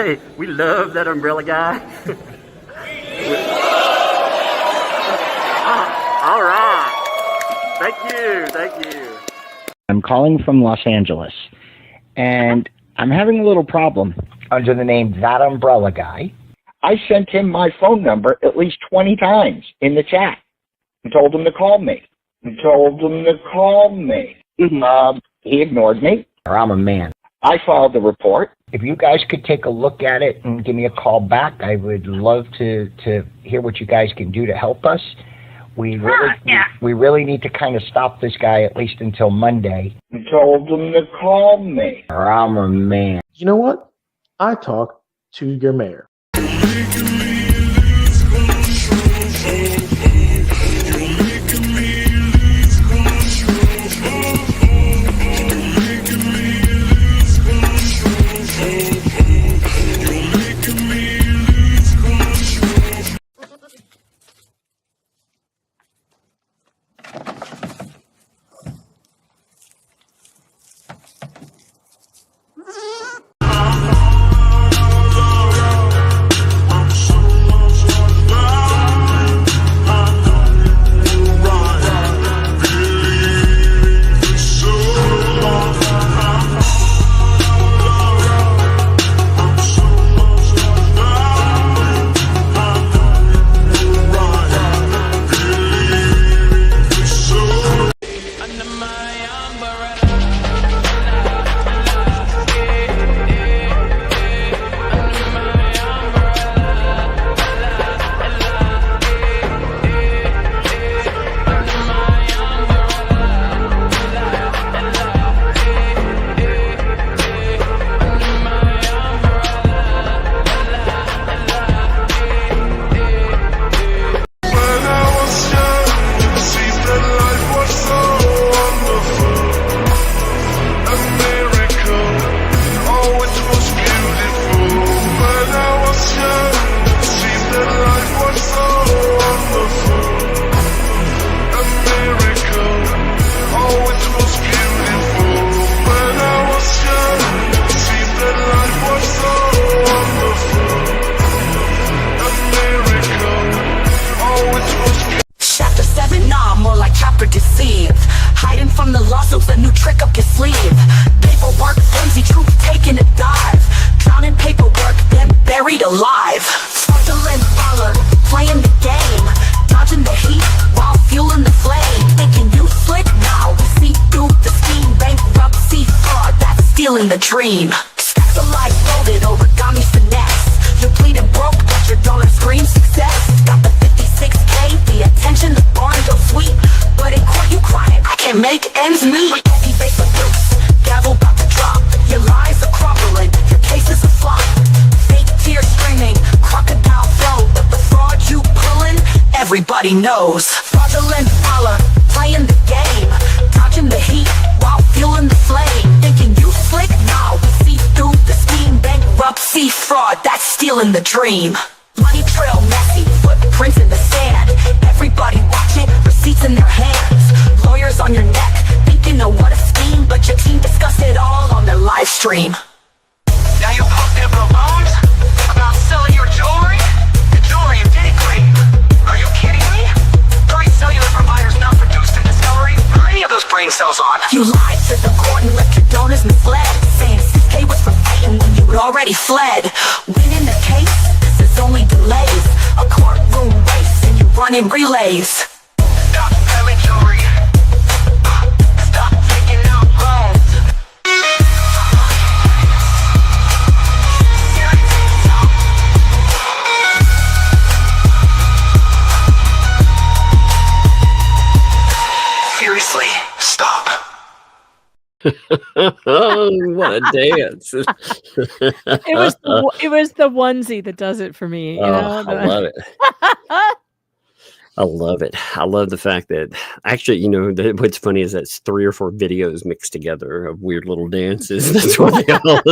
Hey, we love that umbrella guy. All right. Thank you. I'm calling from Los Angeles, and I'm having a little problem under the name ThATuMBRELLAgUy. I sent him my phone number at least 20 times in the chat and told him to call me. He ignored me. I'm a man. I filed the report. If you guys could take a look at it and give me a call back, I would love to hear what you guys can do to help us. We really need to kind of stop this guy at least until Monday. I told him to call me. I'm a man. You know what? I talked to your mayor. Alive, fraudulent baller, playing the game, dodging the heat while fueling the flame. Thinking you slick? Now we see through the scheme. Bankruptcy fraud, that's stealing the dream. Stacks of life loaded, origami finesse. You're bleeding broke, but your dollar screams success. Got the 56K, the attention, the barn goes sweet, but in court you crying, I can't make ends meet. Heavy face with loose, gavel about to drop. Your lies are crumbling, your case is a flop. Tears streaming, crocodile flow, but the fraud you pulling, everybody knows. Fraudulent dollar, playing the game, dodging the heat while fueling the flame. Thinking you slick? Now we see through the scheme. Bankruptcy fraud, that's stealing the dream. Money trail messy, footprints in the sand. Everybody watching, receipts in their hands. Lawyers on your neck, think you know what a scheme, but your team discussed it all on their live stream. Now you posted balloons about selling your jewelry? The jewelry you did great. Are you kidding me? 3 cellular providers now produced in Discovery. Are any of those brain cells on? You lied to the court and left your donors misled, saying 6K was for fighting when you had already fled. Winning the case, this is only delays. A courtroom race and you running relays. Stop selling jewelry. Stop taking out loans. Seriously, stop. Oh, what a dance. It was the onesie that does it for me. You know? I love it. I love it. I love the fact that actually, you know, what's funny is that's 3 or 4 videos mixed together of weird little dances. That's what they all.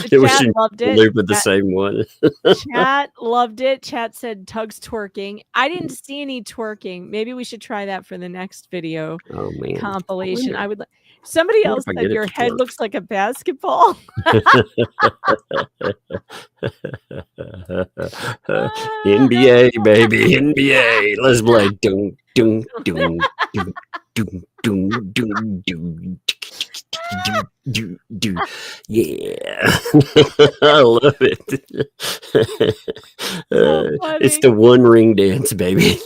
Chat loved it. Loop with the same one. Chat loved it. Chat said Tug's twerking. I didn't see any twerking. Maybe we should try that for the next video compilation. I would. Somebody wonder else if I said get it your to head twerk. looks like a basketball. NBA, baby, NBA. Let's play. Doom, doom, doom, doom, doom, doom, doom, doom. Do. Yeah. I love it. It's Funny. the one ring dance, baby.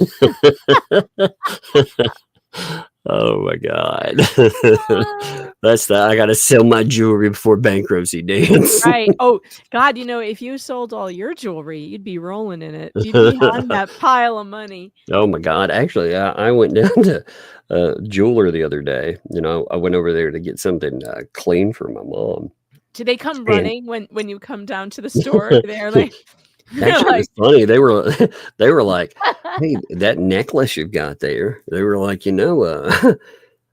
Oh my God. I gotta sell my jewelry before bankruptcy dance. Right. Oh God, if you sold all your jewelry, you'd be rolling in it. You'd be on that pile of money. Oh my God. Actually, I went down to jeweler the other day. I went over there to get something clean for my mom. Do they come And running when you come down to the store? They're like, actually, it was funny. They were like, "Hey, that necklace you've got there." They were like,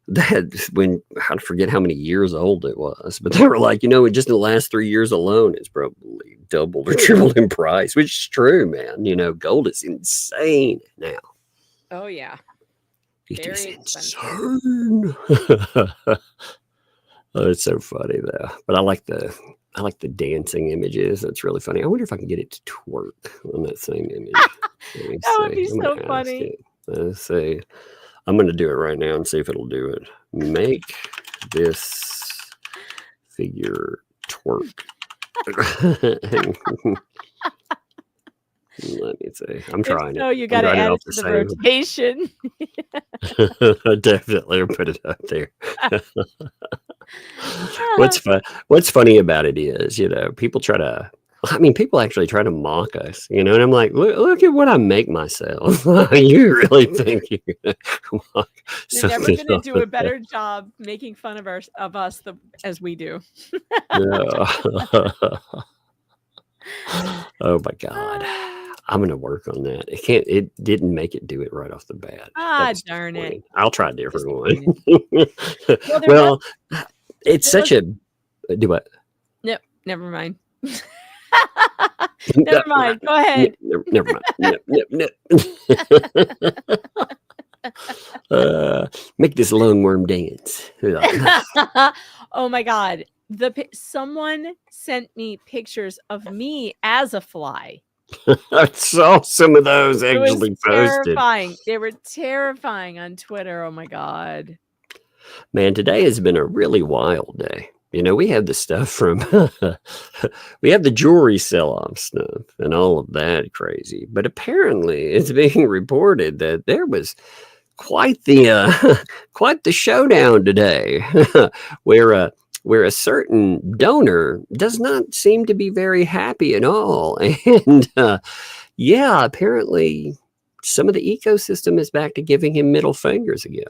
that when I forget how many years old it was, but they were like, just in the last 3 years alone, it's probably doubled or tripled in price, which is true, man. Gold is insane now. oh yeah, It is very expensive. insane. Oh, it's so funny though. But I like the dancing images. That's really funny. I wonder if I can get it to twerk on that same image. Let me That would see. be I'm so gonna ask funny. it. Let's see. I'm going to do it right now and see if it'll do it. Make this figure twerk. Let me see. I'm trying So it. you I'm got to trying add off it to the rotation. Definitely I'll put it up there. What's funny about it is, people people actually try to mock us, and I'm like, look at what I make myself. You really think you're gonna mock You're never something going to do a off better job making fun of us as we do. Yeah. Oh my God. I'm gonna work on that. It didn't make it do it right off the bat. That was Darn it. disappointing. I'll try a different one. Well, It's such a do what? Nope, never mind. Never mind. Go ahead. Never mind. Make this lungworm dance. Oh my God. Someone sent me pictures of me as a fly. I saw some of those It was actually posted. terrifying. They were terrifying on Twitter. Oh my God. Man, today has been a really wild day. We have the stuff from, we have the jewelry sell-off stuff and all of that crazy. But apparently it's being reported that there was quite the showdown today where a certain donor does not seem to be very happy at all. And yeah, apparently some of the ecosystem is back to giving him middle fingers again.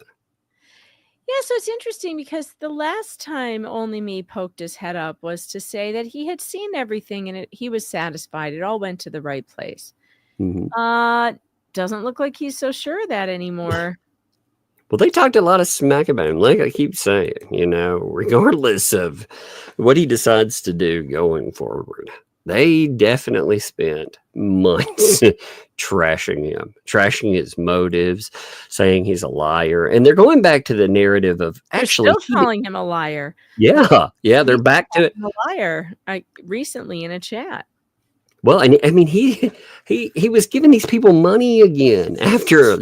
Yeah, so it's interesting because the last time Only Me poked his head up was to say that he had seen everything and he was satisfied. It all went to the right place. Mm-hmm. Doesn't look like he's so sure of that anymore. Well, they talked a lot of smack about him. Like I keep saying, regardless of what he decides to do going forward, they definitely spent months trashing him, trashing his motives, saying he's a liar. And they're going back to the narrative of actually still calling him a liar. Yeah. They're back to it. A liar recently in a chat. Well, and I mean, he was giving these people money again after,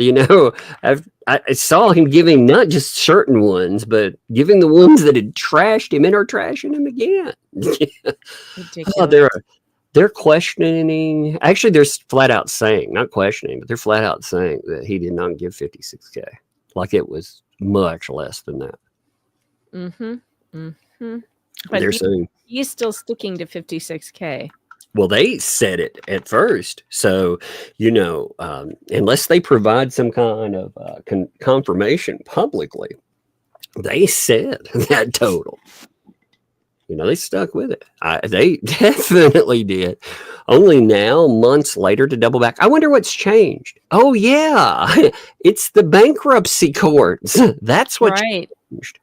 I saw him giving not just certain ones, but giving the ones that had trashed him and are trashing him again. Ridiculous. They're questioning. Actually, they're flat out saying, not questioning, but they're flat out saying that he did not give $56K. Like it was much less than that. Mm-hmm. Mm-hmm. But they're saying he's still sticking to $56K. Well, they said it at first. So, unless they provide some kind of confirmation publicly, they said that total. They stuck with it. They definitely did. Only now, months later, to double back. I wonder what's changed. Oh, yeah. It's the bankruptcy courts. That's what changed.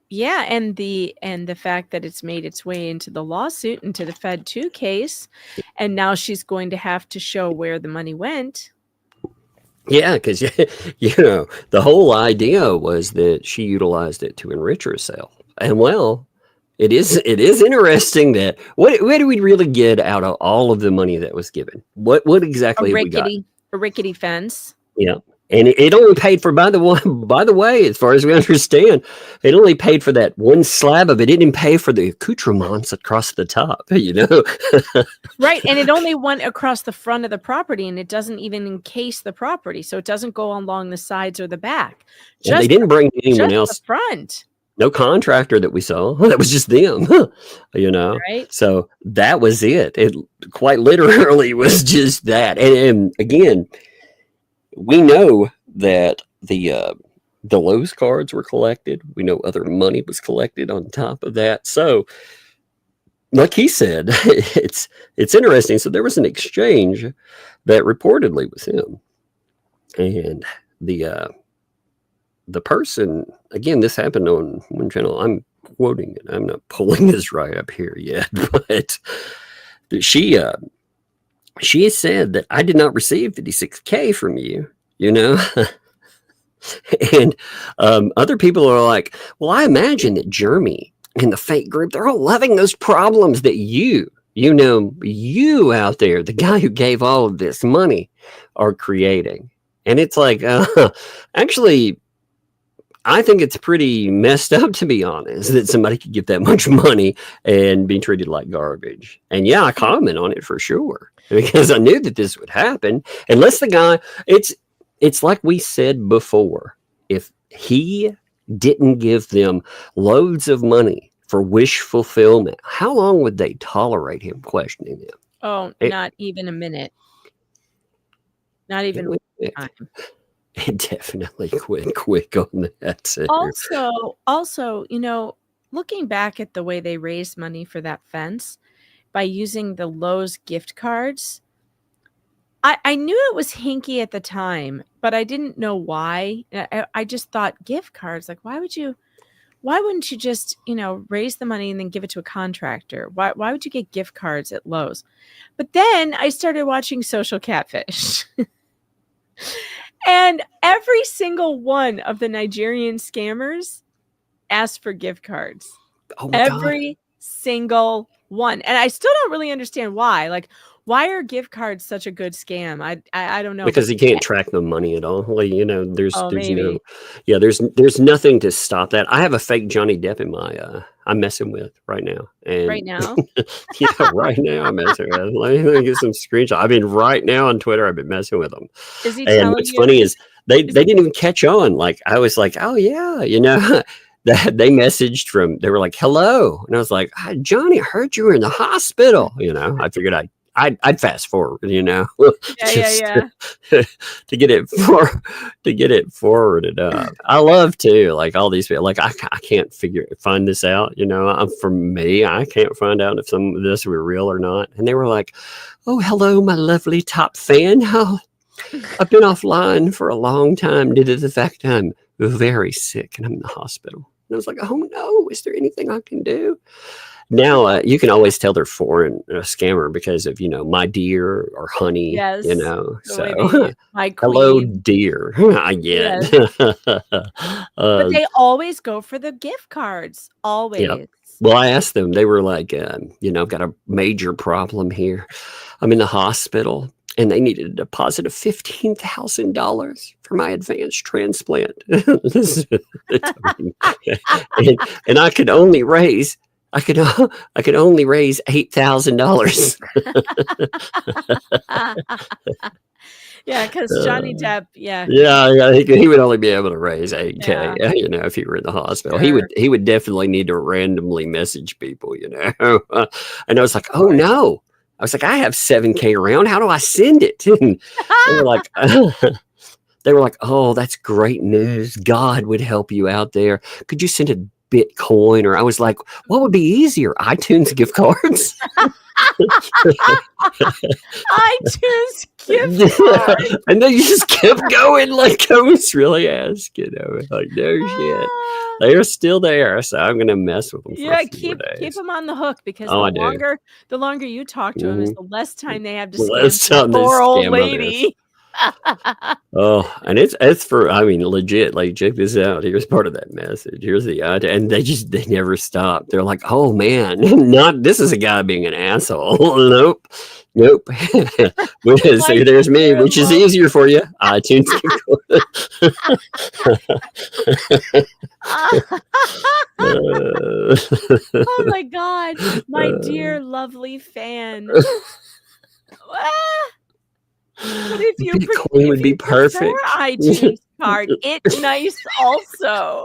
Yeah, and the fact that it's made its way into the lawsuit, into the Fed 2 case, and now she's going to have to show where the money went. Yeah, because you know the whole idea was that she utilized it to enrich herself, and well, it is interesting that what do we really get out of all of the money that was given? What A exactly have we got? rickety fence. Yeah, and it only paid for by the way, as far as we understand, it only paid for that one slab of it. It didn't pay for the accoutrements across the top. You know, Right, and it only went across the front of the property, and it doesn't even encase the property, so it doesn't go along the sides or the back. and they didn't bring anyone Just else. the front, No contractor that we saw. That was just them, you know. right? So that was it. It quite literally was just that. And again, we know that the Lowe's cards were collected. We know other money was collected on top of that. So, like he said, it's interesting. So there was an exchange that reportedly was him, and the person, again, this happened on one channel. I'm quoting it. I'm not pulling this right up here yet, but she said that I did not receive $56K from you, you know. And other people are like, well, I imagine that Jeremy and the fake group, they're all loving those problems that you out there, the guy who gave all of this money, are creating. And it's like, actually, I think it's pretty messed up, to be honest, that somebody could get that much money and be treated like garbage. And yeah, I comment on it for sure, because I knew that this would happen. Unless the guy, it's like we said before, if he didn't give them loads of money for wish fulfillment, how long would they tolerate him questioning them? Oh, not even a minute. Not even one time. It definitely went quick on that too. Also, you know, looking back at the way they raised money for that fence by using the Lowe's gift cards, I knew it was hinky at the time, but I didn't know why. I just thought gift cards, like why wouldn't you just, you know, raise the money and then give it to a contractor? Why would you get gift cards at Lowe's? But then I started watching Social Catfish. And every single one of the Nigerian scammers asked for gift cards. Oh my God. Every single one. And I still don't really understand why. Like, why are gift cards such a good scam? I don't know. Because you can't track the money at all. Like, you know, there's maybe. there's nothing to stop that. I have a fake Johnny Depp in my I'm messing with right now. And Right now? yeah, right now I'm messing with. Let me get some screenshots. I mean, right now on Twitter, I've been messing with them. Is he And telling what's you? funny is they didn't even catch on. Like I was like, oh yeah, you know. They messaged from, they were like, hello. And I was like, hi, Johnny, I heard you were in the hospital. You know, I figured I'd fast forward, you know, Yeah. to get it forwarded up. I love to like all these people. Like I can't find this out. You know, for me, I can't find out if some of this were real or not. And they were like, "Oh, hello, my lovely top fan. How I've been offline for a long time due to the fact I'm very sick and I'm in the hospital." And I was like, "Oh no, is there anything I can do?" Now you can always tell they're foreign scammer because of, you know, my dear or honey, Yes. you know. The way So my hello, queen. dear. I get. But they always go for the gift cards. Always. Well, I asked them. They were like, you know, I've got a major problem here. I'm in the hospital, and they needed a deposit of $15,000 for my advanced transplant. And I could only raise $8,000. Yeah, because Johnny Depp, Yeah, he would only be able to raise $8K, you know, if he were in the hospital. Sure. He would definitely need to randomly message people, you know. And I was like, oh no. I was like, I have $7K around. How do I send it? And they were like, oh, that's great news. God would help you out there. Could you send a Bitcoin? Or I was like, what would be easier? iTunes gift cards? iTunes gift cards. And then you just kept going like I was really asking. I was like, no shit. They are still there, so I'm gonna mess with them for a few more days. Keep them on the hook, because the longer you talk to them is the less time they have to less scam time they poor old scam lady. Oh, and it's for, I mean, legit. Like, check this out. Here's part of that message. Here's the idea, and they never stop. They're like, oh man, not this is a guy being an asshole. Nope, nope. So there's me, which is easier for you. iTunes. Oh my God, my dear lovely fan. What if you Bitcoin would be perfect. iTunes card? It's nice also.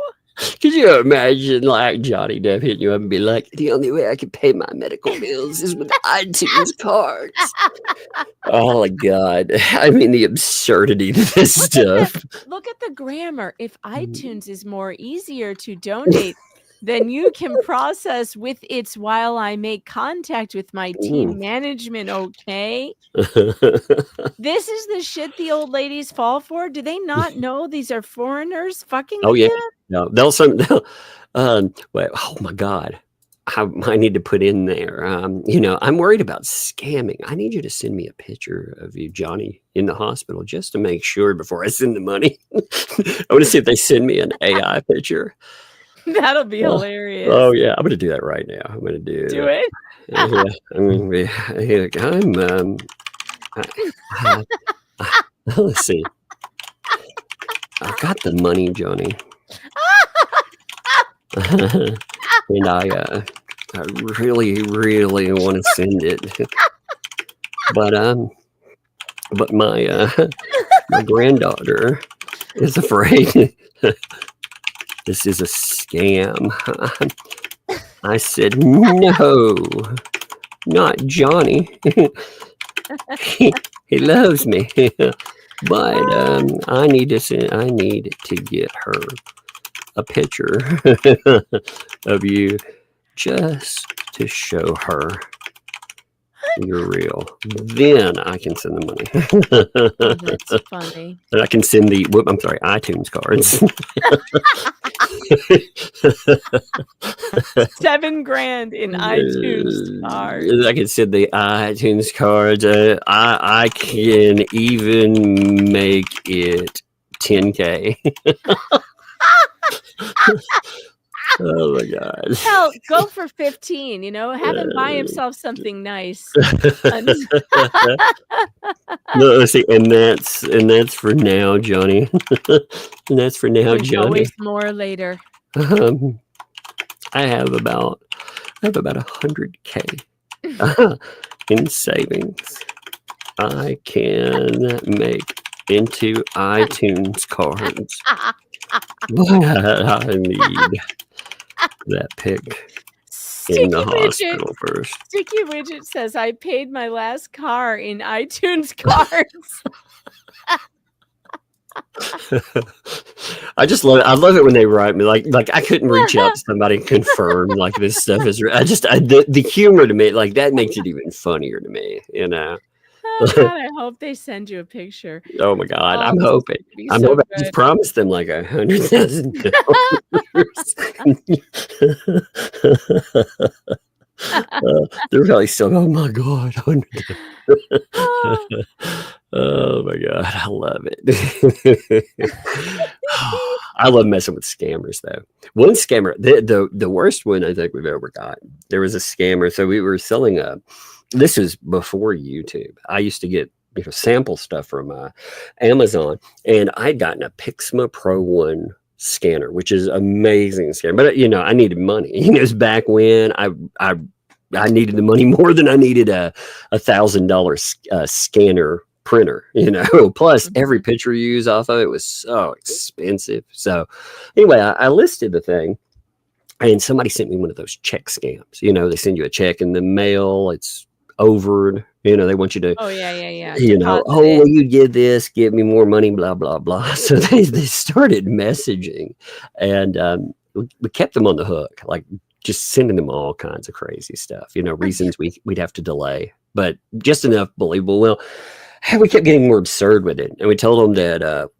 Could you imagine like Johnny Depp hitting you up and be like, the only way I can pay my medical bills is with iTunes cards? Oh my God. I mean, the absurdity of this stuff. Look at the grammar. If iTunes is more easier to donate than you can process with its while I make contact with my team management, okay? This is the shit the old ladies fall for. Do they not know these are foreigners fucking with yeah. them? No, wait, oh my God. I need to put in there. I'm worried about scamming. I need you to send me a picture of you, Johnny, in the hospital just to make sure before I send the money. I want to see if they send me an AI picture. That'll be hilarious. Oh yeah, I'm gonna do that right now. I'm gonna do it. Yeah, I mean, let's see. I've got the money, Johnny, and I really, really want to send it, but my granddaughter is afraid. This is a scam. I said, no, not Johnny. He loves me. But I need to get her a picture of you just to show her you're real. Then I can send the money. Oh, that's funny. And I can send iTunes cards. $7,000 in iTunes cards. I can send the iTunes cards. I can even make it 10K. Oh my God. Hell, go for 15, have him buy himself something nice. No, let's see, and that's for now, Johnny. And that's for now, There's Johnny. always more later. I have about 100K in savings. I can make into iTunes cards. But I need that pic in the hospital first. Sticky Widget says, I paid my last car in iTunes cards. I just love it. I love it when they write me like I couldn't reach out to somebody and confirm like this stuff is real. The humor to me, like that makes it even funnier to me, Oh God, I hope they send you a picture. Oh my God, I'm this hoping. would be I'm so hoping. I good. just promised them like $100,000. They're probably still. Oh my God. Oh my God, I love it. I love messing with scammers though. One scammer, the worst one I think we've ever got. There was a scammer. So we were selling this was before YouTube. I used to get sample stuff from Amazon, and I'd gotten a Pixma Pro 1 scanner, which is amazing scanner. But I needed money. It was back when I needed the money more than I needed a $1,000 scanner printer. Plus every picture you use off of it was so expensive. So anyway, I listed the thing. And somebody sent me one of those check scams. They send you a check in the mail. It's overed. They want you to. Oh yeah. Well, you did this, give me more money, blah blah blah. So they started messaging, and we kept them on the hook, like just sending them all kinds of crazy stuff. Reasons we'd have to delay, but just enough believable. Well, we kept getting more absurd with it, and we told them that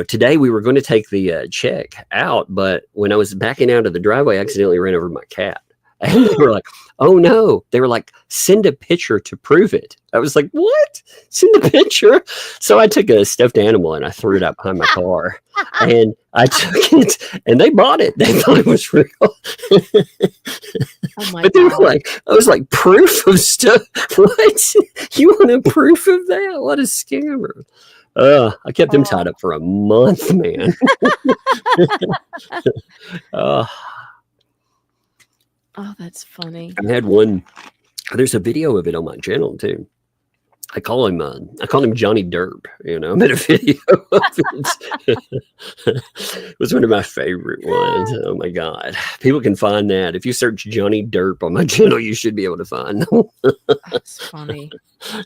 today we were going to take the check out, but when I was backing out of the driveway, I accidentally ran over my cat. And they were like, oh no. They were like, send a picture to prove it. I was like, what? Send a picture? So I took a stuffed animal and I threw it out behind my car. And I took it and they bought it. They thought it was real. Oh my But they were God. like, I was like, proof of stuff? What? You want a proof of that? What a scammer. I kept them tied up for a month, man. uh, Oh, that's funny. I had one. There's a video of it on my channel too. I call him Johnny Derp. You know, I made a video of it. It was one of my favorite ones. Oh my God, people can find that if you search Johnny Derp on my channel. You should be able to find them. That's funny.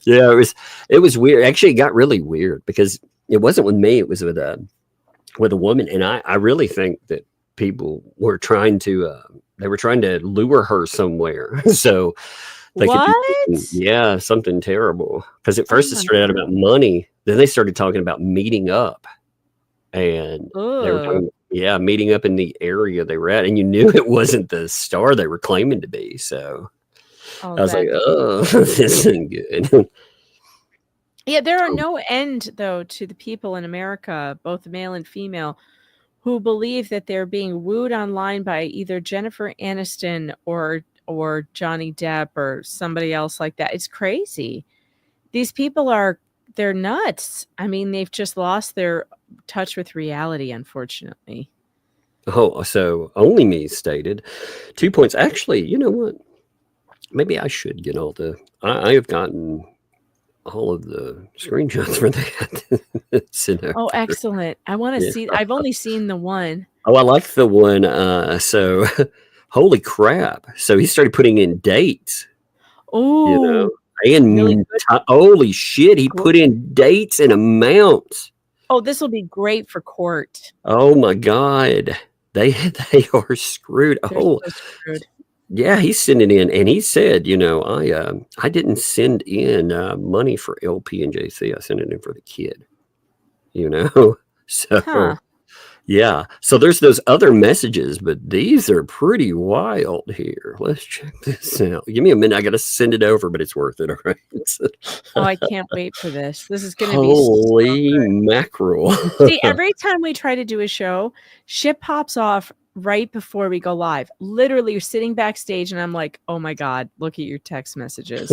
Yeah, it was weird. Actually, it got really weird because it wasn't with me. It was with a woman, and I really think that people were trying to lure her somewhere. So they could What? yeah, something terrible. Because at first it my started out about money. Then they started talking about meeting up. And they were talking, meeting up in the area they were at. And you knew it wasn't the star they were claiming to be. So Oh, I was like, that's oh, this isn't good. Yeah, there are no end, though, to the people in America, both male and female, who believe that they're being wooed online by either Jennifer Aniston or Johnny Depp or somebody else like that. It's crazy. These people they're nuts. I mean, they've just lost their touch with reality, unfortunately. Oh, so only me stated 2 points. Actually, you know what? Maybe I should get I have gotten all of the screenshots for that. Sent over. Oh, excellent. I want to see. I've only seen the one. Oh, I like the one. So, holy crap. So he started putting in dates. Oh, You know, and really holy shit, he put in dates and amounts. oh, this will be great for court. Oh my God. They are screwed. They're Oh, so screwed. yeah, he's sending in, and he said, you know, I didn't send in money for LP and JC. I sent it in for the kid. You know, so Huh. yeah. So there's those other messages, but these are pretty wild here. Let's check this out. Give me a minute. I got to send it over, but it's worth it. All right. Oh, I can't wait for this. This is going to be Holy so good. mackerel. See, every time we try to do a show, shit pops off right before we go live. Literally, you're sitting backstage, and I'm like, "Oh my God, look at your text messages."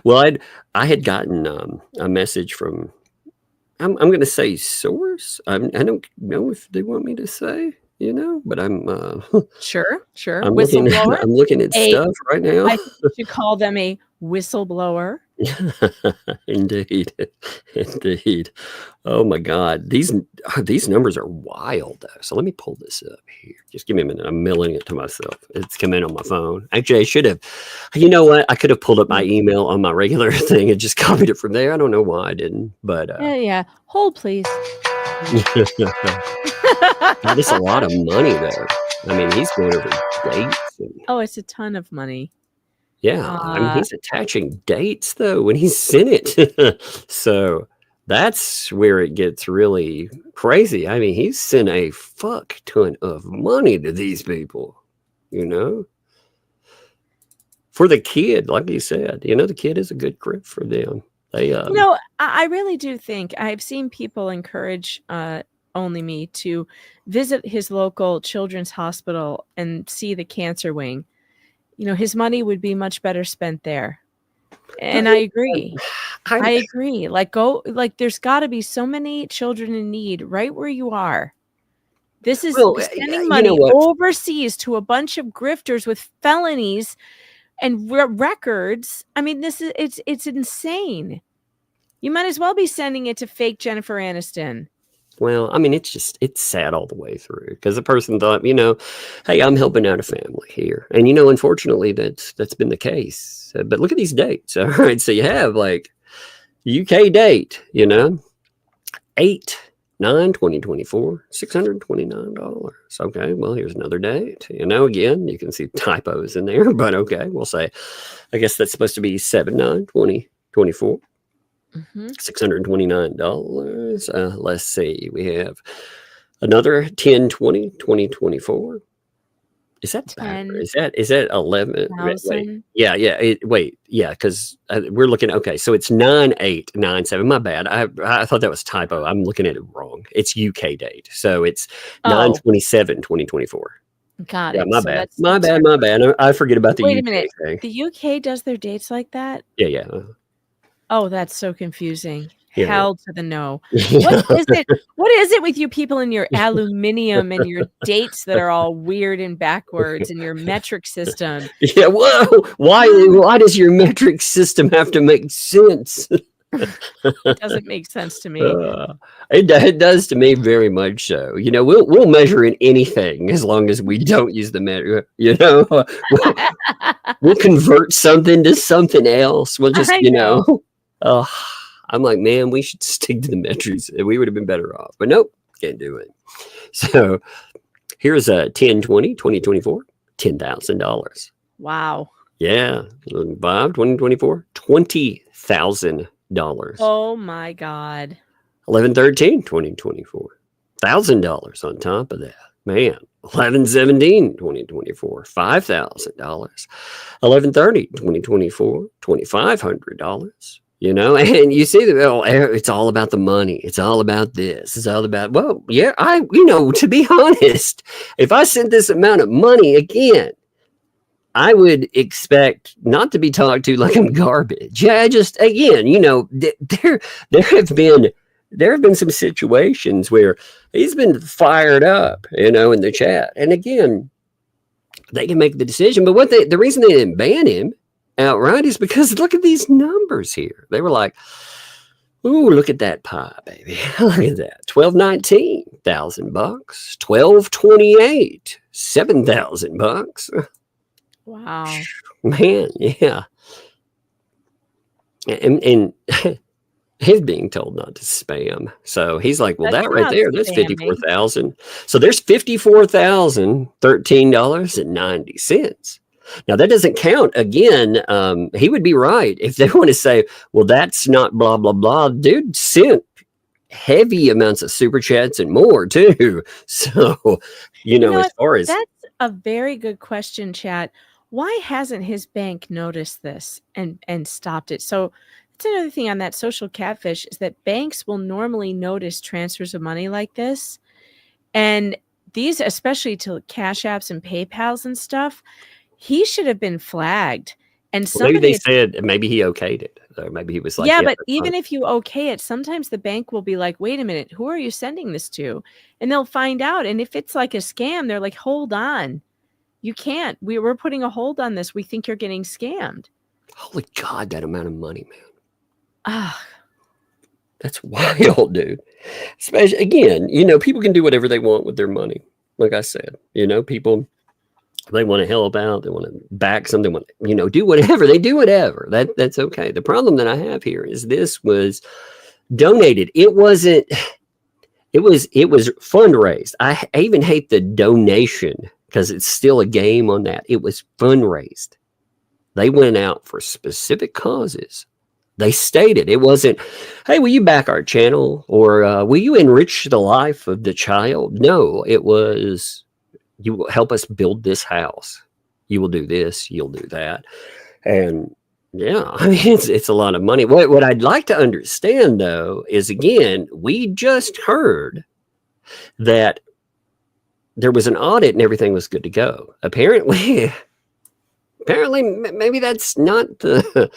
Well, I had gotten a message from, I'm going to say source. I don't know if they want me to say, you know, but I'm Sure. I'm looking Whistleblower. at stuff right now. I think you should call them a whistleblower. Indeed. Oh my God. These numbers are wild though. So let me pull this up here. Just give me a minute. I'm milling it to myself. It's come in on my phone. Actually, I should have, you know what? I could have pulled up my email on my regular thing and just copied it from there. I don't know why I didn't, but Yeah. Hold, please. that is a lot of money though. I mean, he's going over dates. Oh, it's a ton of money. Yeah, I mean, he's attaching dates though when he sent it. So that's where it gets really crazy. I mean, he's sent a fuck ton of money to these people, you know, for the kid. Like you said, you know, the kid is a good grip for them. They, I really do think I've seen people encourage Only Me to visit his local children's hospital and see the cancer wing. You know, his money would be much better spent there. And I agree. I agree. There's got to be so many children in need right where you are. This is spending money overseas to a bunch of grifters with felonies and records. I mean, it's insane. You might as well be sending it to fake Jennifer Aniston. Well, I mean, it's sad all the way through because the person thought, you know, hey, I'm helping out a family here. And, you know, unfortunately, that's been the case. But look at these dates. All right. So you have like UK date, you know, 8/9/2024, $629. Okay. Well, here's another date. You know, again, you can see typos in there, but okay. We'll say, I guess that's supposed to be 7/9/2024. $629. Let's see. We have another 10/20/2024. Is that back? 10 Is that 11? Wait, thousand. yeah, yeah, because we're looking. Okay, so it's 9897. My bad. I thought that was typo. I'm looking at it wrong. It's UK date, so it's Oh, 9/27/2024. got Yeah, it. my So bad. that's My bad. My bad. I forget about the wait a UK minute. thing. The UK does their dates like that? Yeah, yeah, Oh, that's so confusing. yeah. Hell to the no. Yeah. What is it? What is it with you people and your aluminium and your dates that are all weird and backwards and your metric system? Yeah. Whoa. Why does your metric system have to make sense? It doesn't make sense to me. It does to me very much so. You know, we'll measure in anything as long as we don't use the measure. You know, we'll convert something to something else. We'll just, I you know. I'm like, man, we should stick to the metrics. We would have been better off, but nope, can't do it. So here's a 10/20/2024, $10,000. Wow. Yeah, Bob, 2024, $20,000. Oh my God. 11/13/2024, $1,000 on top of that. Man, 11/17/2024, $5,000. 11/30/2024, $2,500. You know, and you see that it's all about the money. It's all about this. It's all about, well, yeah, to be honest, if I sent this amount of money again, I would expect not to be talked to like I'm garbage. Yeah, just again, there have been some situations where he's been fired up, in the chat, and again, they can make the decision. But the reason they didn't ban him outright is because look at these numbers here. They were like, ooh, look at that pie, baby. Look at that. 1219, $1,000. 1228, $7,000. Wow. Man, yeah. And he's being told not to spam. So he's like, well, That's that right not there, that's spamming. 54,000. So there's $54,013.90. Now that doesn't count. Again, he would be right if they want to say, well, that's not blah, blah, blah. Dude sent heavy amounts of super chats and more too. So, as far as that's a very good question, chat. Why hasn't his bank noticed this and stopped it? So that's another thing on that social catfish is that banks will normally notice transfers of money like this. And these, especially to Cash Apps and PayPals and stuff, he should have been flagged. And maybe they said maybe he okayed it. Or maybe he was like, yeah, but even if you okay it, sometimes the bank will be like, wait a minute, who are you sending this to? And they'll find out. And if it's like a scam, they're like, hold on. You can't. We're putting a hold on this. We think you're getting scammed. Holy God, that amount of money, man. Ah, that's wild, dude. Especially, again, people can do whatever they want with their money. Like I said, people, they want to help out. They want to back something. They want to, do whatever. They do whatever. That's okay. The problem that I have here is this was donated. It was fundraised. I even hate the donation because it's still a game on that. It was fundraised. They went out for specific causes. They stated it wasn't, hey, will you back our channel? Or will you enrich the life of the child? No, it was, you will help us build this house. You will do this. You'll do that. And yeah, I mean, it's a lot of money. What I'd like to understand, though, is, again, we just heard that there was an audit and everything was good to go. Apparently, maybe that's not the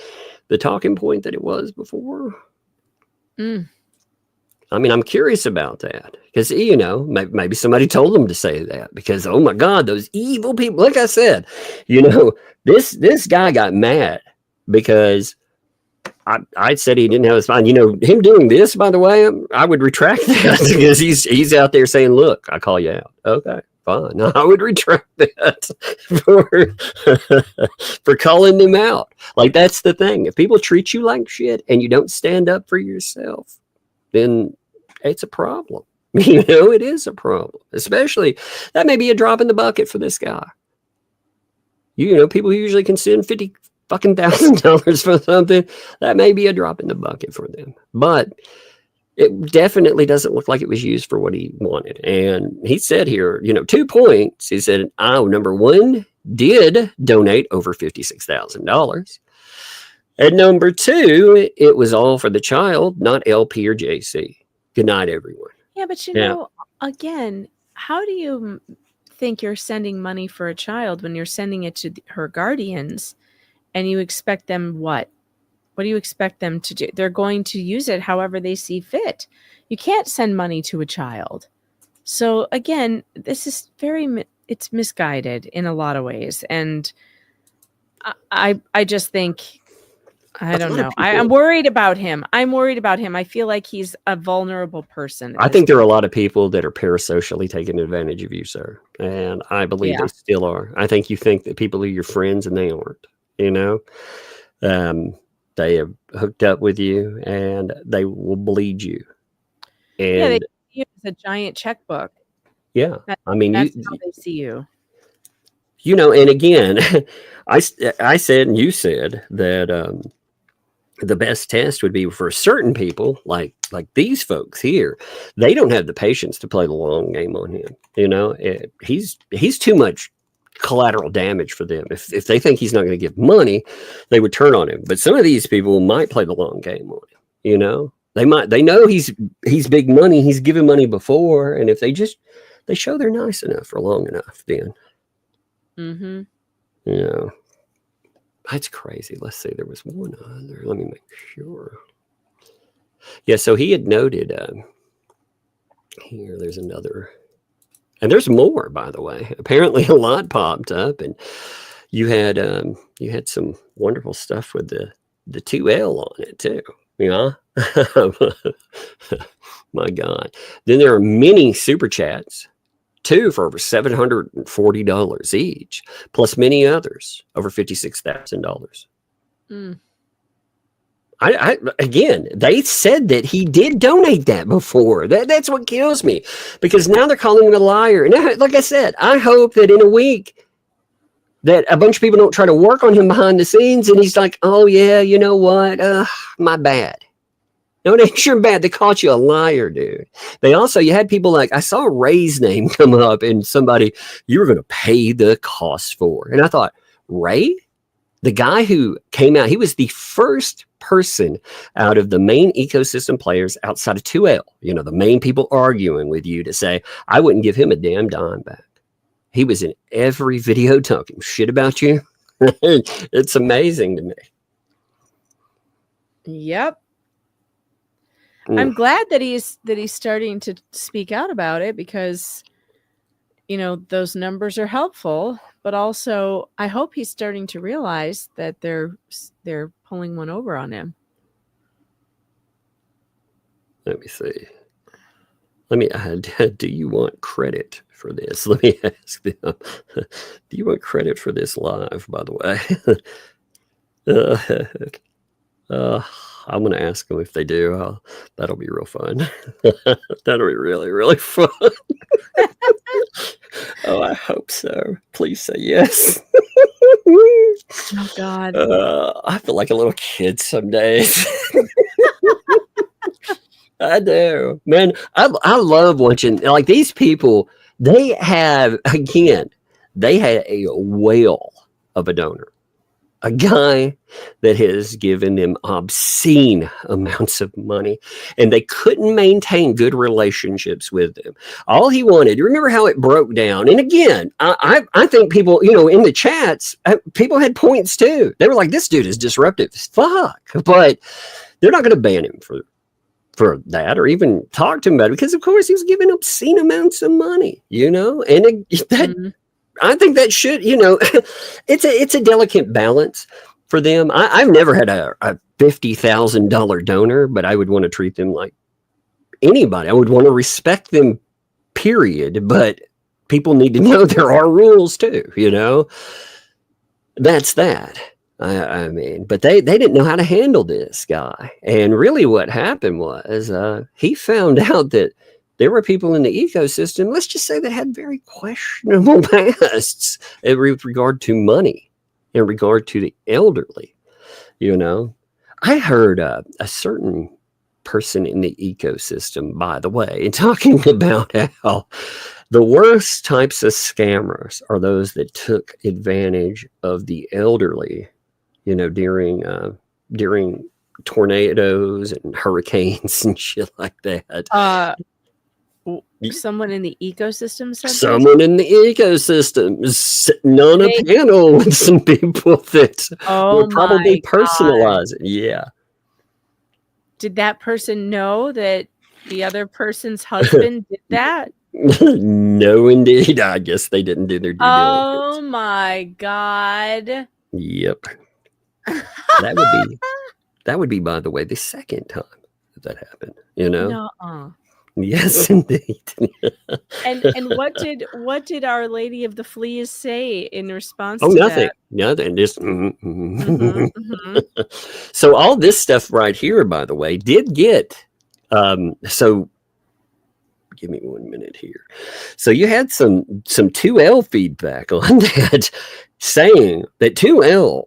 talking point that it was before. I mean, I'm curious about that because, maybe somebody told them to say that because, oh my God, those evil people. Like I said, this guy got mad because I said he didn't have a spine. Him doing this, by the way, I would retract that because he's out there saying, look, I call you out. Okay, fine. I would retract that for calling them out. Like, that's the thing. If people treat you like shit and you don't stand up for yourself, then it's a problem. It is a problem. Especially, that may be a drop in the bucket for this guy. People usually can send $50,000 for something. That may be a drop in the bucket for them. But it definitely doesn't look like it was used for what he wanted. And he said here, 2 points. He said, number one, did donate over $56,000. And number two, it was all for the child, not LP or JC. Good night, everyone. Yeah, but again, how do you think you're sending money for a child when you're sending it to her guardians and you expect them what? What do you expect them to do? They're going to use it however they see fit. You can't send money to a child. So again, this is it's misguided in a lot of ways. And I just think, I don't know. I'm worried about him. I feel like he's a vulnerable person. I think there are a lot of people that are parasocially taking advantage of you, sir. And I believe they still are. I think you think that people are your friends and they aren't, They have hooked up with you and they will bleed you. And they see you as a giant checkbook. Yeah. That's how they see you. And again, I said, and you said that the best test would be for certain people like these folks here. They don't have the patience to play the long game on him. He's too much collateral damage for them. If they think he's not going to give money, they would turn on him. But some of these people might play the long game on him. They know he's big money. He's given money before, and if they show they're nice enough for long enough, then that's crazy. Let's see. There was one other. Let me make sure. Yeah. So he had noted here. There's another. And there's more, by the way. Apparently a lot popped up, and you had some wonderful stuff with the 2L on it too. My God. Then there are many super chats, 2 for over $740 each, plus many others over $56,000. Again, they said that he did donate that before. That's what kills me, because now they're calling him a liar. And like I said, I hope that in a week that a bunch of people don't try to work on him behind the scenes, and he's like, "Oh yeah, you know what? My bad." No, it ain't your bad. They caught you a liar, dude. You had people like, I saw Ray's name come up, and somebody you were going to pay the cost for, and I thought, Ray, the guy who came out, he was the first person out of the main ecosystem players outside of 2L, the main people arguing with you, to say, I wouldn't give him a damn dime back. He was in every video talking shit about you. It's amazing to me. Yep. I'm glad that he's starting to speak out about it, because those numbers are helpful, but also I hope he's starting to realize that they're pulling one over on him. Let me see. Do you want credit for this? Let me ask them. Do you want credit for this live, by the way? I'm going to ask them if they do. That'll be real fun. That'll be really, really fun. Oh, I hope so. Please say yes. Oh, God. I feel like a little kid some days. I do. Man, I love watching, like, these people. They had a whale of a donor. A guy that has given them obscene amounts of money, and they couldn't maintain good relationships with them. All he wanted, you remember how it broke down? And again, I think people, in the chats, people had points too. They were like, this dude is disruptive as fuck, but they're not going to ban him for that, or even talk to him about it, because of course he was giving obscene amounts of money, and I think that should, it's a delicate balance for them. I've never had a $50,000 donor, but I would want to treat them like anybody. I would want to respect them, period. But people need to know there are rules too, That's that. I mean, but they didn't know how to handle this guy. And really what happened was he found out that there were people in the ecosystem, let's just say, that had very questionable pasts with regard to money, in regard to the elderly. I heard a certain person in the ecosystem, by the way, talking about how the worst types of scammers are those that took advantage of the elderly, during tornadoes and hurricanes and shit like that. Someone in the ecosystem said Someone in the ecosystem is sitting on a panel with some people that would probably personalize it. Yeah. Did that person know that the other person's husband did that? No, indeed. I guess they didn't do their due diligence. Oh my God. Yep. That would be, by the way, the second time that happened, No. Yes, indeed. And what did Our Lady of the Fleas say in response to nothing. that? Nothing. Just So all this stuff right here, by the way, did get so give me 1 minute here. So you had some 2L feedback on that, saying that 2L,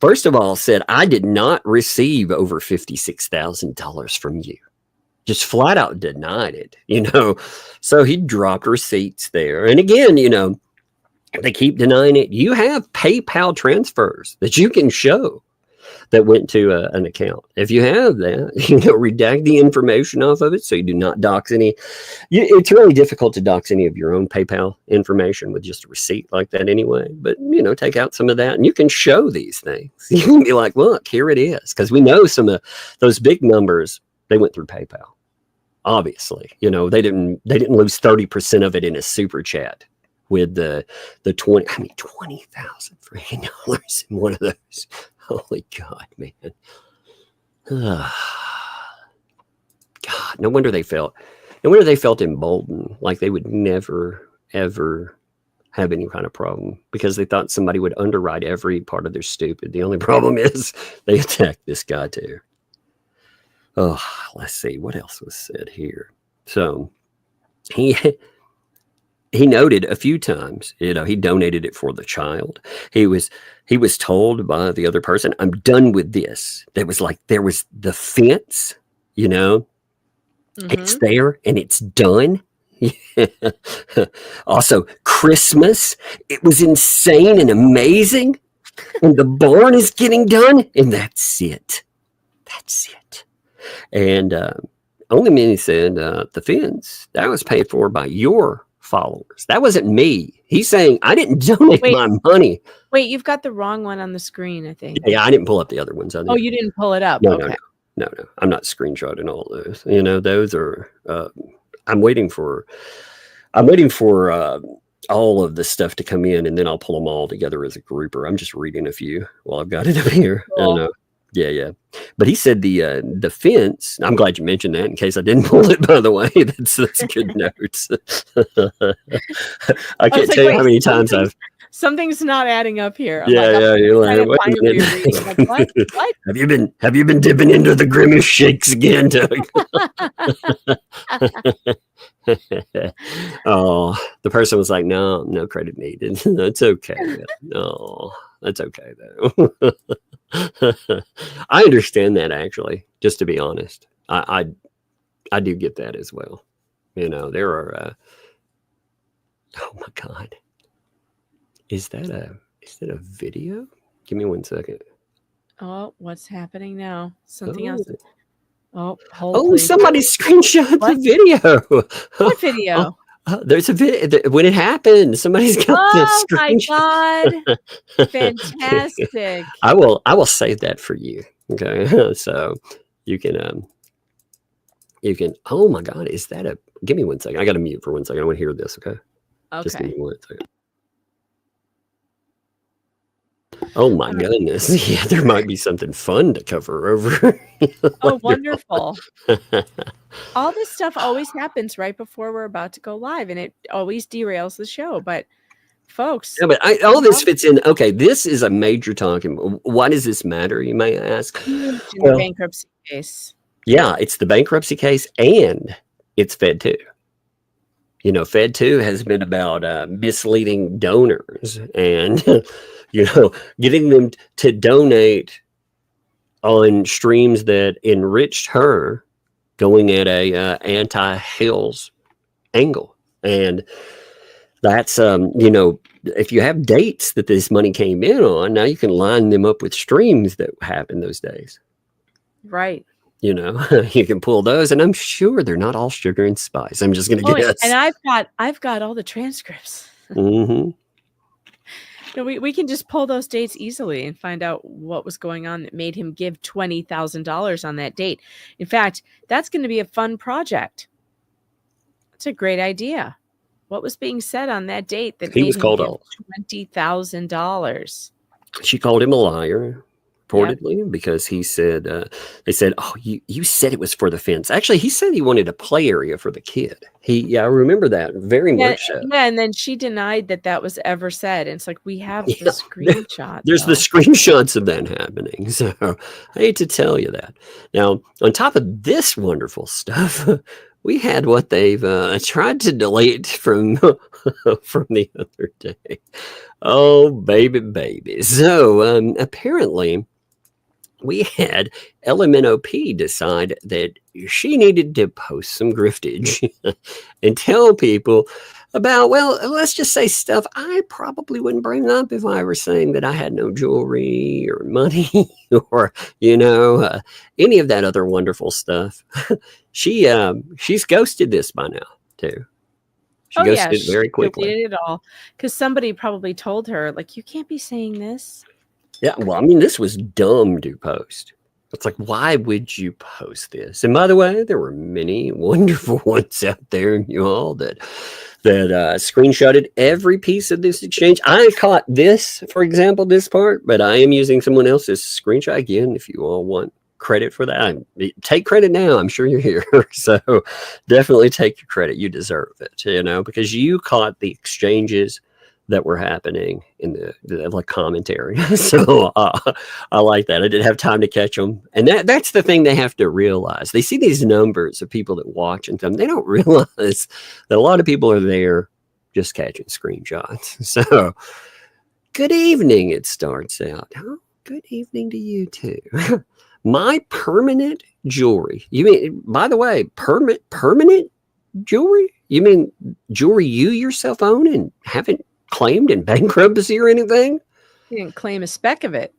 first of all, said, I did not receive over $56,000 from you. Just flat out denied it, So he dropped receipts there. And again, they keep denying it. You have PayPal transfers that you can show that went to an account. If you have that, redact the information off of it so you do not dox any. It's really difficult to dox any of your own PayPal information with just a receipt like that anyway. But, take out some of that and you can show these things. You can be like, look, here it is. Because we know some of those big numbers, they went through PayPal. Obviously, they didn't lose 30% of it in a super chat with the $20,000 freaking dollars in one of those. Holy God, man. God, no wonder they felt emboldened, like they would never, ever have any kind of problem because they thought somebody would underwrite every part of their stupid. The only problem is they attacked this guy too. Oh, let's see what else was said here. So he noted a few times, he donated it for the child. He was told by the other person, I'm done with this. There was the fence, it's there and it's done. Also, Christmas, it was insane and amazing. And the barn is getting done. And that's it. That's it. And only Minnie said, the fence, that was paid for by your followers. That wasn't me. He's saying, I didn't donate my money. Wait, you've got the wrong one on the screen, I think. Yeah, I didn't pull up the other ones. Oh, you didn't pull it up? No, okay. No. I'm not screenshotting all those. Those are, I'm waiting for all of the stuff to come in and then I'll pull them all together as a grouper. I'm just reading a few while I've got it up here. Cool. Yeah. But he said the fence. I'm glad you mentioned that in case I didn't pull it, by the way. That's good notes. I can't tell you how many times something's not adding up here. You're like, wait a minute. Like, what? Have you been dipping into the grimace shakes again, Doug? Oh, the person was like, no credit needed. That's okay. No, that's okay though. I understand that, actually, just to be honest. I do get that as well. There are oh my God. Is that a video? Give me 1 second. Oh, what's happening now? Something else. Oh, please. Somebody screenshot the video. What video? There's a video when it happened. Somebody's got the screenshot. Oh my God. Fantastic. I will save that for you. Okay. So you can oh my God, is that give me 1 second. I got to mute for 1 second. I want to hear this. Okay. Just give me 1 second. Oh my goodness. Yeah, there might be something fun to cover over. Oh, wonderful. All this stuff always happens right before we're about to go live, and it always derails the show. But folks. Yeah, but all this fits in. Okay, this is a major talking. Why does this matter, you may ask? In the bankruptcy case. Yeah, it's the bankruptcy case and it's Fed 2. Fed 2 has been about misleading donors and getting them to donate on streams that enriched her going at a anti-Hales angle. And that's, if you have dates that this money came in on, now you can line them up with streams that happened those days. Right. You can pull those, and I'm sure they're not all sugar and spice. I'm just going to guess. And I've got all the transcripts. Mm-hmm. We can just pull those dates easily and find out what was going on that made him give $20,000 on that date. In fact, that's going to be a fun project. It's a great idea. What was being said on that date that made him give $20,000? She called him a liar, reportedly, because he said, they said, oh, you said it was for the fence. Actually, he said he wanted a play area for the kid. I remember that very much so. Yeah, and then she denied that was ever said. And it's like, we have the screenshot. There's the screenshots of that happening. So I hate to tell you that. Now, on top of this wonderful stuff, we had what they've tried to delete from the other day. Oh, baby. So apparently we had LMNOP decide that she needed to post some griftage and tell people about, well, let's just say stuff I probably wouldn't bring up if I were saying that I had no jewelry or money or, any of that other wonderful stuff. She's ghosted this by now, too. She ghosted it very quickly. She did it all because somebody probably told her, like, you can't be saying this. Yeah, well, I mean, this was dumb to post. It's like, why would you post this? And by the way, there were many wonderful ones out there, you all, that screenshotted every piece of this exchange. I caught this, for example, this part, but I am using someone else's screenshot. Again, if you all want credit for that, take credit now. I'm sure you're here. So definitely take your credit. You deserve it, because you caught the exchanges that were happening in the commentary. So I like that. I didn't have time to catch them. And that's the thing they have to realize. They see these numbers of people that watch and them. They don't realize that a lot of people are there just catching screenshots. So good evening, it starts out. Oh, good evening to you too. My permanent jewelry. You mean, by the way, permanent jewelry? You mean jewelry you yourself own and haven't claimed in bankruptcy or anything? You didn't claim a speck of it.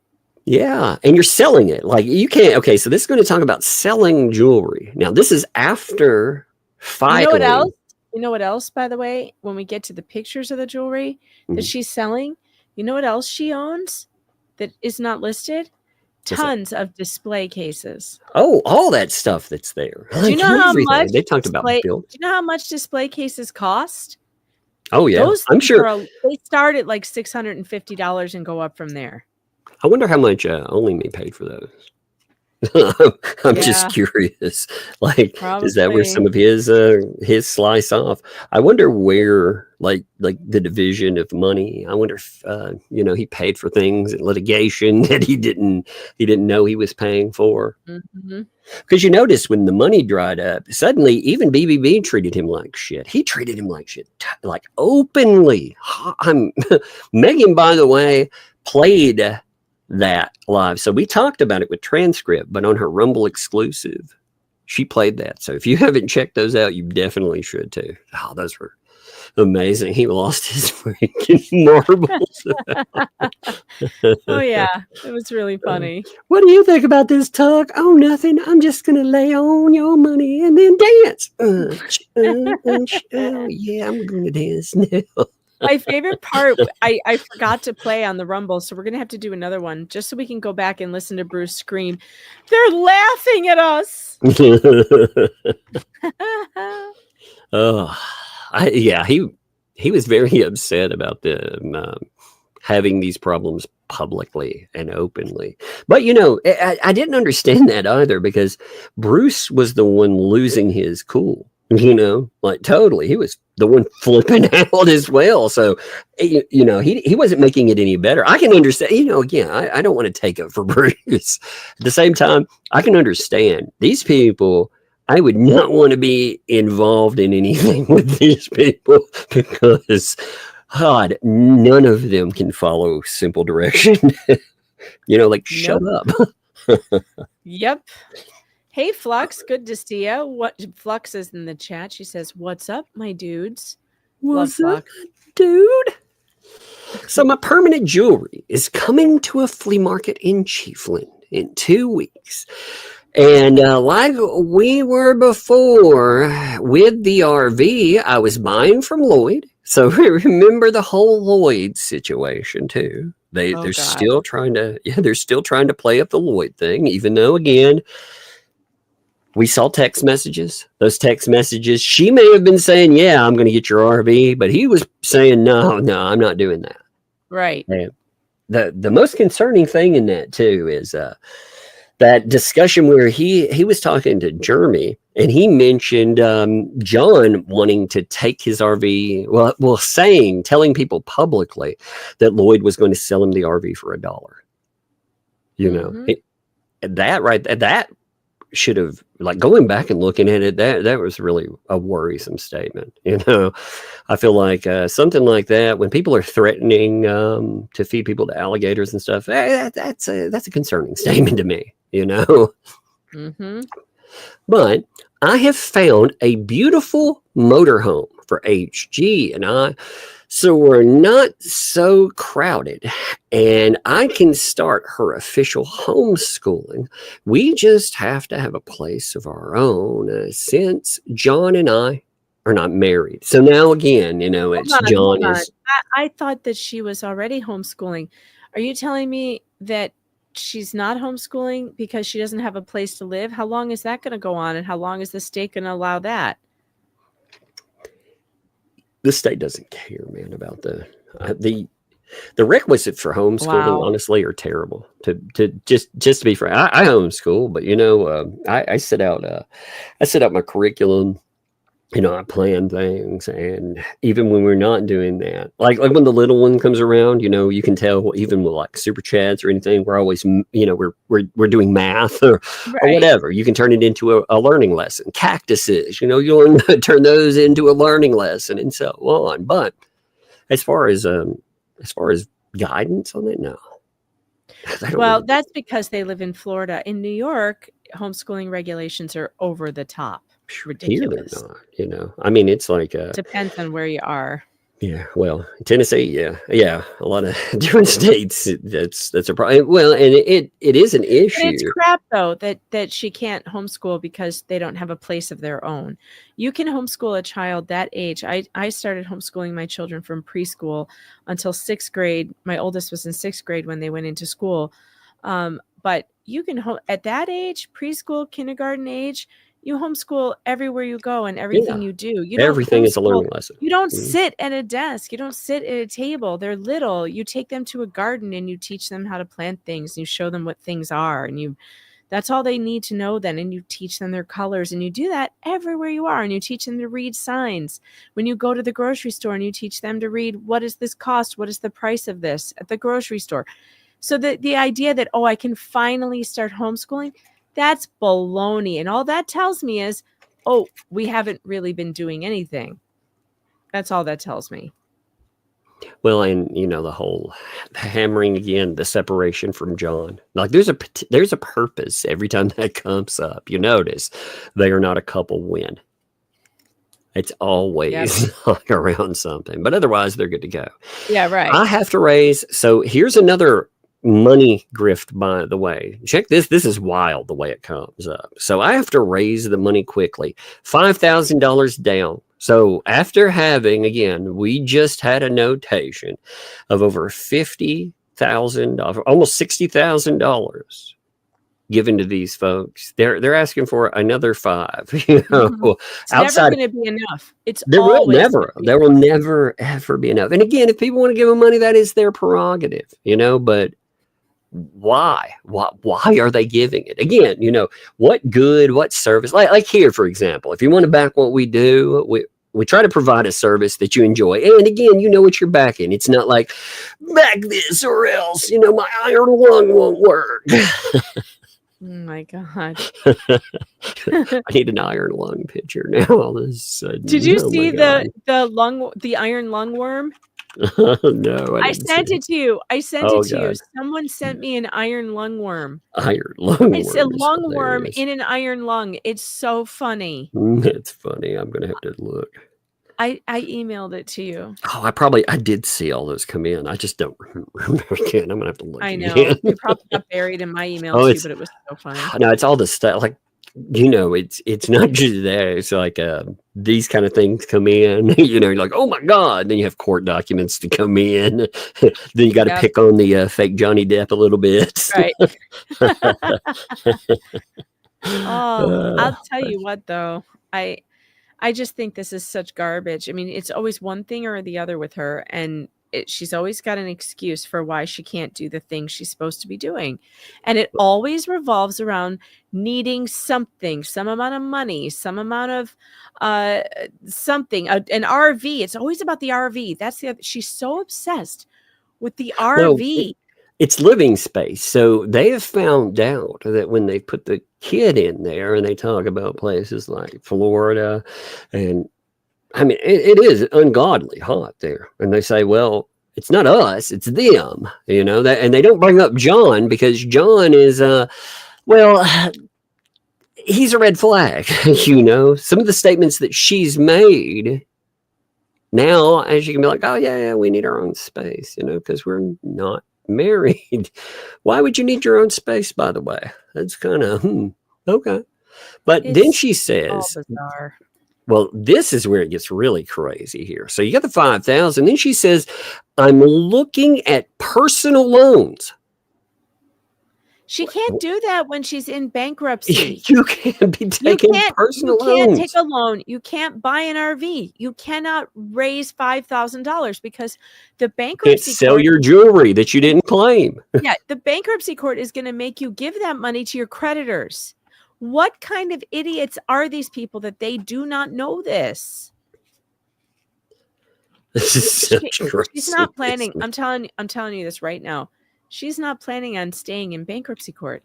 Yeah, and you're selling it. Like, you can't. Okay, so this is going to talk about selling jewelry. Now, this is after filing. You know what else? You know what else, by the way? When we get to the pictures of the jewelry that she's selling, you know what else she owns that is not listed? Tons of display cases. Oh, all that stuff that's there. Do you know how much they talked about? Do you know how much display cases cost? Oh yeah, I'm sure they start at like $650 and go up from there. I wonder how much Only Me paid for those. I'm just curious. Like, probably. Is that where some of his slice off? I wonder where, like the division of money. I wonder if he paid for things in litigation that he didn't know he was paying for. Because you notice when the money dried up, suddenly even BBB treated him like shit. He treated him like shit, like openly. Megan, by the way, played that live. So we talked about it with transcript, but on her Rumble exclusive, she played that. So if you haven't checked those out, you definitely should too. Oh, those were amazing. He lost his freaking marbles. Oh yeah, it was really funny. What do you think about this, Tuck? Oh, nothing. I'm just gonna lay on your money and then dance. Oh yeah, I'm gonna dance now. My favorite part, I forgot to play on the Rumble, so we're going to have to do another one just so we can go back and listen to Bruce scream, "They're laughing at us!" He was very upset about them having these problems publicly and openly. But, I didn't understand that either, because Bruce was the one losing his cool. Like totally, he was the one flipping out as well. So, he wasn't making it any better. I can understand, again, I don't want to take it for Bruce. At the same time, I can understand these people. I would not want to be involved in anything with these people because, God, none of them can follow simple direction. Shut up. Yep. Hey, Flux, good to see you. What Flux is in the chat. She says, "What's up, my dudes?" Love What's up, Flux. dude? So my permanent jewelry is coming to a flea market in Chiefland in 2 weeks. And like we were before with the RV, I was buying from Lloyd. So remember the whole Lloyd situation too. They're God. still trying to, they're still trying to play up the Lloyd thing, even though again, we saw text messages. Those text messages, she may have been saying, "Yeah, I'm going to get your RV," but he was saying, "No, I'm not doing that." Right. And the most concerning thing in that too is that discussion where he was talking to Jeremy and he mentioned John wanting to take his RV. Well, telling people publicly that Lloyd was going to sell him the RV for $1. You know, that should have, like, going back and looking at it, that was really a worrisome statement. You know, I feel like something like that, when people are threatening to feed people to alligators and stuff, that's a concerning statement to me. You know, but I have found a beautiful motorhome for HG and I, so we're not so crowded, and I can start her official homeschooling. We just have to have a place of our own since John and I are not married. So now again, you know, it's Hold John on. is. I thought that she was already homeschooling. Are you telling me that she's not homeschooling because she doesn't have a place to live? How long is that going to go on, and how long is the state going to allow that? The state doesn't care, man, about the requisites for homeschooling. Honestly, are terrible. To just to be frank, I homeschool, but you know, I set out my curriculum. You know, I plan things, and even when we're not doing that, like when the little one comes around, you know, you can tell even with like super chats or anything, we're always, you know, we're doing math or whatever. You can turn it into a learning lesson. Cactuses, you know, you'll turn those into a learning lesson and so on. But as far as guidance on it, no. Well, that's because they live in Florida. In New York, homeschooling regulations are over the top. Ridiculous. Here they're not, you know. I mean, it's like depends on where you are. Yeah, well, Tennessee, yeah, a lot of different states. That's a problem. Well, and it is an issue. But it's crap though that she can't homeschool because they don't have a place of their own. You can homeschool a child that age. I started homeschooling my children from preschool until 6th grade. My oldest was in 6th grade when they went into school. But you can at that age, preschool, kindergarten age, you homeschool everywhere you go and everything you do. Everything is a learning lesson. You don't sit at a desk. You don't sit at a table. They're little. You take them to a garden and you teach them how to plant things. You show them what things are, and that's all they need to know then. And you teach them their colors, and you do that everywhere you are. And you teach them to read signs. When you go to the grocery store and you teach them to read, what does this cost? What is the price of this at the grocery store? So the idea that, I can finally start homeschooling, that's baloney. And all that tells me is, we haven't really been doing anything. That's all that tells me. Well, and you know, the hammering again, the separation from John. Like there's a purpose every time that comes up. You notice they are not a couple win. It's always around something, but otherwise they're good to go. Yeah, right. I have to raise. So here's another money grift, by the way. Check this. This is wild the way it comes up. So I have to raise the money quickly. $5,000 down. So after having, again, we just had a notation of over $50,000, almost $60,000 given to these folks. They're asking for another $5,000. You know, it's never going to be enough. There will never ever be enough. And again, if people want to give them money, that is their prerogative. You know, but why are they giving it? Again, you know, what good, what service? Like here, for example, if you want to back what we do, we try to provide a service that you enjoy. And again, you know what you're backing. It's not like back this or else, you know, my iron lung won't work. Oh my God. I need an iron lung picture now all of a sudden. Did you see the iron lung worm? No, I I didn't see sent it. it to you. I sent Oh it to you. God, Someone sent me an iron lungworm. iron It's a lungworm is lungworm hilarious. in an iron lung. It's so funny. It's funny. I'm gonna have to look. I emailed it to you. Oh, I did see all those come in. I just don't remember again. I'm gonna have to look I know. again. They probably got buried in my Oh, emails too, it's but it was so funny. no, it's all the stuff. Like it's not just that. It's like these kind of things come in. You're like, oh my god. Then you have court documents to come in. Then you got to Yep. pick on the fake Johnny Depp a little bit. Right. I'll tell you what though. I just think this is such garbage. I mean, it's always one thing or the other with her, and she's always got an excuse for why she can't do the thing she's supposed to be doing. And it always revolves around needing something, some amount of money, some amount of something, an RV. It's always about the RV. That's the other. She's so obsessed with the Well, RV. it's living space. So they have found out that when they put the kid in there and they talk about places like Florida, and I mean, it is ungodly hot there. And they say, well, it's not us, it's them, that, and they don't bring up John because John is, well, he's a red flag, some of the statements that she's made now, as you can be like, oh yeah, we need our own space, because we're not married. Why would you need your own space, by the way? That's kind of okay. But then she All says, bizarre. well, this is where it gets really crazy here. So you got the 5,000. Then she says, I'm looking at personal loans. She can't do that when she's in bankruptcy. You can't be taking personal loans. You can't take a loan. You can't buy an RV. You cannot raise $5,000 because the bankruptcy can't sell court, your jewelry that you didn't claim. Yeah, the bankruptcy court is going to make you give that money to your creditors. What kind of idiots are these people that they do not know this? This is such crazy. She's not planning. I'm telling you this right now. She's not planning on staying in bankruptcy court.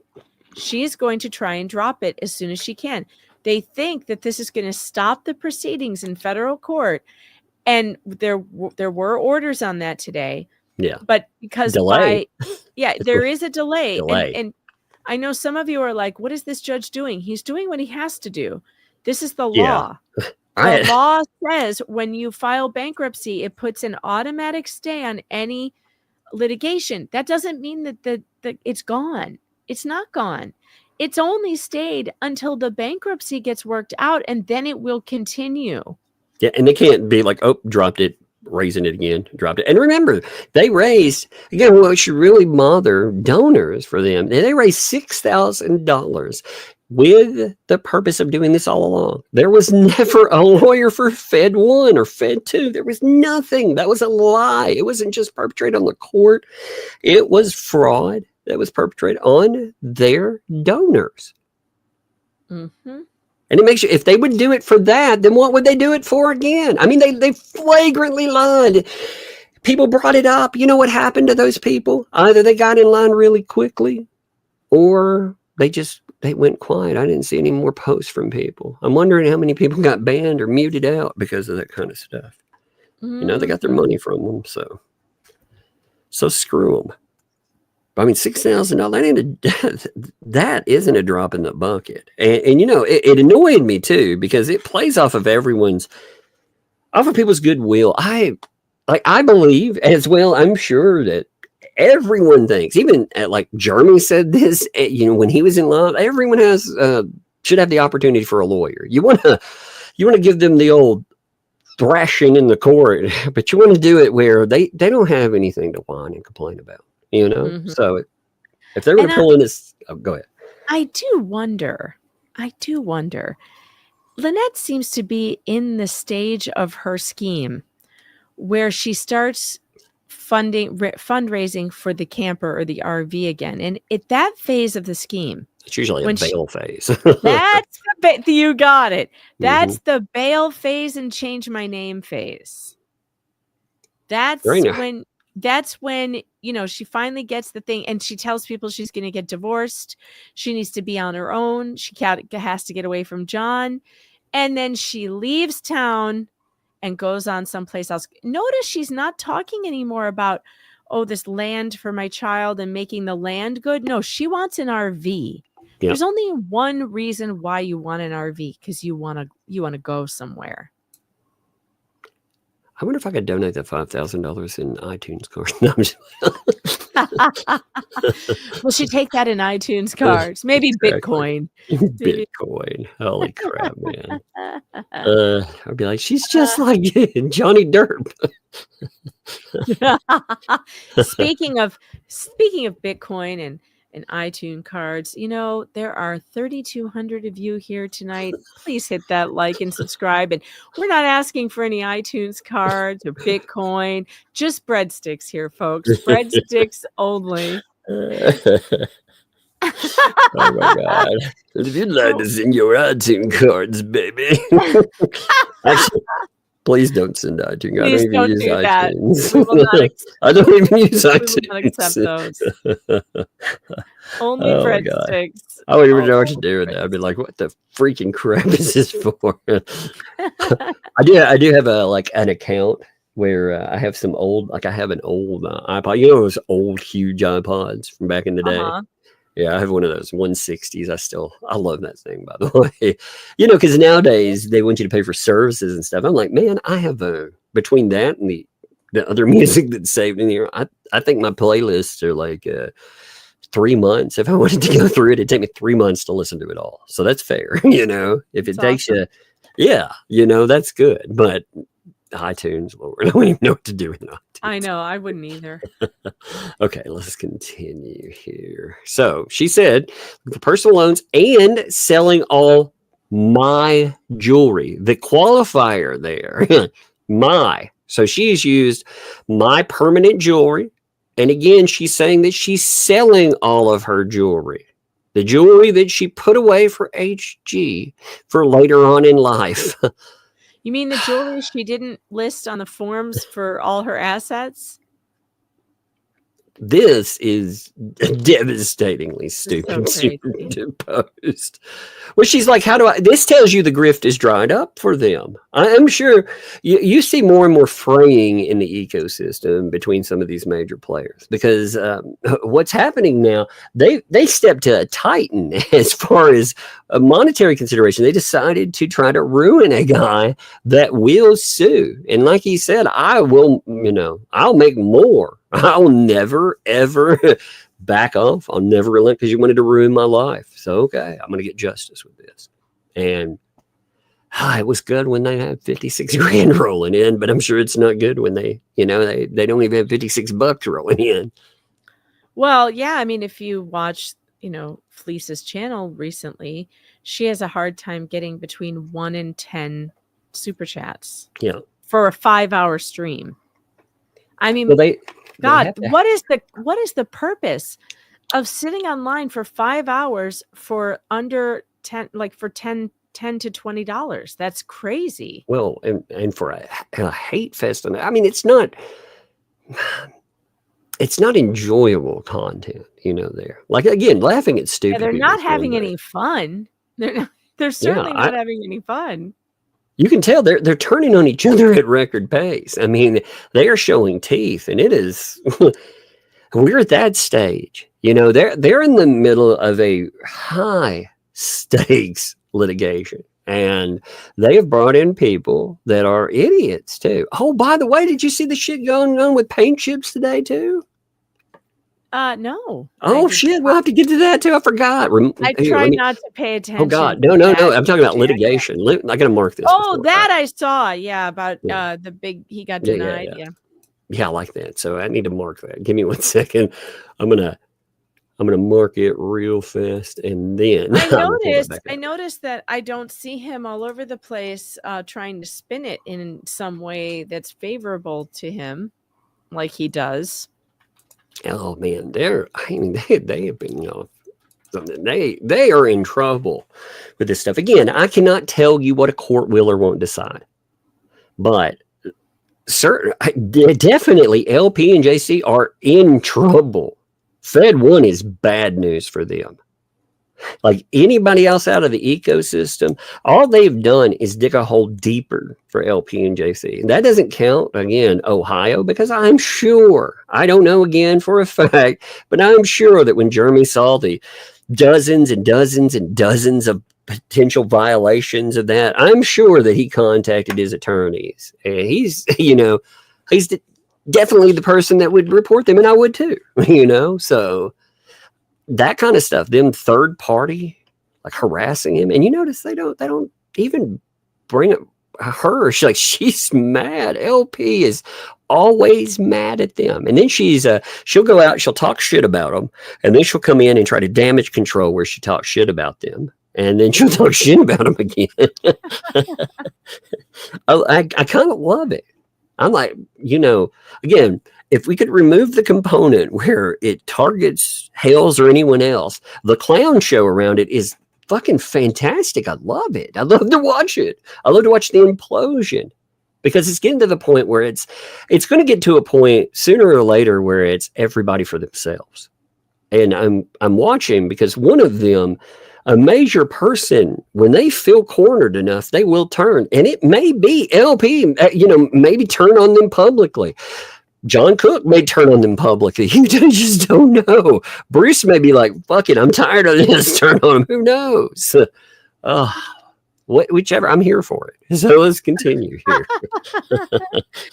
She's going to try and drop it as soon as she can. They think that this is going to stop the proceedings in federal court. And there were orders on that today. Yeah. But because delay. There is a delay. Delay. And I know some of you are like, what is this judge doing? He's doing what he has to do. This is the law. The law says when you file bankruptcy, it puts an automatic stay on any litigation. That doesn't mean that it's gone. It's not gone. It's only stayed until the bankruptcy gets worked out, and then it will continue. Yeah, and they can't be like, oh, dropped it, raising it again, dropped it. And remember, they raised, again, what should really bother donors for them, they raised $6,000 with the purpose of doing this all along. There was never a lawyer for Fed 1 or Fed 2. There was nothing. That was a lie. It wasn't just perpetrated on the court. It was fraud that was perpetrated on their donors. Mm-hmm. And it makes you, if they would do it for that, then what would they do it for again? I mean, they flagrantly lied. People brought it up. You know what happened to those people? Either they got in line really quickly or they went quiet. I didn't see any more posts from people. I'm wondering how many people got banned or muted out because of that kind of stuff. They got their money from them. So screw them. I mean, $6,000, that isn't a drop in the bucket. And it annoyed me too, because it plays off of people's goodwill. I believe as well, I'm sure that everyone thinks, even like Jeremy said this, when he was in law, everyone should have the opportunity for a lawyer. You want to give them the old thrashing in the court, but you want to do it where they don't have anything to whine and complain about. Mm-hmm. So if they were to pull in this, go ahead. I do wonder. Lynette seems to be in the stage of her scheme where she starts fundraising for the camper or the RV again. And at that phase of the scheme, it's usually a bail phase. That's you got it. That's Mm-hmm. the bail phase and change my name phase. That's when she finally gets the thing, and she tells people she's going to get divorced. She needs to be on her own. She has to get away from John. And then she leaves town and goes on someplace else. Notice she's not talking anymore about, oh, this land for my child and making the land good. No, she wants an RV. Yep. There's only one reason why you want an RV, because you want to go somewhere. I wonder if I could donate that $5,000 in iTunes card. No, I'm just- Well, she take that in iTunes cards, maybe Exactly. Bitcoin. Bitcoin. Holy crap, man. I'd be like, she's just like Johnny Derp. Speaking of Bitcoin and iTunes cards, there are 3,200 of you here tonight. Please hit that like and subscribe. And we're not asking for any iTunes cards or Bitcoin, just breadsticks here, folks. Breadsticks only. Oh my God. If you'd like to send your iTunes cards, baby. Actually, please don't send iTunes. Please don't do that. We will not I don't even use we iTunes. will not accept those. Only Oh my God. breadsticks. I wouldn't even know what to do with that. I'd be like, what the freaking crap is this for? I do have an account where I have some old, I have an old iPod. Those old, huge iPods from back in the day. Uh-huh. Yeah, I have one of those 160s. I love that thing, by the way. Because nowadays they want you to pay for services and stuff. I'm like, man, I have between that and the other music that's saved in here, I think my playlists are like 3 months. If I wanted to go through it, it'd take me 3 months to listen to it all. So that's fair. If it takes awesome. you, that's good. But iTunes, Lord, I don't even know what to do with iTunes. I know, I wouldn't either. Okay, let's continue here. So she said for personal loans and selling all my jewelry. The qualifier there, my. So she has used my permanent jewelry. And again, she's saying that she's selling all of her jewelry. The jewelry that she put away for HG for later on in life. You mean the jewelry she didn't list on the forms for all her assets? This is devastatingly stupid so to post. Well, she's like, this tells you the grift is dried up for them. I'm sure you see more and more fraying in the ecosystem between some of these major players, because what's happening now, they stepped to a titan as far as a monetary consideration. They decided to try to ruin a guy that will sue. And like he said, I'll make more. I'll never, ever back off. I'll never relent because you wanted to ruin my life. So, okay, I'm going to get justice with this. And it was good when they had 56 grand rolling in, but I'm sure it's not good when they don't even have $56 rolling in. Well, yeah. I mean, if you watch, Fleece's channel recently, she has a hard time getting between 1 and 10 super chats. Yeah. For a 5-hour stream. I mean, well, God, what is the purpose of sitting online for 5 hours for under 10, like for $10 to $20? That's crazy. Well, and for a hate fest, I mean, it's not enjoyable content, there. Like, again, laughing at stupid. Yeah, they're not having any fun. They're certainly not having any fun. You can tell they're turning on each other at record pace. I mean, they are showing teeth, and it is we're at that stage. They're in the middle of a high stakes litigation, and they have brought in people that are idiots too. Oh, by the way, did you see the shit going on with paint chips today too? No. Oh shit, we'll have to get to that too. I forgot. I try not to pay attention. Oh God, no. I'm talking about litigation. I gotta mark this. Oh, that I saw. Yeah, about the big. He got denied. Yeah, I like that. So I need to mark that. Give me 1 second. I'm gonna mark it real fast, and then I noticed that I don't see him all over the place trying to spin it in some way that's favorable to him, like he does. Oh man, they have been something. They are in trouble with this stuff. Again, I cannot tell you what a court will or won't decide, but definitely LP and JC are in trouble. Fed 1 is bad news for them. Like anybody else out of the ecosystem, all they've done is dig a hole deeper for LP and JC. And that doesn't count, again, Ohio, because I'm sure, I don't know again for a fact, but I'm sure that when Jeremy saw the dozens and dozens and dozens of potential violations of that, I'm sure that he contacted his attorneys. And he's, he's definitely the person that would report them, and I would too, so that kind of stuff, them third party like harassing him, and you notice they don't even bring up her. She's mad. LP is always mad at them, and then she'll go out, she'll talk shit about them, and then she'll come in and try to damage control where she talks shit about them, and then she'll talk shit about them again. I kind of love it. I'm like, again, if we could remove the component where it targets Hales or anyone else, the clown show around it is fucking fantastic. I love it. I love to watch it. I love to watch the implosion, because it's getting to the point where it's going to get to a point sooner or later where it's everybody for themselves. And I'm watching, because one of them, a major person, when they feel cornered enough, they will turn, and it may be LP, maybe turn on them publicly. John Cook may turn on them publicly. You just don't know. Bruce may be like, fuck it, I'm tired of this. Turn on him. Who knows? Whichever. I'm here for it. So let's continue here.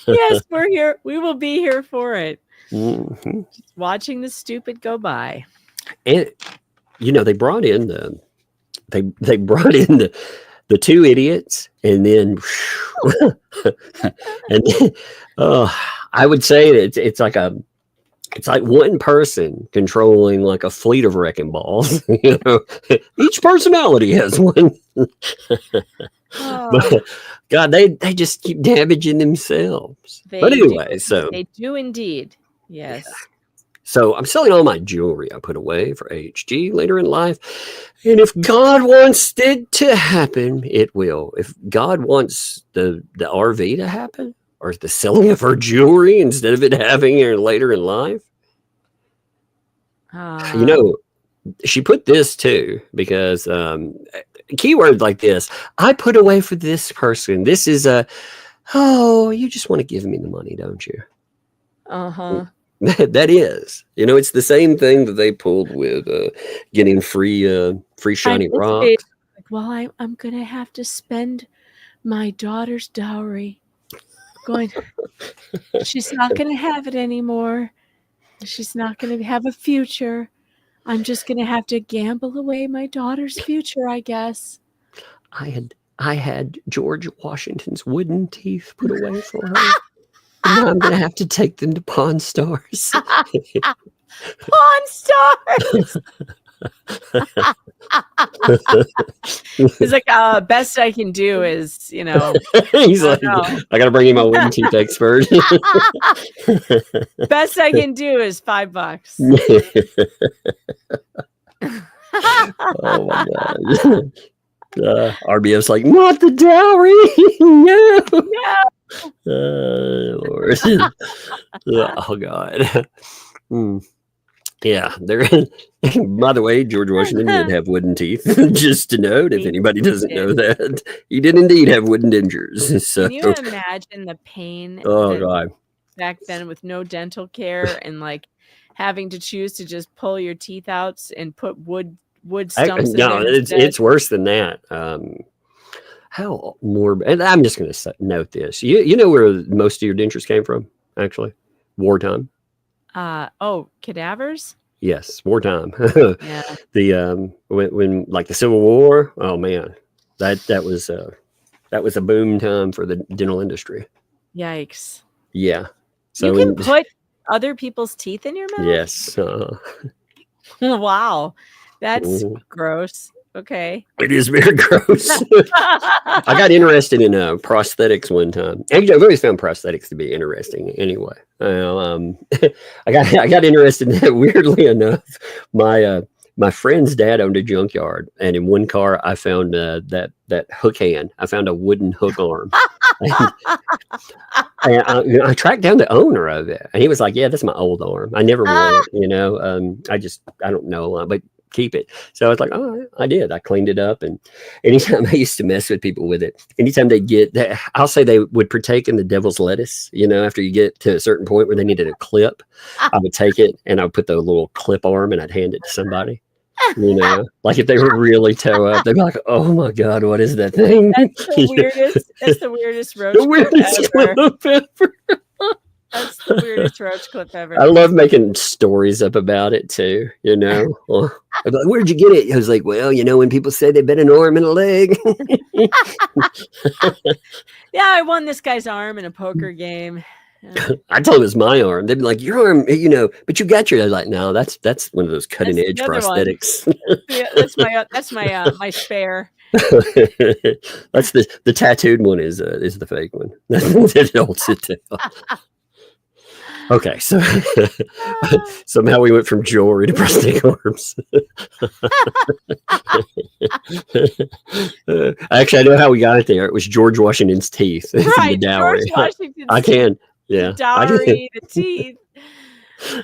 Yes, we're here. We will be here for it. Mm-hmm. Just watching the stupid go by. And, they brought in the two idiots, and then I would say that it's like one person controlling like a fleet of wrecking balls. Each personality has one. But God, they just keep damaging themselves. But anyway, they do indeed. Yes. Yeah. So I'm selling all my jewelry I put away for HG later in life. And if God wants it to happen, it will. If God wants the RV to happen, or the selling of her jewelry instead of it having her later in life. She put this too, because keyword like this, I put away for this person. This is you just want to give me the money, don't you? Uh-huh. That is, it's the same thing that they pulled with getting free shiny rock. Well, I'm gonna have to spend my daughter's dowry. She's not gonna have it anymore. She's not gonna have a future. I'm just gonna have to gamble away my daughter's future, I guess. I had George Washington's wooden teeth put away for her. Now I'm going to have to take them to Pawn Stars. Pawn Stars! He's like, best I can do is, He's like, I got to bring in my wooden teeth expert. Best I can do is $5. Oh my God. RBF's like, not the dowry. No. Lord. Oh God. Yeah, there. By the way, George Washington did have wooden teeth. Just to note, if anybody doesn't know that, he did indeed have wooden dentures. So, can you imagine the pain? Oh God! Back then, with no dental care and like having to choose to just pull your teeth out and put wood stumps. No, it's worse than that. How morbid? And I'm just going to note this. You know where most of your dentures came from? Actually, wartime. Cadavers. Yes, wartime. Yeah. The when like the Civil War. Oh man, that was a boom time for the dental industry. Yikes. Yeah. So you can put other people's teeth in your mouth. Yes. Wow, that's gross. Okay. It is very gross. I got interested in prosthetics one time. Actually, I've always found prosthetics to be interesting anyway. I got interested in that. Weirdly enough, my friend's dad owned a junkyard, and in one car I found that hook hand. I found a wooden hook arm. And I tracked down the owner of it, and he was like, "Yeah, that's my old arm. I never wore it. I don't know, but keep it. So I was like, oh, I did. I cleaned it up. And anytime I used to mess with people with it, anytime they get that, I'll say they would partake in the devil's lettuce, you know, after you get to a certain point where they needed a clip, I would take it and I would put the little clip arm and I'd hand it to somebody. You know, like if they were really toe up, they'd be like, "Oh my God, what is that thing?" That's the weirdest. That's the weirdest roach The weirdest clip ever. clip ever. That's the weirdest roach clip ever. I love making stories up about it too. You know, well, I'd be like, "Where'd you get it?" I was like, "Well, you know, when people say they bet an arm and a leg." Yeah, I won this guy's arm in a poker game. I told him it's my arm. They'd be like, "Your arm, you know, but you got your." I was like, "No, that's one of those cutting edge prosthetics." Yeah, that's my spare. That's the tattooed one is the fake one. That holds it down. Okay, so somehow we went from jewelry to prosthetic arms. Actually, I know how we got it there. It was George Washington's teeth. Right, the dowry. George Washington's I can. Yeah. the dowry, the teeth.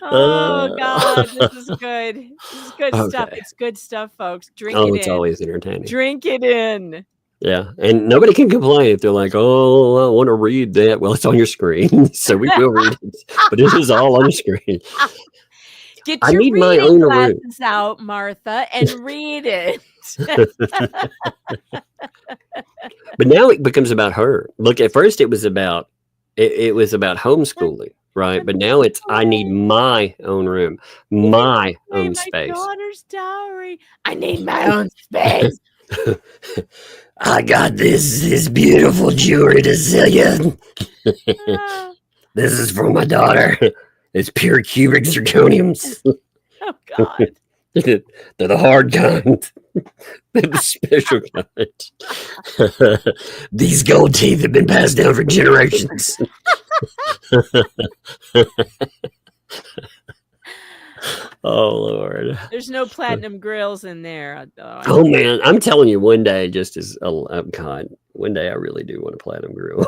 Oh God, this is good. This is good stuff. Okay. It's good stuff, folks. Drink Oh, it it's in. always entertaining. Drink it in. Yeah, and nobody can complain if they're like, "Oh, I want to read that." Well, it's on your screen, so we will read it. But it is all on the screen. Get I your need my reading own room. glasses out, Martha, and read it. But now it becomes about her. Look, at first it was about homeschooling, right? But now it's I need my own room, my Wait, own my space. daughter's dowry. I need my own space. I got this beautiful jewelry to sell you. Ah, This is for my daughter. It's pure cubic zirconiums. oh God. They're the hard kind. They're the special kind. These gold teeth have been passed down for generations. Oh Lord! There's no platinum grills in there. Oh man, I'm telling you, one day, just as God, one day I really do want a platinum grill.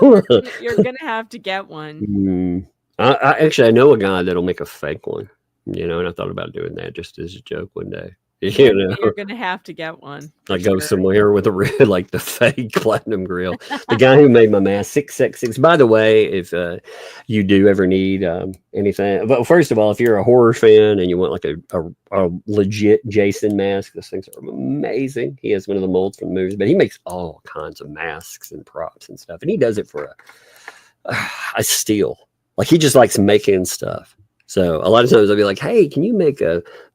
You're gonna have to get one. I actually I know a guy that'll make a fake one. You know, and I thought about doing that just as a joke one day. You know, You're gonna have to get one. I go somewhere with a like the fake platinum grill. The guy who made my mask, 666. By the way, if you do ever need anything, but first of all, if you're a horror fan and you want like a legit Jason mask, those things are amazing. He has one of the molds from the movies, but he makes all kinds of masks and props and stuff, and he does it for a steal. Like he just likes making stuff. So a lot of times I'll be like, "Hey, can you make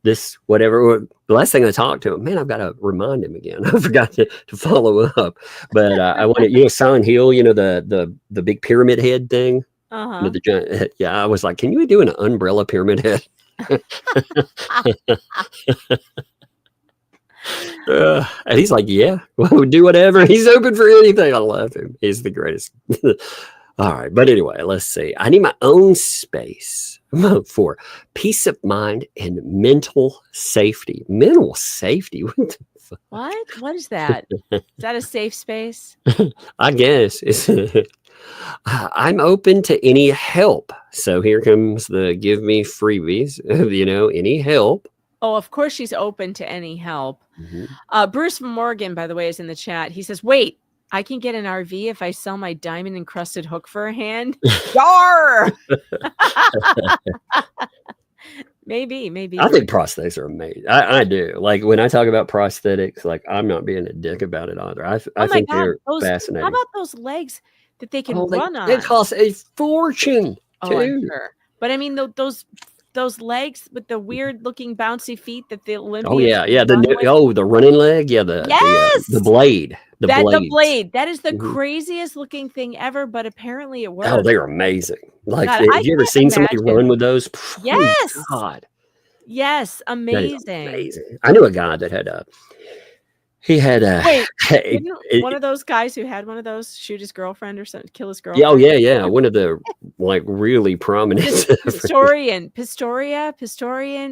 this whatever?" The last thing I talked to him, man, I've got to remind him again. I forgot to follow up, but I wanted, you know, Silent Hill, you know, the big pyramid head thing. Uh-huh. You know, the giant, yeah, I was like, "Can you do an umbrella pyramid head?" And he's like, "Yeah, we'll do whatever." He's open for anything. I love him. He's the greatest. All right, but anyway, let's see. I need my own space for peace of mind and mental safety. Mental safety? What the fuck? What? What is that? Is that a safe space? I guess. I'm open to any help. So here comes the give me freebies, you know, any help. Oh, of course she's open to any help. Mm-hmm. Bruce Morgan, by the way, is in the chat. He says, wait, I can get an RV if I sell my diamond encrusted hook for a hand. Yar! Maybe. I think prosthetics are amazing. I do. Like when I talk about prosthetics, like I'm not being a dick about it either. I think they're fascinating. How about those legs that they can run on? It costs a fortune Oh, too. I'm sure. But I mean, those legs with the weird looking bouncy feet that the Olympians. Oh yeah. run with. The running leg. Yeah. Yes! The blade. The blade. That is the Mhm. craziest looking thing ever, but apparently it works. Oh, they're amazing. Like, God, have I you ever can't seen somebody imagine. run with those? Yes. Oh, God. Yes, That is amazing. amazing. I knew a guy that had Wait, it- didn't one of those guys who had one of those shoot his girlfriend or something, kill his girlfriend? yeah, oh yeah. One of the like really prominent. Pistorian,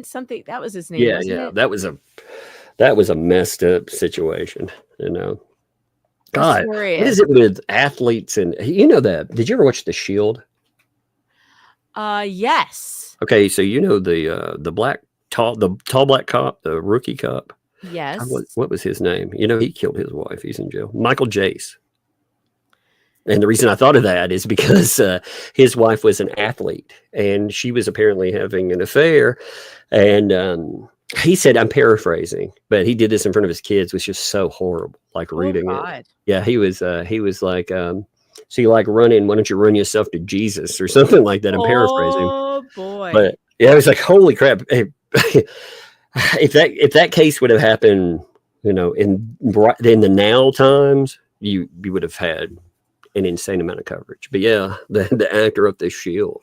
something. That was his name. Yeah, wasn't yeah. it? That was a messed up situation, you know. God, Pistorius. what is it with athletes and you know that? Did you ever watch The Shield? Yes. Okay, so you know the black tall black cop, the rookie cop. Yes. What was his name? You know, he killed his wife. He's in jail. Michael Jace. And the reason I thought of that is because his wife was an athlete, and she was apparently having an affair. And he said, I'm paraphrasing, but he did this in front of his kids, which is so horrible. Like reading it. Yeah, he was like, so you like running? Why don't you run yourself to Jesus or something like that? I'm paraphrasing. Oh boy! But yeah, I was like, holy crap! If that case would have happened, you know, in the now times, you would have had an insane amount of coverage. But yeah, the actor up the shield.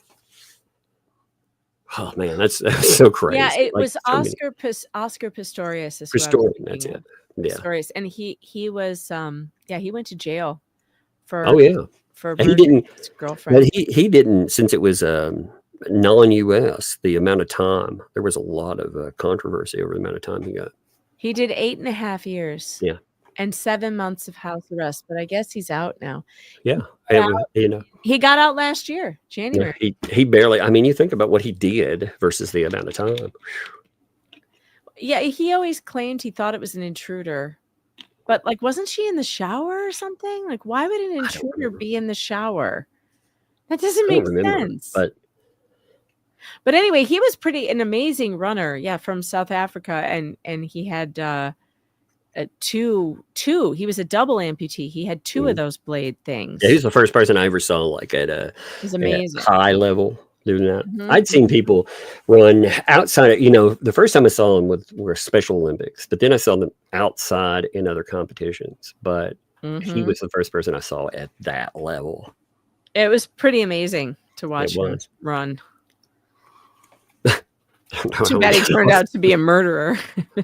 Oh man, that's so crazy. Yeah, it like, was so Oscar Pistorius. Pistorius, that's it. Yeah, Pistorius, and he was he went to jail for for he didn't his girlfriend. But he didn't, since it was non-US, the amount of time, there was a lot of controversy over the amount of time he got. He did 8.5 years. Yeah. And 7 months of house arrest, but I guess he's out now. Yeah. You know, he got out last year, January. Yeah, he barely, I mean, you think about what he did versus the amount of time. Yeah, he always claimed he thought it was an intruder. But like, wasn't she in the shower or something? Like, why would an intruder be in the shower? That doesn't make sense. But anyway, he was an amazing runner. Yeah, from South Africa, and he had two. He was a double amputee. He had two of those blade things. Yeah, he's the first person I ever saw like at a high level doing that. Mm-hmm. I'd seen people run outside of, you know, the first time I saw them were Special Olympics, but then I saw them outside in other competitions. But he was the first person I saw at that level. It was pretty amazing to watch him run. Too bad he turned out to be a murderer,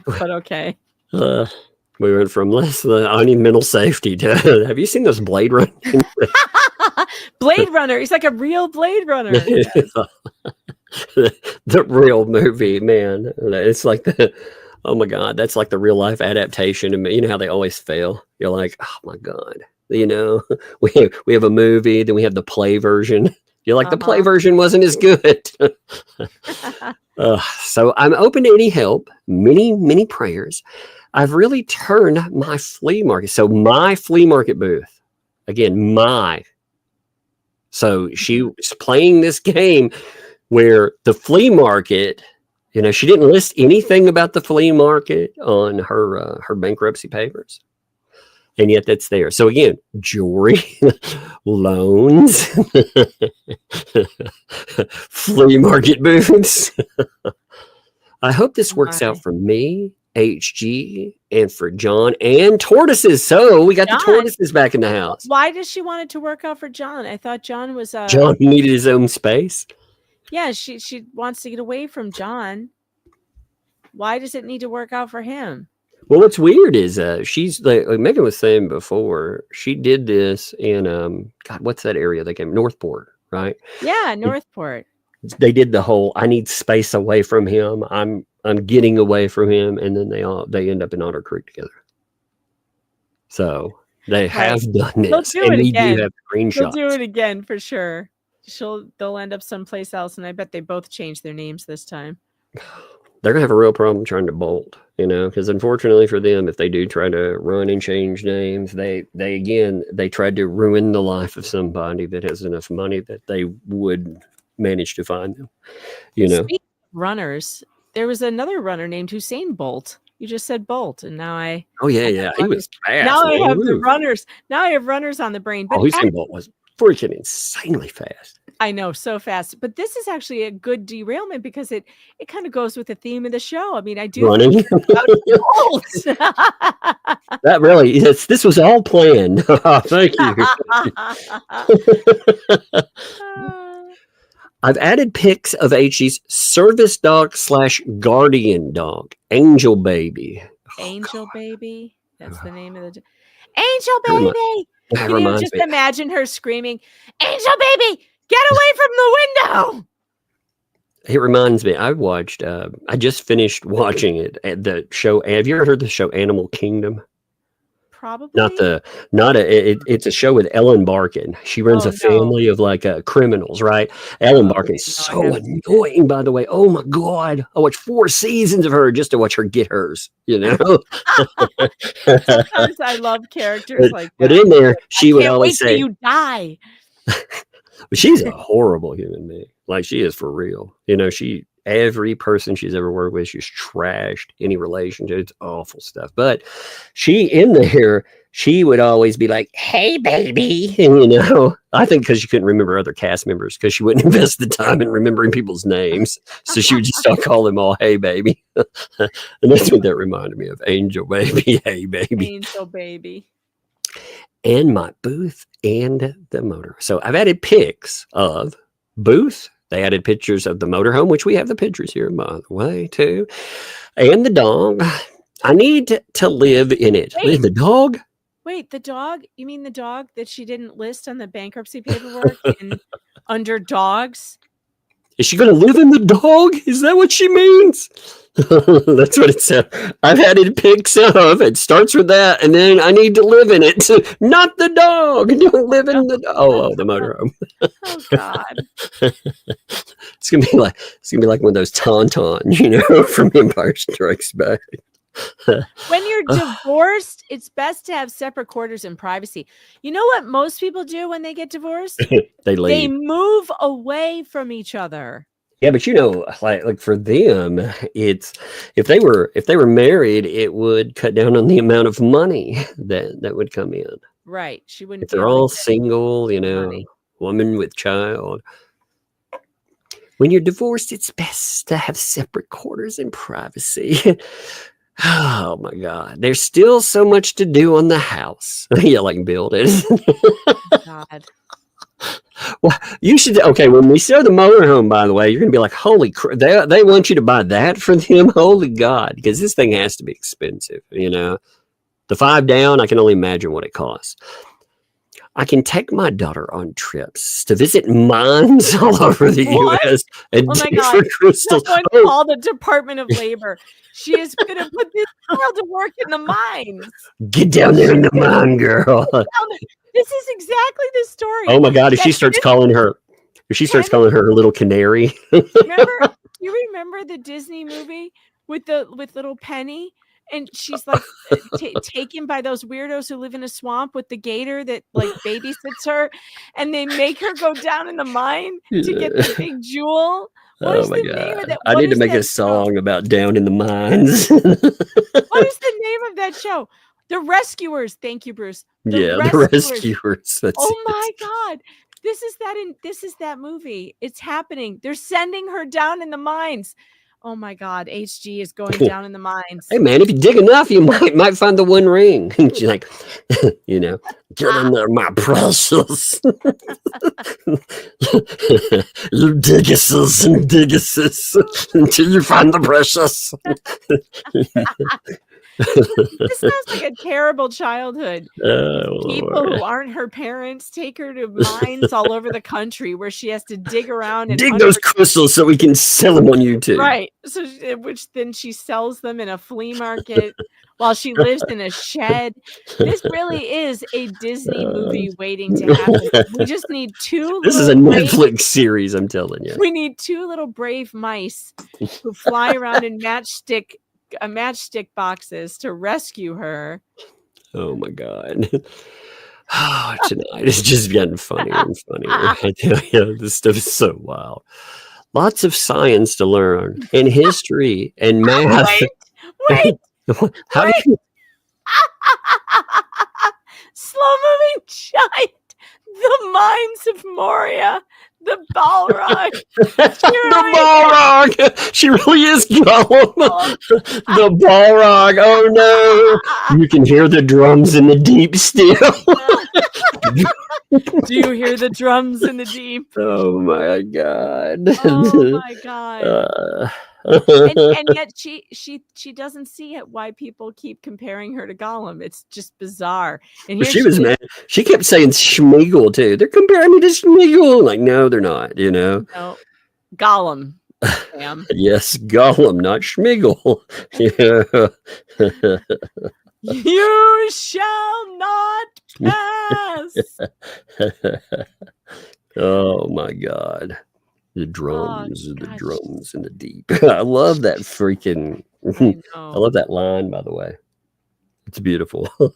but okay. We went from I need mental safety to, have you seen those Blade Runner? Blade Runner. He's like a real Blade Runner. The real movie, man. It's like oh my God, that's like the real life adaptation. And you know how they always fail? You're like, oh my God, you know, we have a movie, then we have the play version. You're like, the play version wasn't as good. So I'm open to any help, many prayers. I've really turned my flea market. So my flea market booth, again, so she was playing this game where the flea market, you know, she didn't list anything about the flea market on her bankruptcy papers. And yet that's there. So again, jewelry, loans, flea market booths. I hope this works out for me, HG, and for John, and tortoises. So we got the tortoises back in the house. Why does she want it to work out for John? I thought John was John needed his own space. Yeah, she wants to get away from John. Why does it need to work out for him? Well, what's weird is she's like Megan was saying before, she did this in God, what's that area they came? Northport, right? Yeah, Northport. They did the whole I need space away from him. I'm getting away from him, and then they end up in Otter Creek together. So they have done this, and we do have screenshots. They'll do it again for sure. They'll end up someplace else, and I bet they both changed their names this time. They're gonna have a real problem trying to bolt, you know, because unfortunately for them, if they do try to run and change names, they tried to ruin the life of somebody that has enough money that they would manage to find them, you know. Speaking of runners, there was another runner named Usain Bolt. You just said Bolt, and now he was fast. Now I have the runners. Now I have runners on the brain. But Usain Bolt was freaking insanely fast. I know, so fast. But this is actually a good derailment because it kind of goes with the theme of the show. I mean, I do running. That really, this was all planned. Thank you. I've added pics of HG's service dog / guardian dog, Angel Baby. Angel Baby? That's the name of the Angel Baby! Can you just imagine her screaming, Angel Baby, get away from the window! It reminds me, I just finished watching it at the show. Have you ever heard the show Animal Kingdom? probably. It's a show with Ellen Barkin. She runs Oh, a no. family of like criminals, right? Ellen Oh, Barkin's okay. so No, I haven't. annoying, by the way. Oh my God. I watched 4 seasons of her just to watch her get hers, you know? Sometimes I love characters like But that. in there, I she would can't always wait till say, you die. but she's a horrible human being. Like she is for real. You know, every person she's ever worked with, she's trashed any relationship. It's awful stuff. But in there, she would always be like, "Hey, baby," and you know, I think because she couldn't remember other cast members because she wouldn't invest the time in remembering people's names, so she would just start calling them all "Hey, baby," and that's what that reminded me of. Angel baby, hey baby, Angel baby. and my booth and the motor. So I've added pics of booth. They added pictures of the motorhome, which we have the pictures here, by the way, too, and the dog. I need to live in it. Wait. The dog. Wait, the dog? You mean the dog that she didn't list on the bankruptcy paperwork under dogs? Is she going to live in the dog? Is that what she means? That's what it said. I've added pics of. It starts with that, and then I need to live in it. Not the dog. Don't live in the the motorhome. Oh God. It's gonna be like one of those tauntauns, you know, from Empire Strikes Back. When you're divorced, it's best to have separate quarters and privacy. You know what most people do when they get divorced? They leave. They move away from each other. Yeah, but you know, like for them, it's if they were married, it would cut down on the amount of money that would come in. Right. She wouldn't. If they're all single, you know, woman with child. When you're divorced, it's best to have separate quarters and privacy. Oh my God. There's still so much to do on the house. Yeah, like build it. God. Well, you should. Okay, when we sell the motorhome, by the way, you're gonna be like, "Holy crap!" They want you to buy that for them. Holy God, because this thing has to be expensive. You know, the 5 down. I can only imagine what it costs. I can take my daughter on trips to visit mines all over the U.S. and Oh my dig God. for crystals. Someone call the Department of Labor. She is going to put this child to work in the mines. Get down there in the mine, girl. This is exactly the story. Oh my God! If she starts calling her little canary. You remember the Disney movie with little Penny, and she's like taken by those weirdos who live in a swamp with the gator that like babysits her, and they make her go down in the mine to get the big jewel. What is the name of that? I need to make a song about down in the mines. What is the name of that show? The Rescuers. Thank you, Bruce. The Rescuers. Oh my God. This is that movie. It's happening. They're sending her down in the mines. Oh my God. HG is going down in the mines. Hey man, if you dig enough, you might find the one ring. She's like, you know, get in there, my precious. You digguses and digguses until you find the precious. This sounds like a terrible childhood. People who aren't her parents take her to mines all over the country where she has to dig around and dig those crystals so we can sell them on YouTube. Right. So, which then she sells them in a flea market while she lives in a shed. This really is a Disney movie waiting to happen. We just need This is a Netflix series, I'm telling you. We need 2 little brave mice who fly around in matchstick boxes to rescue her. Oh my God. Oh, tonight it's just getting funnier and funnier. I tell you, this stuff is so wild. Lots of science to learn and history and math. Wait. How do you... Slow moving giant. The Mines of Moria. The Balrog. The Balrog. She really is Gollum. The Balrog. Oh no. You can hear the drums in the deep still. Do you hear the drums in the deep? Oh my God. Oh my God. And yet she doesn't see it why people keep comparing her to Gollum. It's just bizarre. And here she was mad. She kept saying Schmeagol too. They're comparing me to Schmeagol. Like, no, they're not, you know. No. Gollum. Damn. Yes, Gollum, not Schmeagol. Yeah. You shall not pass. Oh my God. The Oh, drums, the gosh. drums in the deep. I love that freaking, I I know. love that line, by the way. It's beautiful. Oh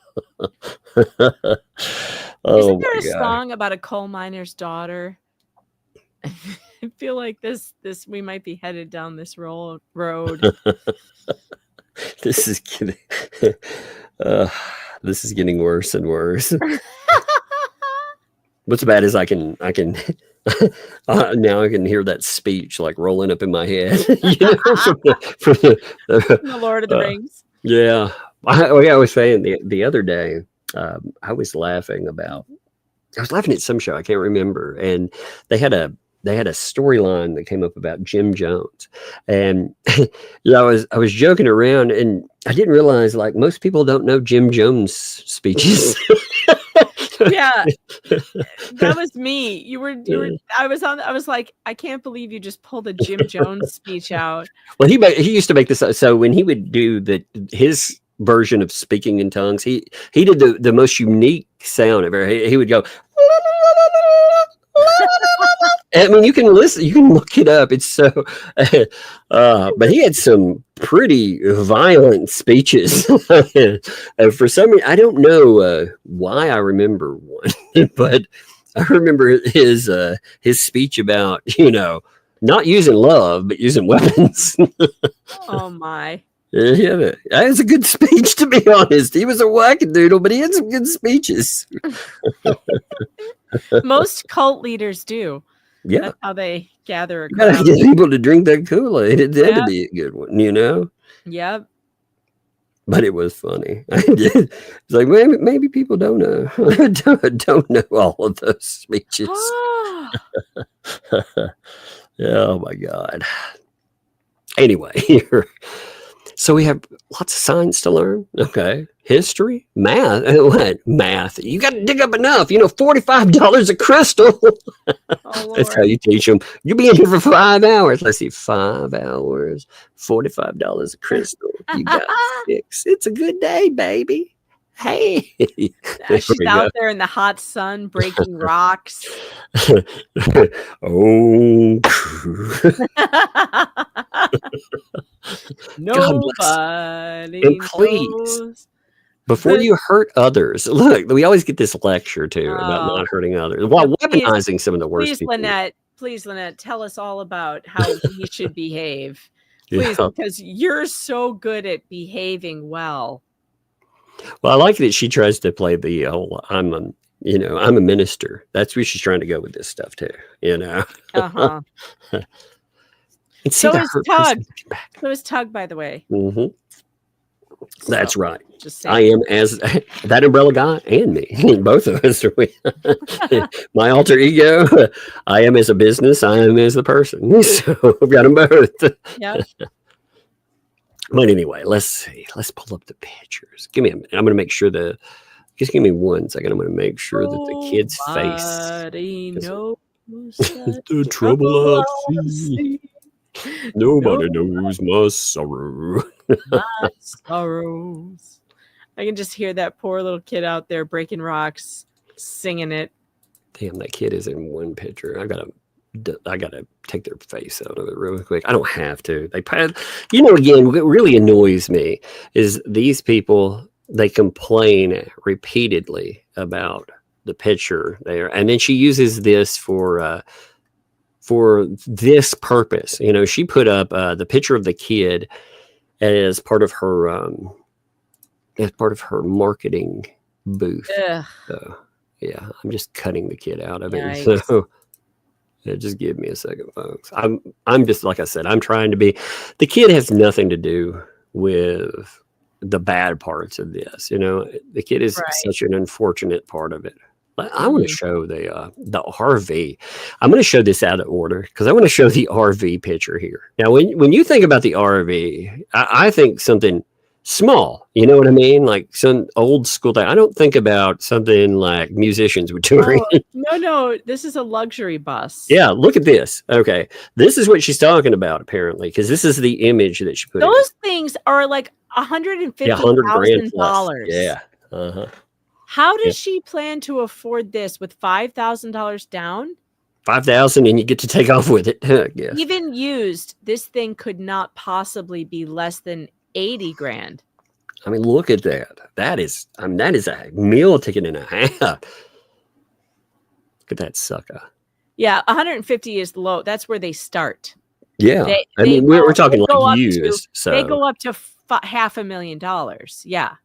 Isn't there my a God. song about a coal miner's daughter? I feel like this we might be headed down this road. This is getting, this is getting worse and worse. What's bad is I can now I can hear that speech like rolling up in my head. You know, from The Lord of the Rings. Yeah. I was saying the other day, I was laughing at some show, I can't remember, and they had a storyline that came up about Jim Jones, and I was joking around, and I didn't realize like most people don't know Jim Jones speeches. Yeah, that was me. You were. I was like, I can't believe you just pulled a Jim Jones speech out. Well, he used to make this. So when he would do his version of speaking in tongues, he did the most unique sound ever. He would go. I mean, you can listen, you can look it up. It's so, but he had some pretty violent speeches. For some reason, I don't know why I remember one, but I remember his speech about, not using love, but using weapons. Oh my. Yeah, that was a good speech, to be honest. He was a wackadoodle, but he had some good speeches. Most cult leaders do. Yeah. That's how they gather a You gotta crowd. get people to drink that Kool-Aid. It had to be a good one, Yep. But it was funny. It's like maybe people don't know don't know all of those speeches. Oh my God. Anyway, so we have lots of science to learn. Okay. History, math. What? Math. You got to dig up enough. $45 a crystal. Oh, That's how you teach them. You'll be in here for 5 hours. Let's see, 5 hours, $45 a crystal. You got 6. It's a good day, baby. Hey. She's out there in the hot sun breaking rocks. Oh. Nobody and please, knows. Before you hurt others, look, we always get this lecture too about not hurting others while weaponizing some of the worst people. Please, Lynette, tell us all about how we should behave. Please, because you're so good at behaving well. Well, I like that she tries to play the whole I'm a minister. That's where she's trying to go with this stuff too, Uh-huh. And so is Tug, by the way. Mm-hmm. That's right. Just saying. I am as that umbrella guy and me. Both of us are. My alter ego. I am as a business. I am as a person. So I've got them both. Yeah. But anyway, let's see. Let's pull up the pictures. Give me a minute. I'm going to make sure just give me 1 second. I'm going to make sure that the kid's face. Knows the trouble I see. Nobody knows my sorrow. My sorrows. I can just hear that poor little kid out there breaking rocks, singing it. Damn, that kid is in one picture. I gotta take their face out of it real quick. I don't have to. Again, what really annoys me is these people. They complain repeatedly about the picture there, and then she uses this for this purpose. She put up the picture of the kid as part of her marketing booth. So, yeah, I'm just cutting the kid out of it. So just give me a second, folks. I'm just, like I said, I'm trying to be. The kid has nothing to do with the bad parts of this. The kid is such an unfortunate part of it. I want to show the RV. I'm going to show this out of order because I want to show the RV picture here. Now, when you think about the RV, I think something small. You know what I mean? Like some old school thing. I don't think about something like musicians would tour. No. This is a luxury bus. Yeah, look at this. Okay. This is what she's talking about, apparently, because this is the image that she put Those things are like, Yeah, 100 grand plus. $150,000. Yeah. Uh-huh. How Yeah. does she plan to afford this with $5,000 down? 5,000 and you get to take off with it. I guess. Even used, this thing could not possibly be less than 80 grand. I mean, look at that. That is a meal ticket and a half. Look at that sucker. Yeah, 150 is low. That's where they start. Yeah. I mean, we're talking like used. So they go up to $500,000. Yeah.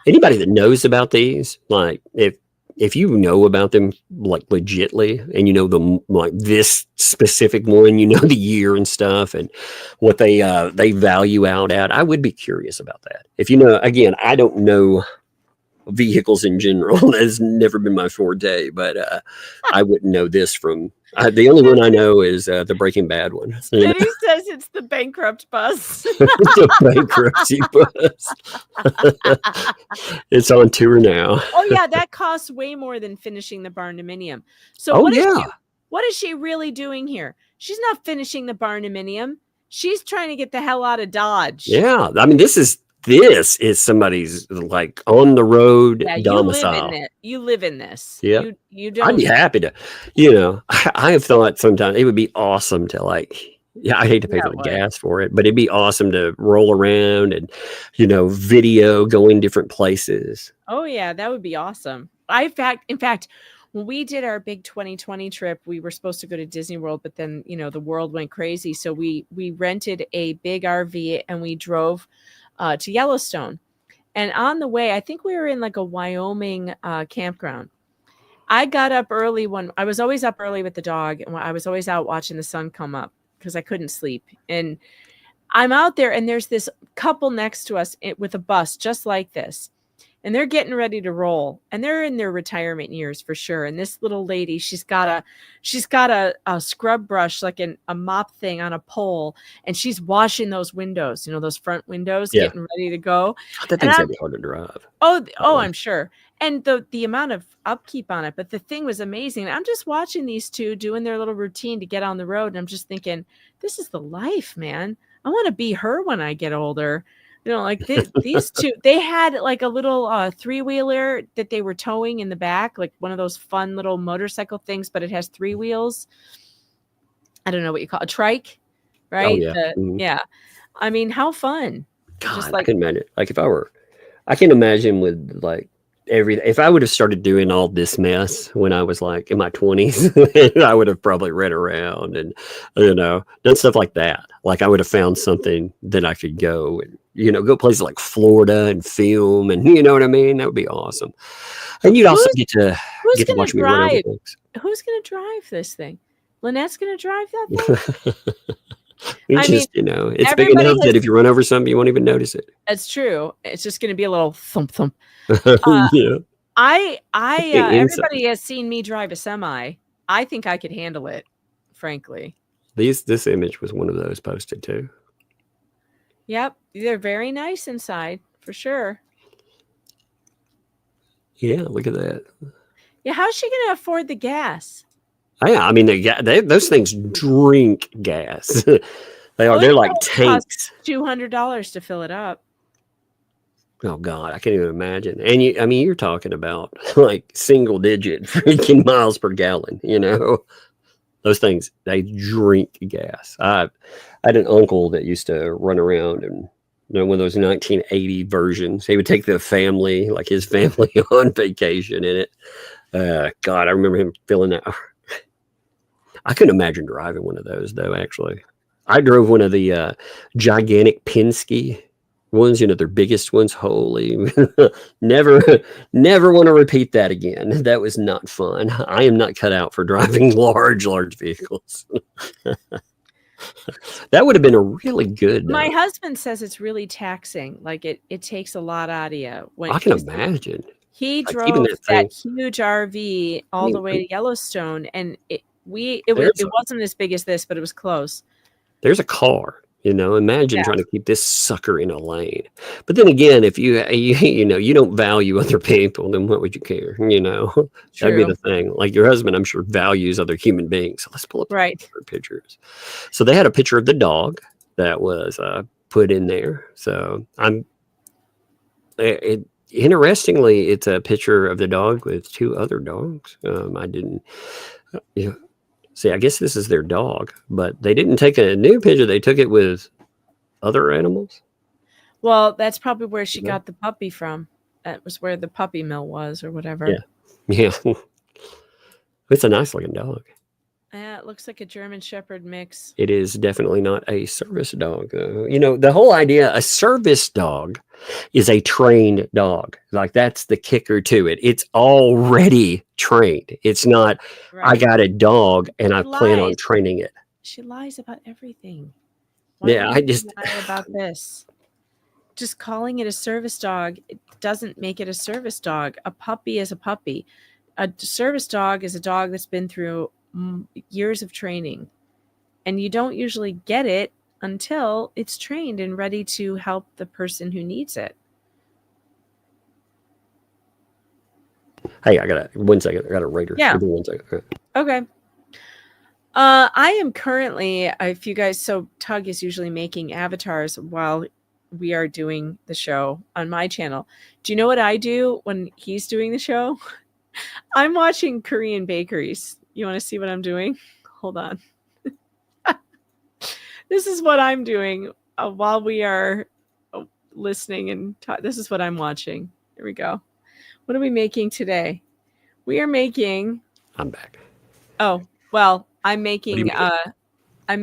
Anybody that knows about these, like if you know about them like legitly and you know them like this specific one, you know the year and stuff and what they value out at, I would be curious about that. If you know, again, I don't know vehicles in general. That has never been my forte, but I wouldn't know this from the only one I know is the Breaking Bad one. Then he says it's the bankrupt bus. The bankruptcy bus. It's on tour now. Oh yeah, that costs way more than finishing the barndominium. So what is she really doing here? She's not finishing the barndominium. She's trying to get the hell out of Dodge. Yeah, I mean this is somebody's like on the road domicile. You live in this. Yeah. You don't. I'd be happy to, I have thought sometimes it would be awesome to like, I hate to pay for the gas for it, but it'd be awesome to roll around and, video, going different places. Oh yeah, that would be awesome. In fact, when we did our big 2020 trip, we were supposed to go to Disney World, but then, the world went crazy. So we rented a big RV and we drove to Yellowstone. And on the way, I think we were in like a Wyoming campground. I got up early I was always up early with the dog, and I was always out watching the sun come up because I couldn't sleep. And I'm out there and there's this couple next to us with a bus just like this. And they're getting ready to roll, and they're in their retirement years for sure. And this little lady, she's got a scrub brush, like a mop thing on a pole, and she's washing those windows, those front windows, getting ready to go. That thing's gonna be hard to drive. Oh, I'm sure. And the amount of upkeep on it, but the thing was amazing. I'm just watching these two doing their little routine to get on the road, and I'm just thinking, this is the life, man. I want to be her when I get older. Like these two, they had like a little three-wheeler that they were towing in the back, like one of those fun little motorcycle things, but it has 3 wheels. I don't know what you call it, a trike, right? Oh, yeah. Yeah. I mean, how fun. God, Just I can imagine. Like I can imagine with like if I would have started doing all this mess when I was like in my 20s, I would have probably read around and, done stuff like that. Like I would have found something that I could go and, go places like Florida and film and you know what I mean? That would be awesome. And you'd also get to watch me run over things. Who's going to drive this thing? Lynette's going to drive that thing? It's big enough that if you run over something, you won't even notice it. That's true. It's just going to be a little thump thump. Yeah. Everybody has seen me drive a semi. I think I could handle it, frankly. This image was one of those posted too. Yep, they're very nice inside for sure. Yeah, look at that. Yeah, how's she going to afford the gas? Yeah, I mean, those things drink gas. They're like tanks. $200 to fill it up. Oh God, I can't even imagine. And you're talking about like single digit freaking miles per gallon. Those things, they drink gas. I had an uncle that used to run around and one of those 1980 versions. He would take the family, like his family, on vacation in it. God, I remember him filling that. I couldn't imagine driving one of those though. Actually, I drove one of the gigantic Penske ones, their biggest ones. Holy, never want to repeat that again. That was not fun. I am not cut out for driving large vehicles. That would have been a really good. My husband says it's really taxing. Like it takes a lot out of you. I can imagine. He drove that huge RV all the way to Yellowstone, and it wasn't as big as this, but it was close. There's a car. Imagine trying to keep this sucker in a lane. But then again, if you don't value other people, then what would you care? That'd be the thing. Like your husband, I'm sure values other human beings. So let's pull up pictures. So they had a picture of the dog that was put in there. So Interestingly, it's a picture of the dog with two other dogs. I didn't, see, I guess this is their dog, but they didn't take a new picture. They took it with other animals. Well, that's probably where she got the puppy from. That was where the puppy mill was or whatever. Yeah. It's a nice looking dog. Yeah, it looks like a German Shepherd mix. It is definitely not a service dog, though. The whole idea, a service dog is a trained dog. Like, that's the kicker to it. It's already trained. It's not, I got a dog and I plan on training it. She lies about everything. Why I just lie about this. Just calling it a service dog, it doesn't make it a service dog. A puppy is a puppy. A service dog is a dog that's been through years of training, and you don't usually get it until it's trained and ready to help the person who needs it. Hey, I got 1 second. I got a writer. Yeah. Give me 1 second. Okay. I am currently, if you guys, so Tug is usually making avatars while we are doing the show on my channel. Do you know what I do when he's doing the show? I'm watching Korean bakeries. You want to see what I'm doing? Hold on. This is what I'm doing while we are listening and this is what I'm watching. Here we go. What are we making today? We are making. I'm back. Oh, well, I'm making. I'm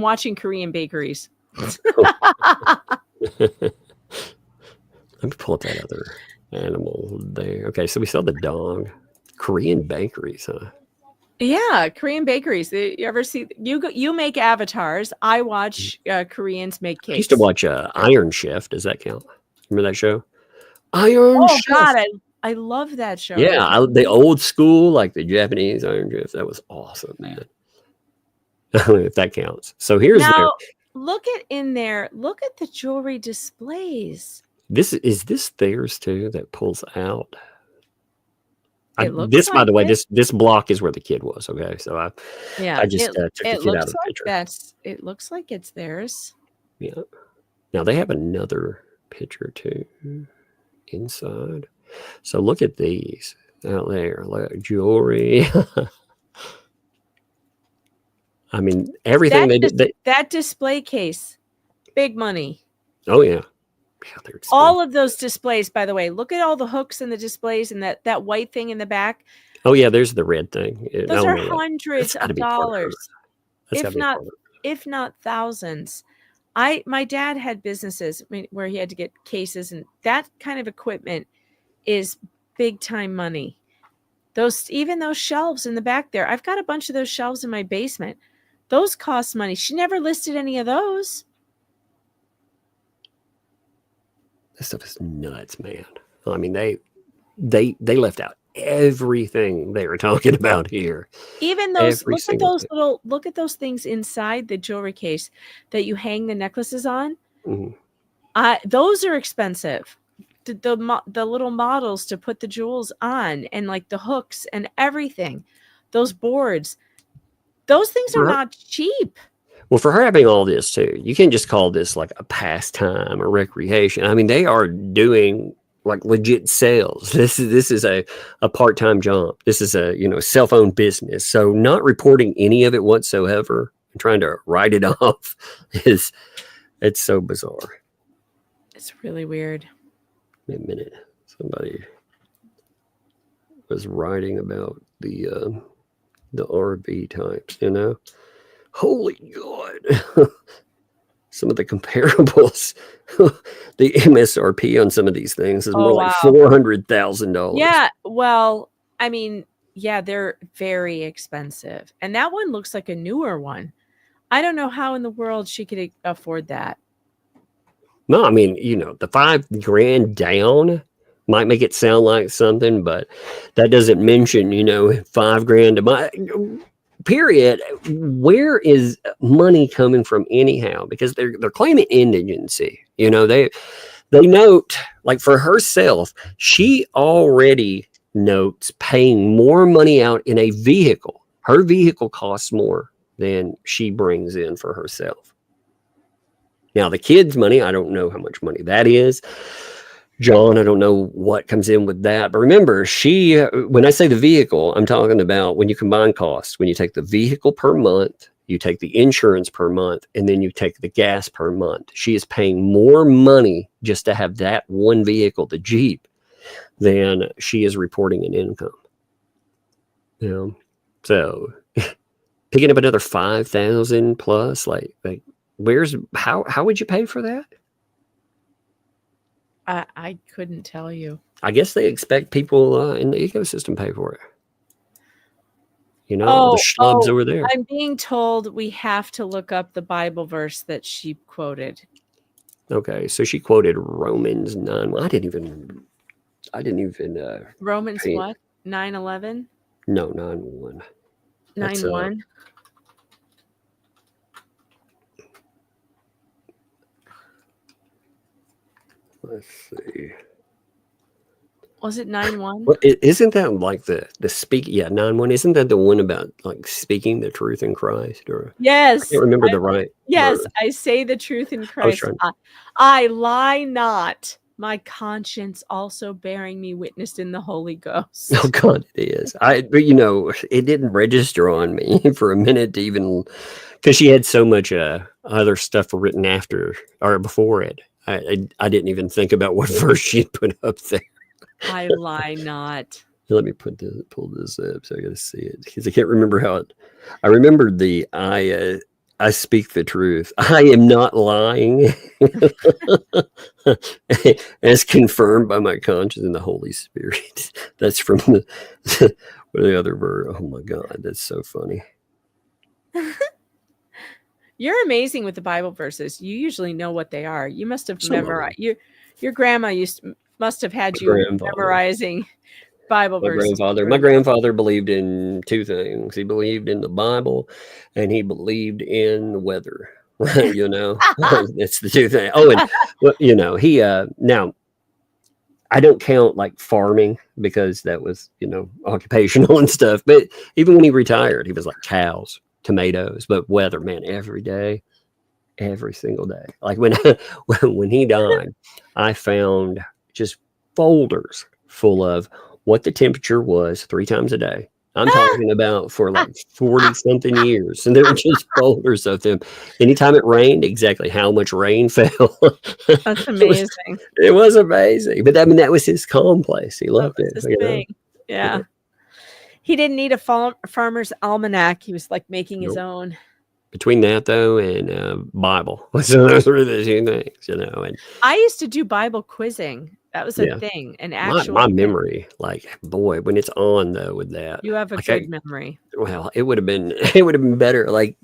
watching Korean bakeries. Let me pull up that other animal there. Okay, so we saw the dog. Korean bakeries, huh? Yeah, Korean bakeries. You ever see you make avatars? I watch Koreans make cakes. I used to watch Iron Chef. Does that count? Remember that show? Iron Chef. God, I love that show. Yeah, the old school, like the Japanese Iron Chef. That was awesome, man. If that counts. So here's now. Look at in there. Look at the jewelry displays. Is this theirs too? That pulls out. By the way, this block is where the kid was. Okay, so I just took the kid out of the picture. It looks like it's theirs. Yeah. Now they have another picture too inside. So look at these out there, like jewelry. I mean, everything that display case, big money. Oh yeah. All of those displays, by the way, look at all the hooks and the displays and that white thing in the back. Oh yeah, there's the red thing. Those are hundreds of dollars, if not thousands. My dad had businesses where he had to get cases, and that kind of equipment is big time money. Even those shelves in the back there, I've got a bunch of those shelves in my basement. Those cost money. She never listed any of those. This stuff is nuts, man. I mean, they left out everything they were talking about here. Even those, look at those things inside the jewelry case that you hang the necklaces on. Mm-hmm. Those are expensive. The little models to put the jewels on, and like the hooks and everything. Those boards, those things are not cheap. Well, for her having all this too, you can't just call this like a pastime or recreation. I mean, they are doing like legit sales. This is a part-time job. This is a self-owned business. So not reporting any of it whatsoever and trying to write it off it's so bizarre. It's really weird. Wait a minute. Somebody was writing about the RV types, Holy God. Some of the comparables, the MSRP on some of these things is more like $400,000. Yeah. Well, I mean, yeah, they're very expensive. And that one looks like a newer one. I don't know how in the world she could afford that. No, I mean, the $5,000 down might make it sound like something, but that doesn't mention, $5,000 to buy. Period. Where is money coming from anyhow? Because they're claiming indigency. They note, like for herself, she already notes paying more money out in a vehicle. Her vehicle costs more than she brings in for herself. Now, the kids' money, I don't know how much money that is. John, I don't know what comes in with that. But remember, when I say the vehicle, I'm talking about when you combine costs, when you take the vehicle per month, you take the insurance per month, and then you take the gas per month. She is paying more money just to have that one vehicle, the Jeep, than she is reporting an income. So picking up another 5,000 plus, like how would you pay for that? I couldn't tell you. I guess they expect people in the ecosystem pay for it. The schlubs over there. I'm being told we have to look up the Bible verse that she quoted. Okay, so she quoted Romans 9. Well, I didn't even. Romans what? 9:11? No, 9:1. 9:1. Let's see. Was it 9:1? Well, isn't that like the speak? Yeah, 9:1. Isn't that the one about like speaking the truth in Christ? Or Yes. I can't remember the right. Yes, word. I say the truth in Christ. I lie not. My conscience also bearing me witness in the Holy Ghost. Oh God, it is. But it didn't register on me for a minute to even, because she had so much other stuff written after or before it. I didn't even think about what verse she put up there. I lie not. Let me pull this up so I got to see it because I can't remember how it. I remembered I speak the truth. I am not lying, as confirmed by my conscience and the Holy Spirit. That's from the other verse. Oh my God, that's so funny. You're amazing with the Bible verses. You usually know what they are. You must have memorized. Your grandma must have had you memorizing Bible verses. My grandfather believed in two things. He believed in the Bible and he believed in the weather. That's the two things. Oh, and he now I don't count like farming because that was, occupational and stuff. But even when he retired, he was like cows, tomatoes, but weather, man, every day, every single day. Like when he died, I found just folders full of what the temperature was 3 times a day. I'm talking about for like 40 something years. And there were just folders of them. Anytime it rained, exactly how much rain fell. That's amazing. It was amazing. But that was his calm place. He loved it. Yeah. He didn't need a farmer's almanac. He was like making his own. Between that though and Bible, so those were the two things, And I used to do Bible quizzing. That was a thing. An actual. My memory, like boy, when it's on though with that, you have a good memory. Well, it would have been better. Like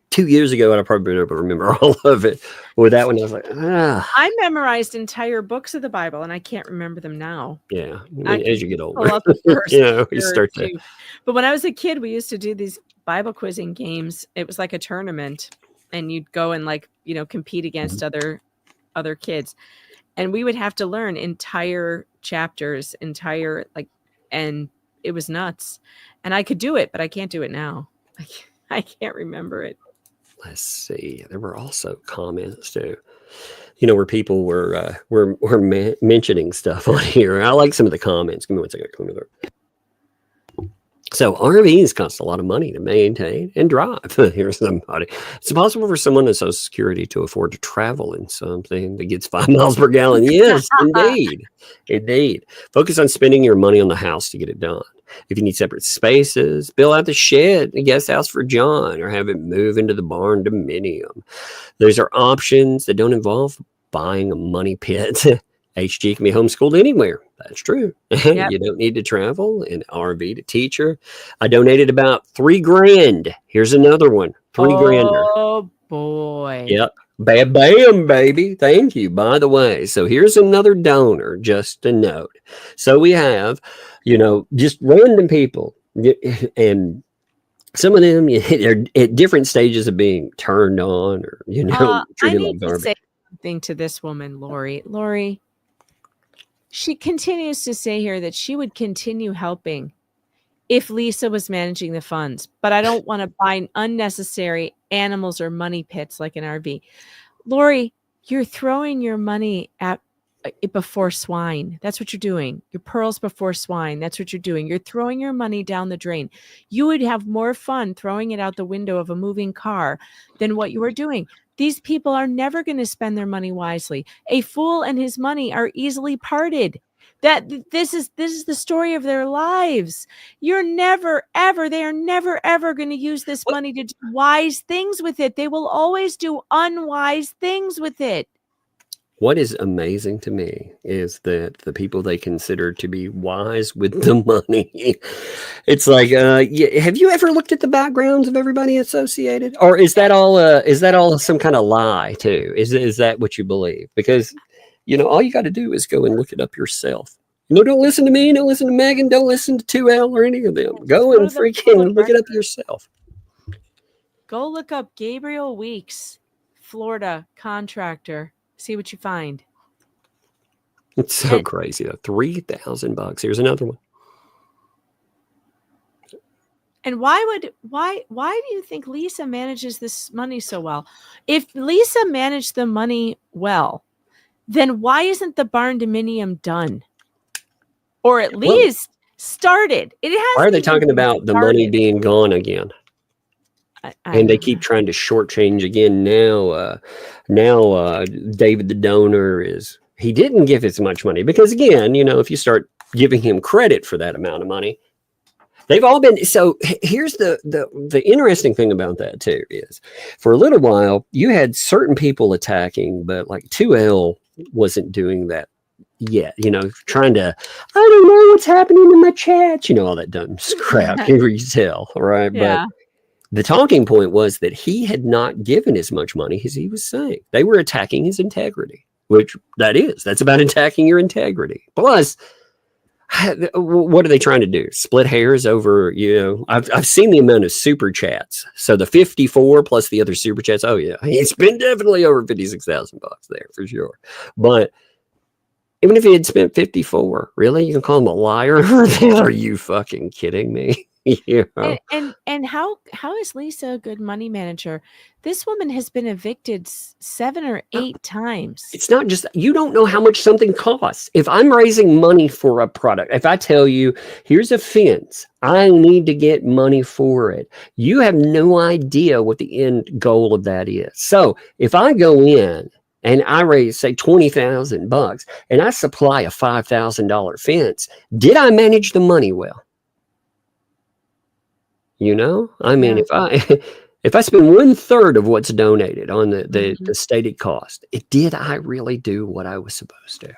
2 years ago, I'd probably been able to remember all of it. With that one, I was like, I memorized entire books of the Bible, and I can't remember them now. Yeah, as you get older, you start to. But when I was a kid, we used to do these Bible quizzing games. It was like a tournament, and you'd go and compete against other kids, and we would have to learn entire chapters, and it was nuts. And I could do it, but I can't do it now. I can't remember it. Let's see. There were also comments too, where people were mentioning stuff on here. I like some of the comments. Give me 1 second. So RVs cost a lot of money to maintain and drive. Here's somebody. It's possible for someone on Social Security to afford to travel in something that gets 5 miles per gallon. Yes, indeed. Focus on spending your money on the house to get it done. If you need separate spaces, build out the shed, a guest house for John, or have it move into the barn dominium. Those are options that don't involve buying a money pit. HG can be homeschooled anywhere. That's true. Yep. You don't need to travel in RV to teach her. I donated about $3,000. Here's another one. $3,000. Oh boy. Yep. Bam, bam, baby. Thank you. By the way, so here's another donor, just a note. So we have, just random people, and some of them are at different stages of being turned on, or treated like garbage. Say something to this woman, Lori. She continues to say here that she would continue helping if Lisa was managing the funds, but I don't want to buy unnecessary animals or money pits like an RV. Lori, you're throwing your money at before swine. That's what you're doing. Your pearls before swine. That's what you're doing. You're throwing your money down the drain. You would have more fun throwing it out the window of a moving car than what you are doing. These people are never going to spend their money wisely. A fool and his money are easily parted. This is the story of their lives. You're never ever, they are never ever going to use this money to do wise things with it. They will always do unwise things with it. What is amazing to me is that the people they consider to be wise with the money, it's like, have you ever looked at the backgrounds of everybody associated, or is that all some kind of lie too? Is that what you believe? Because all you got to do is go and look it up yourself. Don't listen to me. Don't listen to Megan. Don't listen to 2L or any of them. Go and freaking look it up yourself. Go look up Gabriel Weeks, Florida contractor. See what you find. It's so crazy though. $3,000. Here's another one. And why do you think Lisa manages this money so well? If Lisa managed the money well, then why isn't the barn dominium done? Or at least started. It has. Why are they talking about the money being gone again? And they keep trying to shortchange again now. David the donor he didn't give as much money because again, if you start giving him credit for that amount of money, they've all been. So here's the interesting thing about that too is for a little while you had certain people attacking, but like 2L wasn't doing that yet. Trying to, I don't know what's happening in my chat. All that dumb crap. You tell, right? Yeah. But the talking point was that he had not given as much money as he was saying. They were attacking his integrity, which that's about attacking your integrity. Plus, what are they trying to do? Split hairs over, I've seen the amount of super chats. So the 54 plus the other super chats. Oh yeah, it's been definitely over $56,000 there for sure. But even if he had spent 54, really, you can call him a liar? Are you fucking kidding me? And how is Lisa a good money manager? This woman has been evicted 7 or 8 times. It's not just, you don't know how much something costs. If I'm raising money for a product, if I tell you, here's a fence, I need to get money for it. You have no idea what the end goal of that is. So if I go in and I raise, say, $20,000 and I supply a $5,000 fence, did I manage the money well? I mean, if I spend 1/3 of what's donated on the stated cost, did I really do what I was supposed to?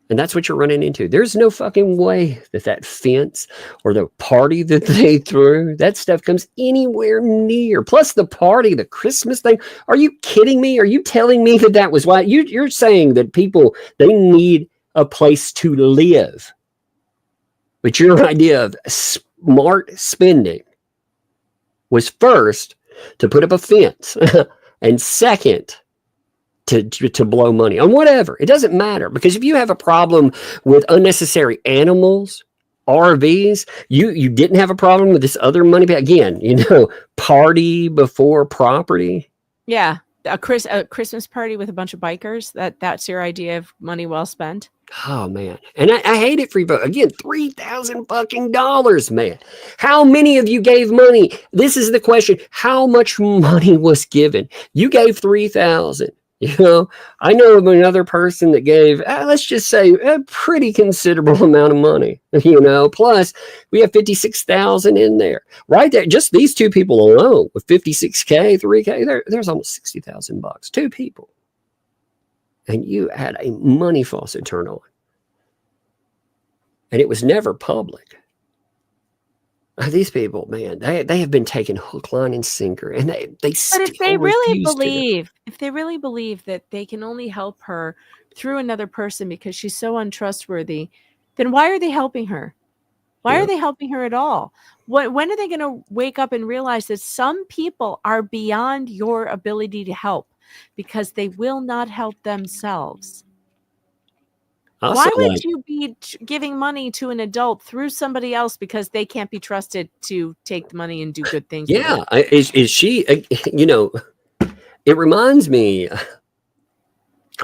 And that's what you're running into. There's no fucking way that fence or the party that they threw, that stuff comes anywhere near. Plus the party, the Christmas thing. Are you kidding me? Are you telling me that was why? You're saying that people, they need a place to live. But your idea of smart spending was first to put up a fence and second to blow money on whatever. It doesn't matter, because if you have a problem with unnecessary animals, RVs, you didn't have a problem with this other money. Again, party before property. Yeah. A Christmas party with a bunch of bikers. That's your idea of money well spent. Oh man. And I hate it for you. Again, $3,000 fucking dollars, man. How many of you gave money? This is the question. How much money was given? You gave $3,000. I know of another person that gave, let's just say, a pretty considerable amount of money, plus we have 56,000 in there right there. Just these two people alone with 56K, 3K, there's almost $60,000, 2 people. And you had a money faucet turn on. And it was never public. These people, man, they have been taken hook, line, and sinker, and they But if they really believe that they can only help her through another person because she's so untrustworthy, then why are they helping her? Why are they helping her at all? When are they going to wake up and realize that some people are beyond your ability to help because they will not help themselves? Why would you be giving money to an adult through somebody else because they can't be trusted to take the money and do good things? Yeah. Is she, it reminds me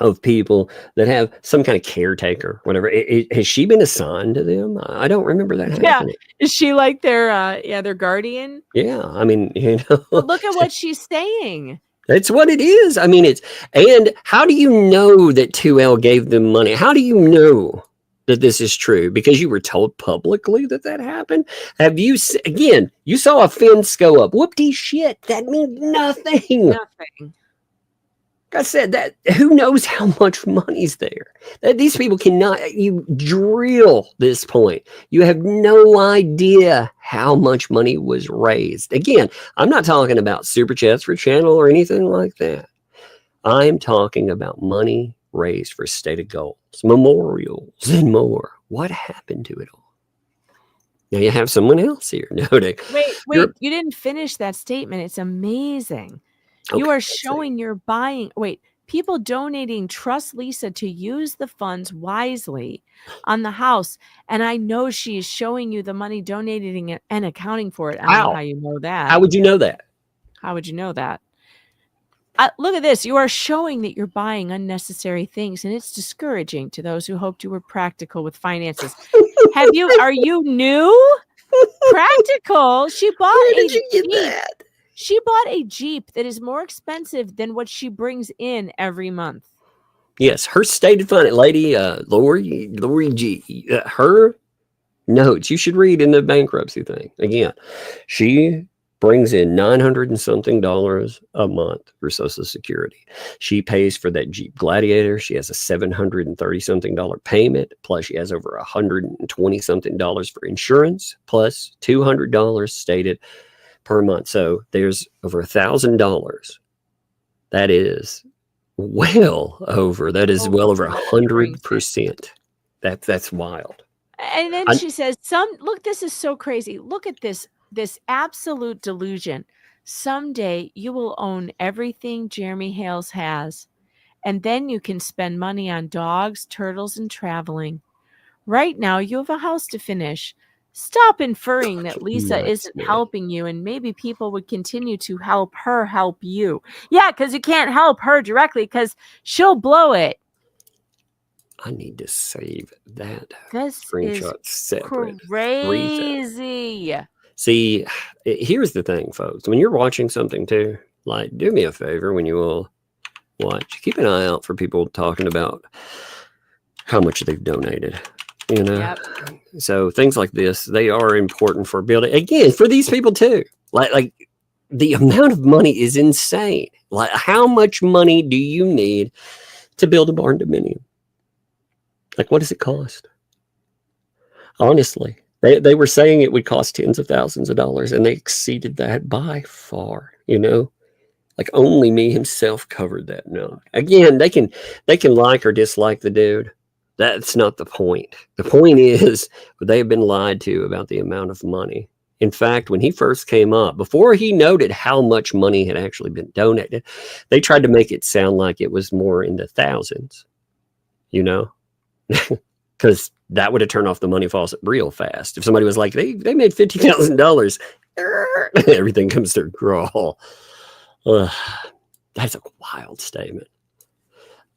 of people that have some kind of caretaker, whatever. Has she been assigned to them? I don't remember that Yeah. happening. Is she like their their guardian? Yeah, I mean, But look at what she's saying. That's what it is. I mean, and how do you know that 2L gave them money? How do you know that this is true? Because you were told publicly that happened? Have you, again, you saw a fence go up. Whoop-dee shit. That means nothing. Nothing. Like I said, that who knows how much money's there? That these people cannot, you drill this point. You have no idea how much money was raised. Again, I'm not talking about super chats for channel or anything like that. I'm talking about money raised for stated goals, memorials, and more. What happened to it all? Now you have someone else here noting. Wait, you didn't finish that statement. It's amazing. You are showing you're buying. Wait, people donating trust Lisa to use the funds wisely on the house. And I know she is showing you the money, donating it, and accounting for it. I don't know how you know that. How would you know that? How would you know that? Look at this. You are showing that you're buying unnecessary things, and it's discouraging to those who hoped you were practical with finances. Are you new? Practical? She bought Where did you get that? She bought a Jeep that is more expensive than what she brings in every month. Yes, her stated fund, lady Lori G. Her notes you should read in the bankruptcy thing. Again, she brings in $900 and something a month for Social Security. She pays for that Jeep Gladiator. She has a $730 something payment. Plus, she has over $120 something for insurance. Plus $200 stated per month. So there's over $1,000. That is well over 100%. That's wild. And then she says, look, this is so crazy. Look at this absolute delusion. Someday you will own everything Jeremy Hales has, and then you can spend money on dogs, turtles, and traveling. Right now you have a house to finish. Stop inferring that Lisa isn't helping you, and maybe people would continue to help her help you. Yeah, because you can't help her directly because she'll blow it. I need to save that screenshot separate. Crazy. See, here's the thing, folks. When you're watching something too, like, do me a favor when you will watch. Keep an eye out for people talking about how much they've donated. You know, yep. So things like this, they are important for building. Again, for these people too. Like the amount of money is insane. Like, how much money do you need to build a barn dominium? Like, what does it cost? Honestly, they were saying it would cost tens of thousands of dollars, and they exceeded that by far. You know, like only me himself covered that note. Again, they can like or dislike the dude. That's not the point. The point is they have been lied to about the amount of money. In fact, when he first came up, before he noted how much money had actually been donated, they tried to make it sound like it was more in the thousands, you know, because that would have turned off the money faucet real fast. If somebody was like, they made $50,000, everything comes to a crawl. That's a wild statement.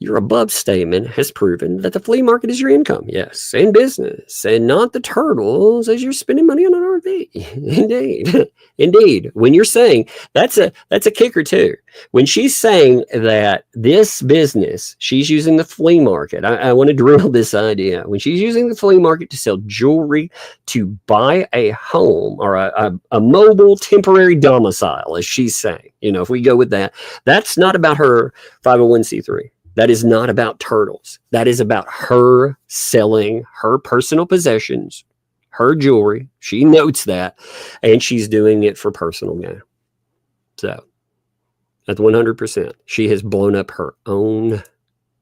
Your above statement has proven that the flea market is your income, yes, and business, and not the turtles as you're spending money on an RV. Indeed. When you're saying that's a kicker too. When she's saying that this business, she's using the flea market. I want to drill this idea. When she's using the flea market to sell jewelry to buy a home or a mobile temporary domicile, as she's saying, you know, if we go with that, that's not about her 501c3. That is not about turtles. That is about her selling her personal possessions, her jewelry. She notes that, and she's doing it for personal gain. So, at 100%, she has blown up her own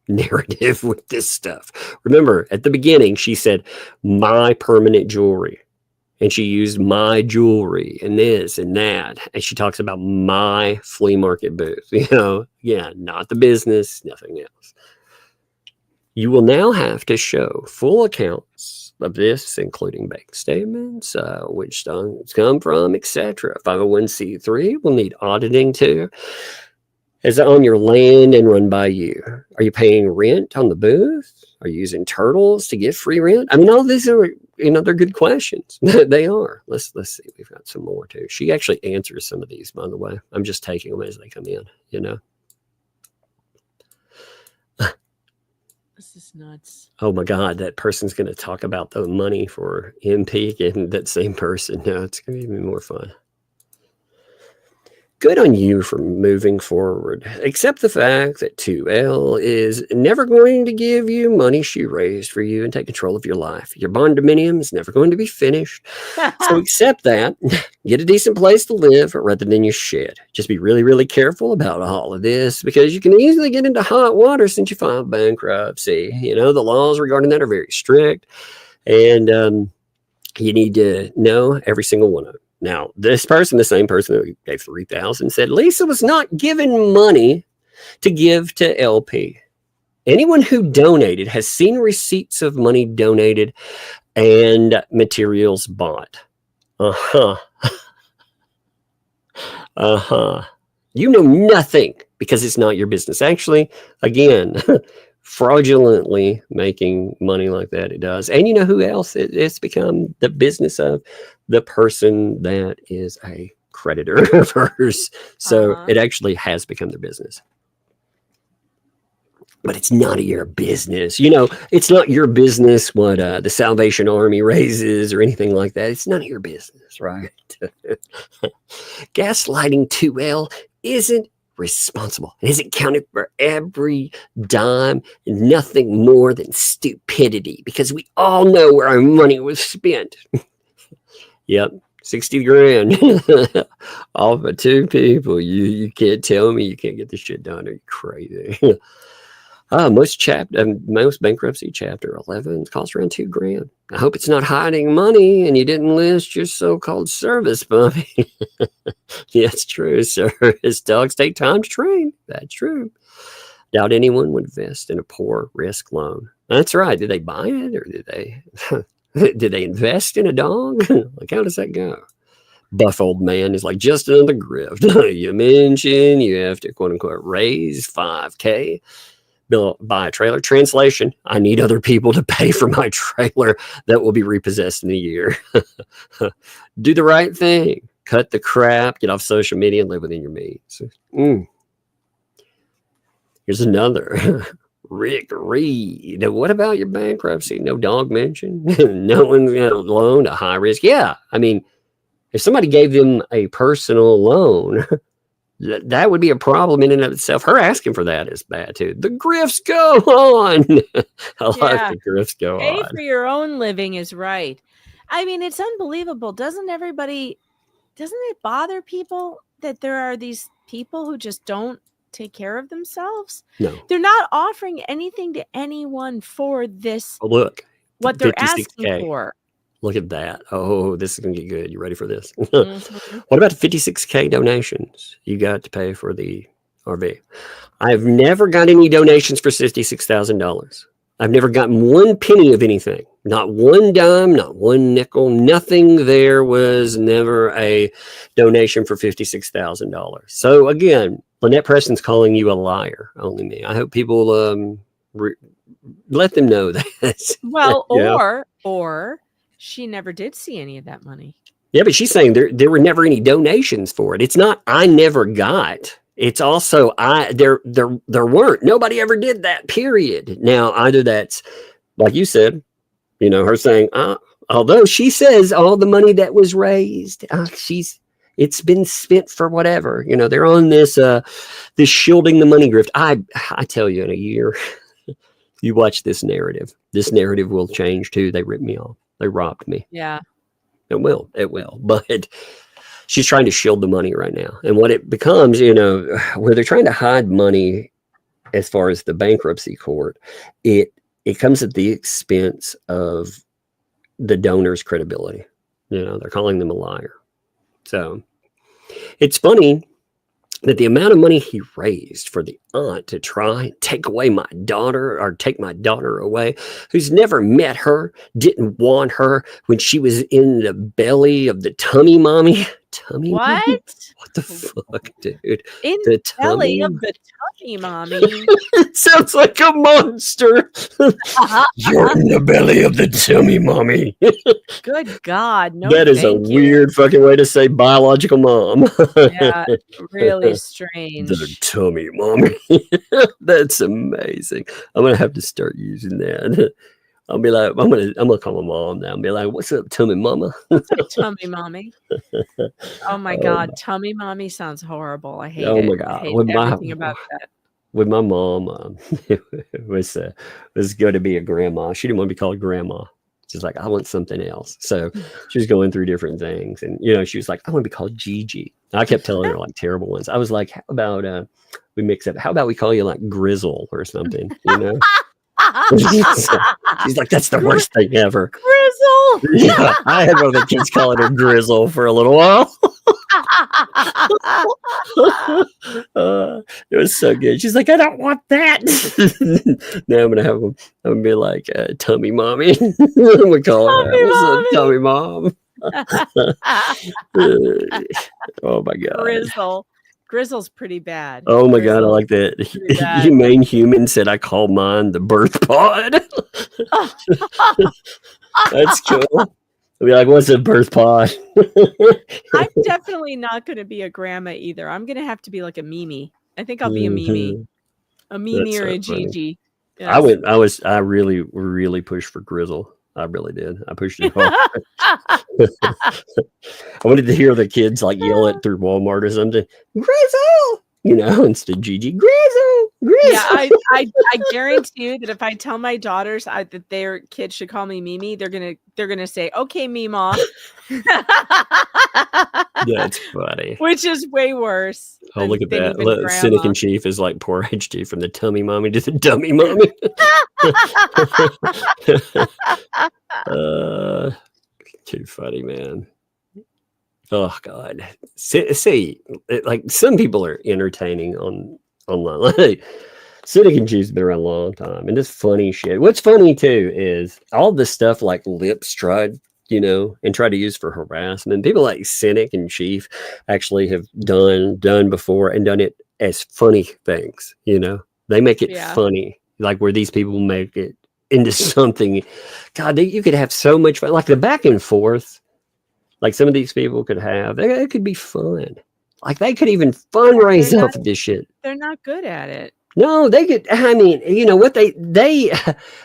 narrative with this stuff. Remember, at the beginning, she said, my permanent jewelry. And she used my jewelry and this and that. And she talks about my flea market booth. You know, yeah, not the business, nothing else. You will now have to show full accounts of this, including bank statements, which funds come from, etc. 501c3 will need auditing too. Is it on your land and run by you? Are you paying rent on the booth? Are you using turtles to get free rent? I mean, all these are, they're good questions. They are. Let's see. We've got some more too. She actually answers some of these, by the way. I'm just taking them as they come in, This is nuts. Oh my God, that person's going to talk about the money for MP and that same person. No, it's going to be even more fun. Good on you for moving forward. Accept the fact that 2L is never going to give you money she raised for you and take control of your life. Your condominium is never going to be finished. So accept that. Get a decent place to live rather than your shed. Just be really, really careful about all of this because you can easily get into hot water since you filed bankruptcy. The laws regarding that are very strict. And you need to know every single one of them. Now, this person, the same person who gave $3,000, said Lisa was not given money to give to LP. Anyone who donated has seen receipts of money donated and materials bought. You know nothing because it's not your business. Actually, again, fraudulently making money like that, it does. And you know who else? It's become the business of the person that is a creditor of hers. So it actually has become their business. But it's not your business. It's not your business what the Salvation Army raises or anything like that. It's none of your business, right? Gaslighting 2L isn't responsible. It isn't counted for every dime and nothing more than stupidity because we all know where our money was spent. Yep, 60 grand off of 2 people. You can't tell me you can't get this shit done. Are you crazy? Most bankruptcy chapter 11 costs around $2,000. I hope it's not hiding money and you didn't list your so-called service puppy. Yeah, it's true. Service dogs take time to train. That's true. Doubt anyone would invest in a poor risk loan. That's right. Did they buy it or did they invest in a dog? Like, how does that go? Buff old man is like, just another grift. You mentioned you have to quote unquote raise $5,000. Buy a trailer. Translation: I need other people to pay for my trailer that will be repossessed in a year. Do the right thing. Cut the crap. Get off social media and live within your means. Here's another. Rick Reed. What about your bankruptcy? No dog mentioned. No one's loan, a high risk. Yeah. I mean, if somebody gave them a personal loan, that would be a problem in and of itself. Her asking for that is bad too. The grifts go on. I like the grifts go on. Pay for your own living is right. I mean, it's unbelievable. Doesn't it bother people that there are these people who just don't take care of themselves? No. They're not offering anything to anyone for this. Oh, look. What they're asking for. Look at that. Oh, this is going to get good. You ready for this? What about the 56K donations you got to pay for the RV? I've never got any donations for $56,000. I've never gotten one penny of anything. Not one dime, not one nickel. Nothing there was never a donation for $56,000. So again, Lynette Preston's calling you a liar. Only me. I hope people let them know that. Well, or she never did see any of that money. Yeah, but she's saying there were never any donations for it. It's not I never got. It's also there weren't. Nobody ever did that, period. Now, either that's, like you said, her saying, although she says all the money that was raised, it's been spent for whatever. They're on this shielding the money grift. I tell you, in a year, you watch this narrative will change too. They ripped me off. They robbed me. Yeah. It will. But she's trying to shield the money right now. And what it becomes, where they're trying to hide money as far as the bankruptcy court, it comes at the expense of the donor's credibility. They're calling them a liar. So it's funny that the amount of money he raised for the aunt to try and take away my daughter or take my daughter away, who's never met her, didn't want her when she was in the belly of the tummy mommy, tummy What? mommy? What the fuck, dude? In The belly tummy? of the tummy, mommy. It sounds like a monster. You're in the belly of the tummy, mommy. Good God. No, That is a thank you. weird fucking way to say biological mom. Yeah, really The strange. tummy mommy. That's amazing. I'm gonna have to start using that. I'll be like, I'm gonna call my mom now and be like, "What's up, tummy mama?" What's up, tummy mommy? Oh my Oh, God, tummy mommy sounds horrible. I hate oh it. my I god! hate everything about that. With my mom, it was going to be a grandma. She didn't want to be called grandma. She's like, I want something else. So she was going through different things, and she was like, I want to be called Gigi. And I kept telling her like terrible ones. I was like, how about we mix it? How about we call you like Grizzle or something? She's like, that's the worst thing ever. Grizzle. Yeah, I had one of the kids calling her Grizzle for a little while. It was so good. She's like, I don't want that. Now I'm gonna be like tummy mommy. We call her that. What's up, tummy mom? Oh my god. Grizzle's pretty bad. Oh my god, I like that. Humane Human said I call mine the birth pod. That's cool. I'll be like, what's a birth pod? I'm definitely not going to be a grandma either. I'm going to have to be like a Mimi. I think I'll be a Mimi. A Mimi That's or so a Gigi. Yes. I really pushed for Grizzle. I really did. I pushed it hard. I wanted to hear the kids like yell it through Walmart or something. Grizzle! Instead of Gigi. Grizzle! Yeah, I guarantee you that if I tell my daughters that their kids should call me Mimi, they're gonna say, "Okay, Meemaw." That's funny. Which is way worse. Oh, look at that! Cynic in Chief is like poor HD from the tummy mommy to the dummy mommy. Too funny, man. Oh God! See, like some people are entertaining online. Like, Cynic and Chief's been around a long time, and this funny shit. What's funny too is all this stuff like Lips tried, and try to use for harassment. People like Cynic and Chief actually have done before and done it as funny things. They make it funny, like where these people make it into something. God, you could have so much fun, like the back and forth. Like some of these people could have, it could be fun. Like they could even fundraise off of this shit. They're not good at it. No, they could. I mean, what they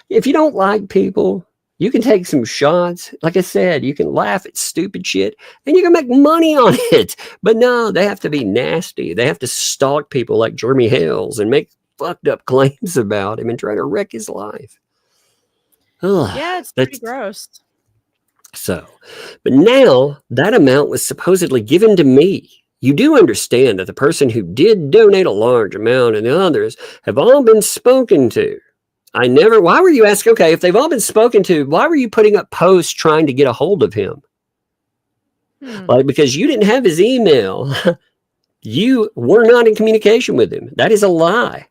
if you don't like people, you can take some shots. Like I said, you can laugh at stupid shit and you can make money on it. But no, they have to be nasty. They have to stalk people like Jeremy Hales and make fucked up claims about him and try to wreck his life. Ugh, yeah, it's pretty gross. So, but now that amount was supposedly given to me. You do understand that the person who did donate a large amount and the others have all been spoken to. Why were you asking? Okay, if they've all been spoken to, why were you putting up posts trying to get a hold of him? Like, because you didn't have his email. You were not in communication with him. That is a lie.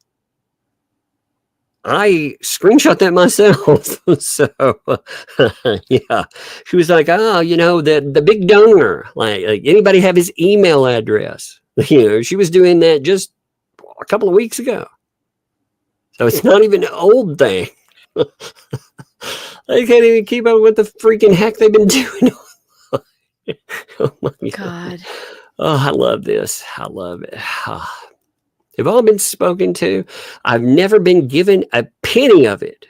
I screenshot that myself. So, yeah. She was like, oh, the big donor. Like, anybody have his email address? She was doing that just a couple of weeks ago. So it's not even an old thing. They can't even keep up with the freaking heck they've been doing. Oh, my God. Oh, I love this. I love it. They've all been spoken to. I've never been given a penny of it.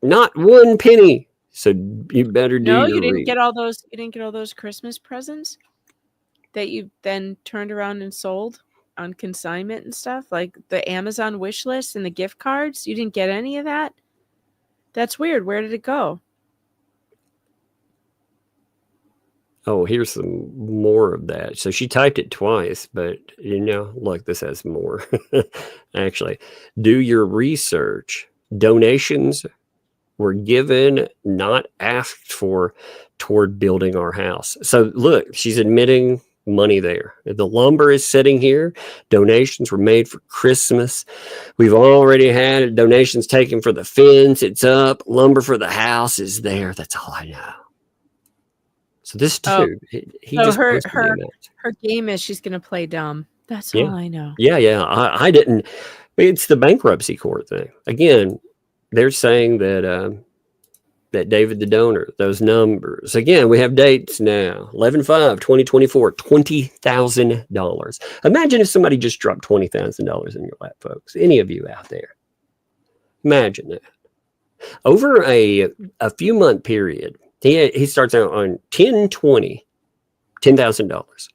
Not one penny. So you better do. No, you didn't get all those. You didn't get all those Christmas presents that you then turned around and sold on consignment and stuff, like the Amazon wish list and the gift cards. You didn't get any of that. That's weird. Where did it go? Oh, here's some more of that. So she typed it twice, but look, this has more. Actually, do your research. Donations were given, not asked for, toward building our house. So look, she's admitting money there. The lumber is sitting here. Donations were made for Christmas. We've already had donations taken for the fence. It's up. Lumber for the house is there. That's all I know. So this Oh, dude, he so just her posted the her amount. her game is she's going to play dumb. That's Yeah. all I know. Yeah. I didn't. It's the bankruptcy court thing. Again, they're saying that that David the donor, those numbers. Again, we have dates now. 11/5/2024, $20,000. Imagine if somebody just dropped $20,000 in your lap, folks. Any of you out there. Imagine that. Over a few month period, he starts out on 10/20, $10,000.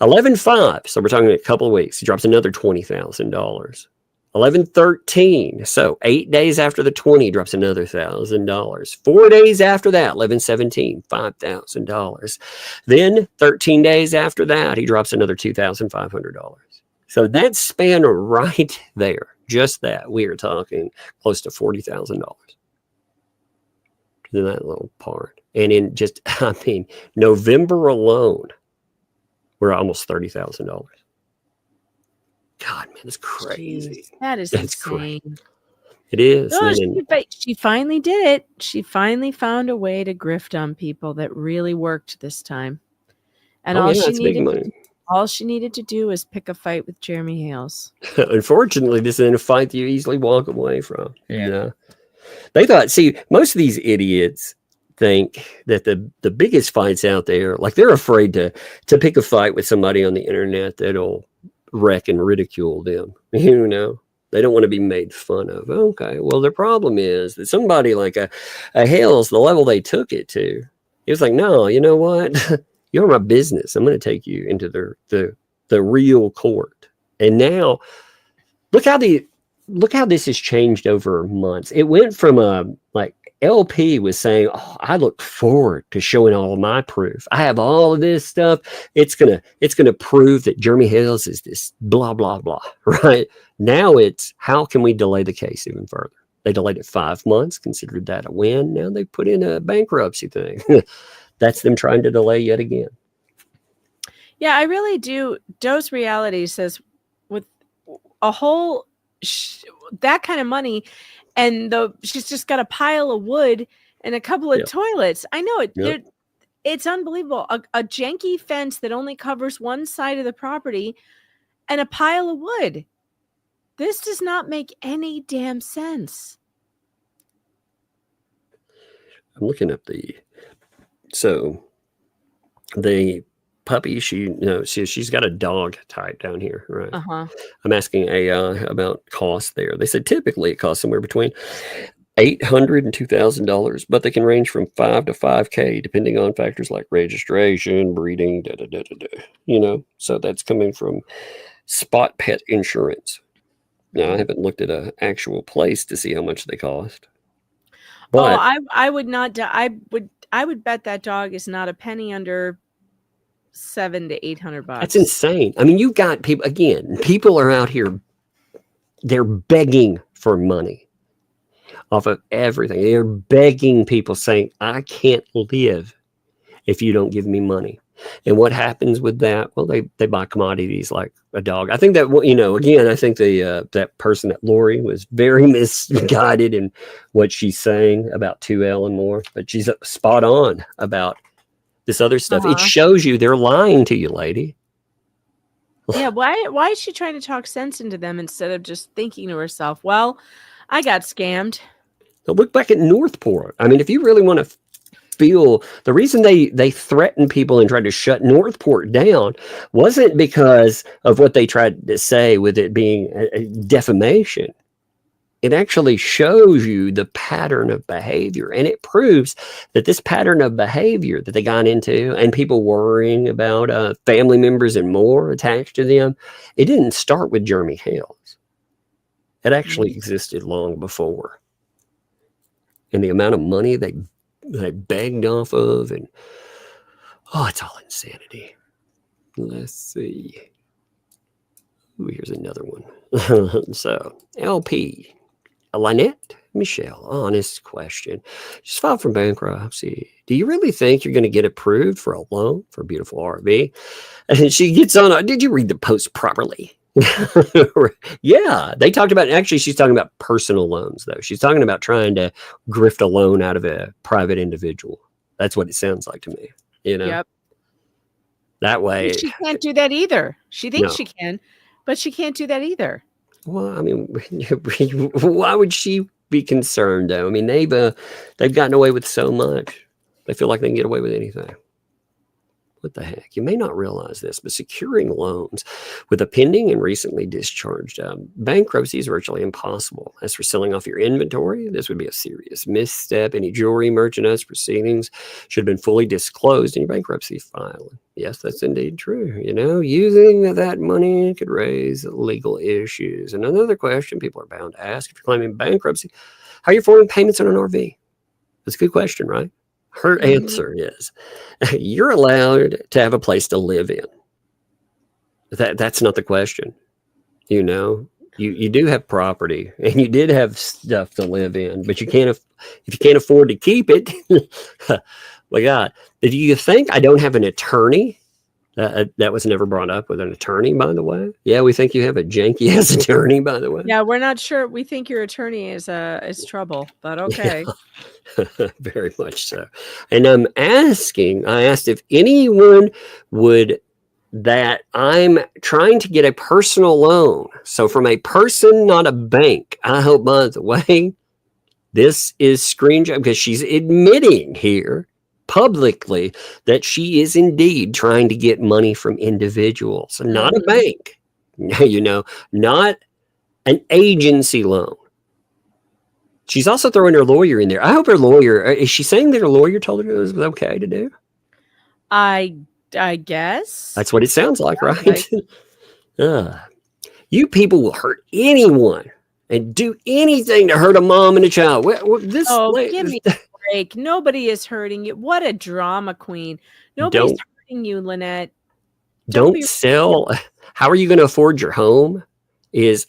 11/5, so we're talking a couple of weeks. He drops another $20,000. 11/13, so 8 days after the 20, drops another $1,000. 4 days after that, 11/17, $5,000. Then 13 days after that, he drops another $2,500. So that span right there, just that, we are talking close to $40,000 in that little part. And in just, I mean, November alone, we're almost $30,000. God, man, it's crazy. Jeez, that is That's insane. crazy. It is. No, And she finally did it. She finally found a way to grift on people that really worked this time. And all it's big money. all she needed to do was pick a fight with Jeremy Hales. Unfortunately, this isn't a fight that you easily walk away from. Yeah. You know? They thought, see, most of these idiots think that the biggest fights out there, like they're afraid to pick a fight with somebody on the internet that'll wreck and ridicule them. You know, they don't want to be made fun of. Okay, well, the problem is that somebody like a Hale's, the level they took it to, it was like, no, you know what? You're my business. I'm going to take you into the real court. And now, look how this has changed over months. It went from like LP was saying, oh, I look forward to showing all of my proof. I have all of this stuff. It's gonna prove that Jeremy Hales is this blah, blah, blah, right? Now it's, how can we delay the case even further? They delayed it 5 months, considered that a win. Now they put in a bankruptcy thing. That's them trying to delay yet again. Yeah, I really do. Dose Reality says with a whole that kind of money, and she's just got a pile of wood and a couple of toilets. I know it. Yep. It's unbelievable. A janky fence that only covers one side of the property and a pile of wood. This does not make any damn sense. I'm looking up so the puppy, she's got a dog type down here, right? I'm asking AI about cost there. They said typically it costs somewhere between $800 and $2,000, but they can range from $5 to $5K depending on factors like registration, breeding, you know. So that's coming from Spot Pet Insurance. Now I haven't looked at an actual place to see how much they cost. But I would not. I would bet that dog is not a penny under $700 to $800. That's insane. I mean, you got people, again, people are out here, they're begging for money off of everything. They're begging people, saying, I can't live if you don't give me money. And what happens with that? Well, they buy commodities like a dog. I think that, you know, again, I think that person, that Lori, was very misguided in what she's saying about 2L and more, but she's spot on about this other stuff. It shows you they're lying to you, lady. Yeah, why is she trying to talk sense into them instead of just thinking to herself, well, I got scammed. Look back at Northport. I mean, if you really want to feel, the reason they threatened people and tried to shut Northport down wasn't because of what they tried to say with it being a defamation. It actually shows you the pattern of behavior, and it proves that this pattern of behavior that they got into and people worrying about family members and more attached to them, it didn't start with Jeremy Hales. It actually existed long before. And the amount of money they begged off of, and it's all insanity. Let's see. Ooh, here's another one. So, LP. Lynette Michelle, honest question. Just filed for bankruptcy. Do you really think you're going to get approved for a loan for a beautiful RV? And she gets on, did you read the post properly? Yeah, they talked about, actually, she's talking about personal loans, though. She's talking about trying to grift a loan out of a private individual. That's what it sounds like to me. you know? Yep. That way. She can't do that either. She thinks No. she can, but she can't do that either. Well, I mean, why would she be concerned, though? I mean, they've gotten away with so much. They feel like they can get away with anything. What the heck? You may not realize this, but securing loans with a pending and recently discharged bankruptcy is virtually impossible. As for selling off your inventory, this would be a serious misstep. Any jewelry, merchandise, proceedings should have been fully disclosed in your bankruptcy filing. Yes, that's indeed true. You know, using that money could raise legal issues. And another question people are bound to ask if you're claiming bankruptcy, how are you affording payments on an RV? That's a good question, right? Her answer is, you're allowed to have a place to live in. That's not the question. You know, you do have property and you did have stuff to live in, but you can't, if you can't afford to keep it, my God, do you think I don't have an attorney? That was never brought up with an attorney, by the way. Yeah, we think you have a janky ass attorney, by the way. Yeah, we're not sure. We think your attorney is trouble, but okay. Yeah. Very much so. And I asked if anyone would, that I'm trying to get a personal loan. So from a person, not a bank. I hope, by the way, this is screenshot because she's admitting here publicly that she is indeed trying to get money from individuals, not a bank, you know, not an agency loan. She's also throwing her lawyer in there. I hope her lawyer, is she saying that her lawyer told her it was okay to do? I guess. That's what it sounds like, right? You people will hurt anyone and do anything to hurt a mom and a child. Give me a break. Nobody is hurting you. What a drama queen. Nobody's hurting you, Lynette. Don't sell. How are you going to afford your home?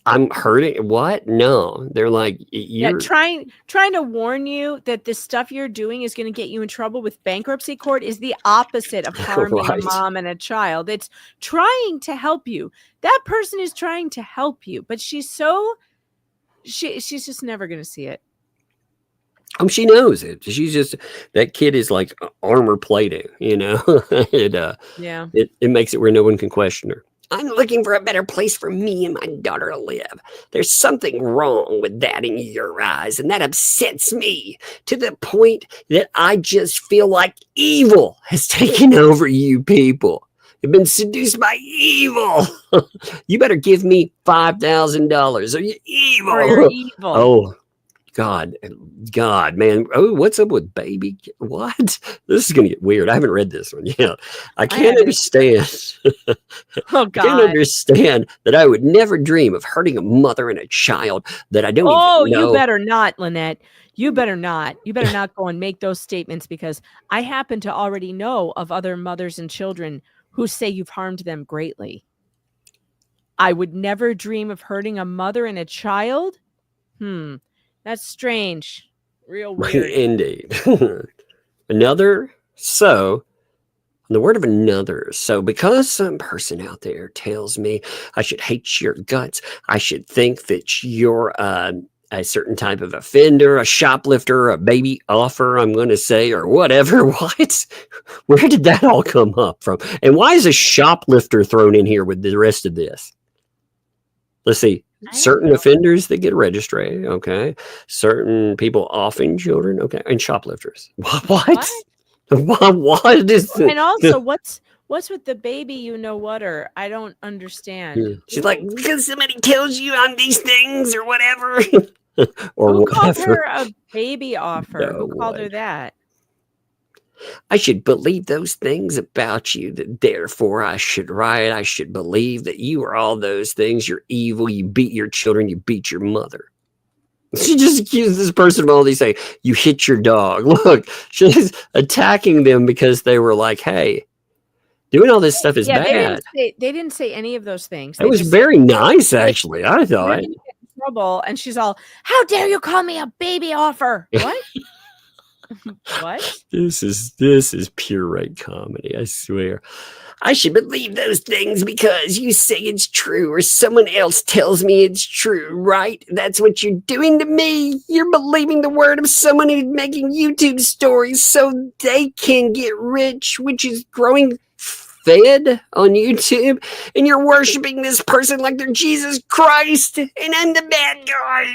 I'm hurting. What? No, they're like, you're trying to warn you that the stuff you're doing is going to get you in trouble with bankruptcy court is the opposite of harming a mom and a child. It's trying to help you. That person is trying to help you, but she's just never going to see it. She knows it. She's just, that kid is like armor plating, you know. It makes it where no one can question her. I'm looking for a better place for me and my daughter to live. There's something wrong with that in your eyes, and that upsets me to the point that I just feel like evil has taken over you people. You've been seduced by evil. You better give me $5,000 or you're evil. Or you're evil. Oh, God, man. Oh, what's up with baby? What? This is going to get weird. I haven't read this one yet. I can't understand. Oh, God. I can't understand that I would never dream of hurting a mother and a child that I don't even know. You better not, Lynette. You better not. You better not go and make those statements, because I happen to already know of other mothers and children who say you've harmed them greatly. I would never dream of hurting a mother and a child. That's strange. Real weird. Indeed. The word of another. So because some person out there tells me I should hate your guts, I should think that you're a certain type of offender, a shoplifter, a baby offer, I'm going to say, or whatever. What? Where did that all come up from? And why is a shoplifter thrown in here with the rest of this? Let's see. Certain offenders that get registry, okay. Certain people offing children, okay, and shoplifters. What? What is this? And also, what's with the baby? You know what? Or I don't understand. Yeah. She's like, because somebody tells you on these things or whatever. Or who whatever. called her a baby offer? Who called her that? I should believe those things about you, that therefore I should riot. I should believe that you are all those things. You're evil. You beat your children. You beat your mother. She just accused this person of all these things. You hit your dog. Look, she's attacking them because they were like, hey, doing all this stuff is bad. They didn't say any of those things. It was very nice, actually, I thought. In trouble, and she's all, how dare you call me a baby offer? What? What? This is pure right comedy, I swear. I should believe those things because you say it's true or someone else tells me it's true, right? That's what you're doing to me. You're believing the word of someone who's making YouTube stories so they can get rich, which is growing fed on YouTube, and you're worshiping this person like they're Jesus Christ, and I'm the bad guy.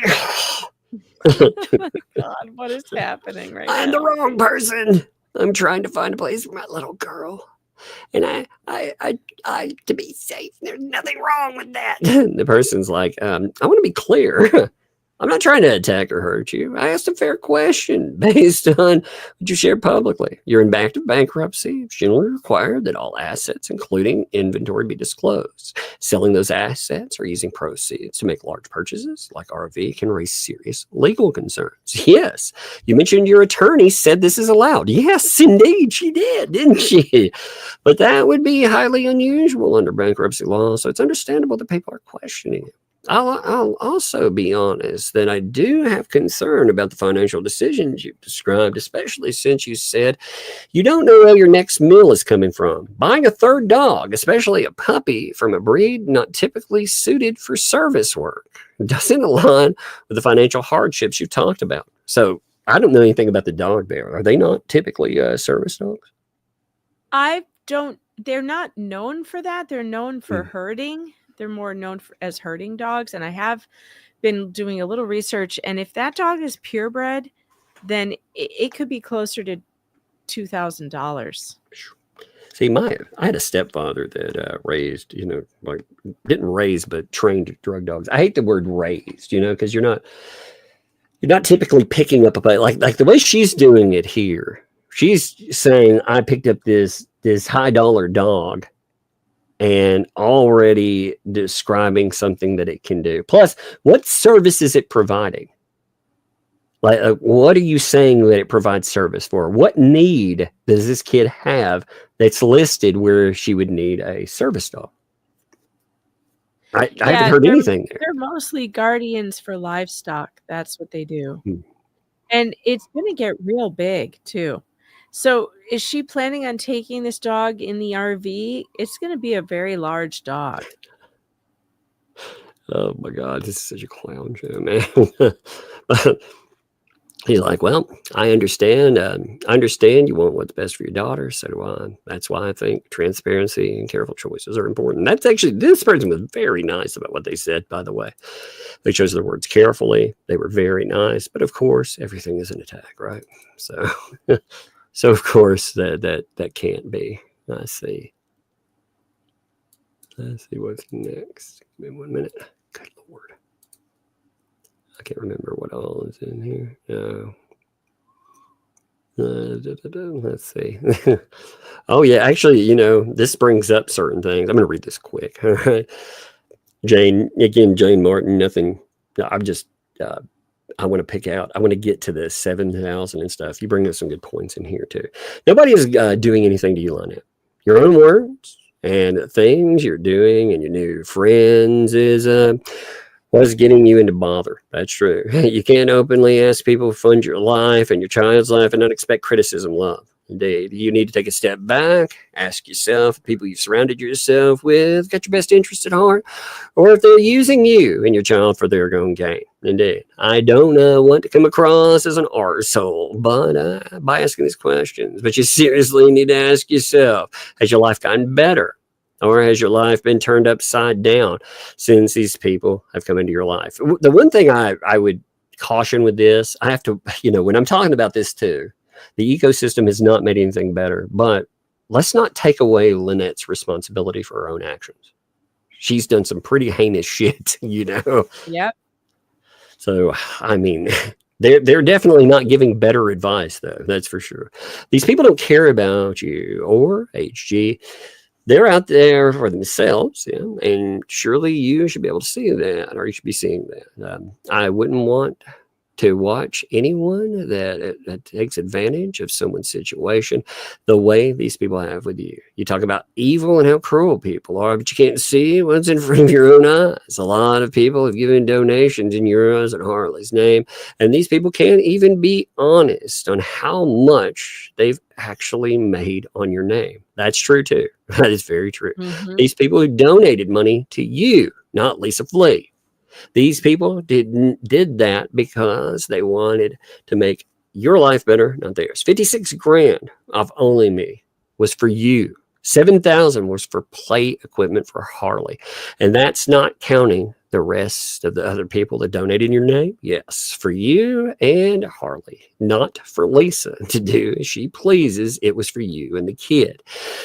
Oh my God, what is happening right I'm now? the wrong person. I'm trying to find a place for my little girl. And I, to be safe, there's nothing wrong with that. The person's like, I want to be clear. I'm not trying to attack or hurt you. I asked a fair question based on what you shared publicly. You're in active bankruptcy. It's generally required that all assets, including inventory, be disclosed. Selling those assets or using proceeds to make large purchases like RV can raise serious legal concerns. Yes, you mentioned your attorney said this is allowed. Yes, indeed, she did, didn't she? But that would be highly unusual under bankruptcy law, so it's understandable that people are questioning it. I'll also be honest that I do have concern about the financial decisions you've described, especially since you said you don't know where your next meal is coming from. Buying a third dog, especially a puppy from a breed not typically suited for service work, doesn't align with the financial hardships you talked about. So I don't know anything about the dog bear. Are they not typically service dogs? They're not known for that. They're known for herding. They're more known as herding dogs. And I have been doing a little research. And if that dog is purebred, then it could be closer to $2,000. See, I had a stepfather that raised, like didn't raise, but trained drug dogs. I hate the word raised, because you're not typically picking up like the way she's doing it here. She's saying, I picked up this high dollar dog and already describing something that it can do. Plus, what service is it providing? Like, what are you saying that it provides service for? What need does this kid have that's listed where she would need a service dog? I haven't heard anything there. They're mostly guardians for livestock. That's what they do. And it's going to get real big, too. So is she planning on taking this dog in the RV? It's going to be a very large dog. Oh, my God. This is such a clown show, man. He's like, well, I understand. I understand you want what's best for your daughter. So do I. That's why I think transparency and careful choices are important. That's actually, this person was very nice about what they said, by the way. They chose their words carefully. They were very nice. But of course, everything is an attack, right? So, so of course, that can't be. Let's see what's next. Give me 1 minute. Good Lord. I can't remember what all is in here. Let's see. Oh, yeah. Actually, this brings up certain things. I'm going to read this quick. All right. Jane Martin, nothing. I'm just, I want to pick out, I want to get to the 7,000 and stuff. You bring up some good points in here, too. Nobody is doing anything to you, Lynette. Your own words and things you're doing and your new friends is, what's getting you into bother. That's true. You can't openly ask people to fund your life and your child's life and not expect criticism, love. Indeed. You need to take a step back, ask yourself, the people you've surrounded yourself with, got your best interest at heart, or if they're using you and your child for their own gain. Indeed. I don't want to come across as an arsehole, but by asking these questions, but you seriously need to ask yourself, has your life gotten better? Or has your life been turned upside down since these people have come into your life? The one thing I would caution with this, I have to, when I'm talking about this too, the ecosystem has not made anything better, but let's not take away Lynette's responsibility for her own actions. She's done some pretty heinous shit, Yep. So, I mean, they're definitely not giving better advice, though. That's for sure. These people don't care about you or HG. They're out there for themselves, and surely you should be able to see that, or you should be seeing that. I wouldn't want to watch anyone that takes advantage of someone's situation the way these people have with you. You talk about evil and how cruel people are, but you can't see what's in front of your own eyes. A lot of people have given donations in euros in Harley's name, and these people can't even be honest on how much they've actually made on your name. That's true too. That is very true. These people who donated money to you, not Lisa Flea. These people did that because they wanted to make your life better, not theirs. 56 grand off Only Me was for you. 7,000 was for play equipment for Harley. And that's not counting the rest of the other people that donated in your name. Yes, for you and Harley, not for Lisa to do as she pleases. It was for you and the kid.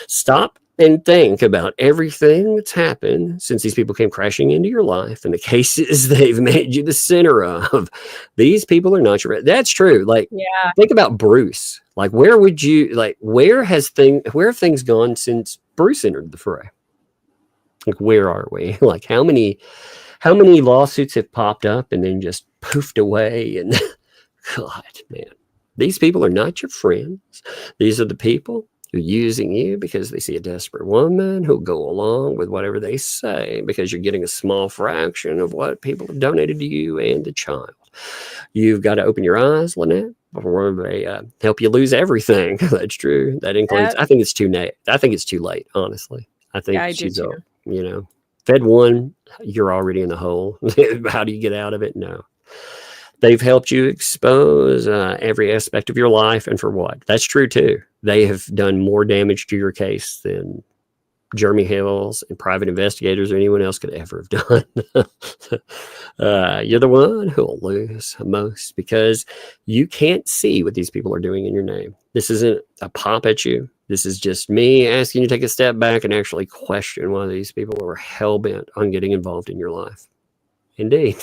Stop and think about everything that's happened since these people came crashing into your life and the cases they've made you the center of. These people are not your. That's true. Like, think about Bruce. Like, where have things gone since Bruce entered the fray? Like, where are we? Like, how many lawsuits have popped up and then just poofed away? And God, man, these people are not your friends. These are the people who are using you because they see a desperate woman who'll go along with whatever they say because you're getting a small fraction of what people have donated to you and the child. You've got to open your eyes, Lynette, before they help you lose everything. That's true. That includes. I think it's too late. I think it's too late. Honestly, I think she's old. Fed one, you're already in the hole. How do you get out of it? No. They've helped you expose every aspect of your life, and for what? That's true too. They have done more damage to your case than Jeremy Hales and private investigators or anyone else could ever have done. You're the one who will lose most because you can't see what these people are doing in your name. This isn't a pop at you. This is just me asking you to take a step back and actually question why these people are hell-bent on getting involved in your life. Indeed.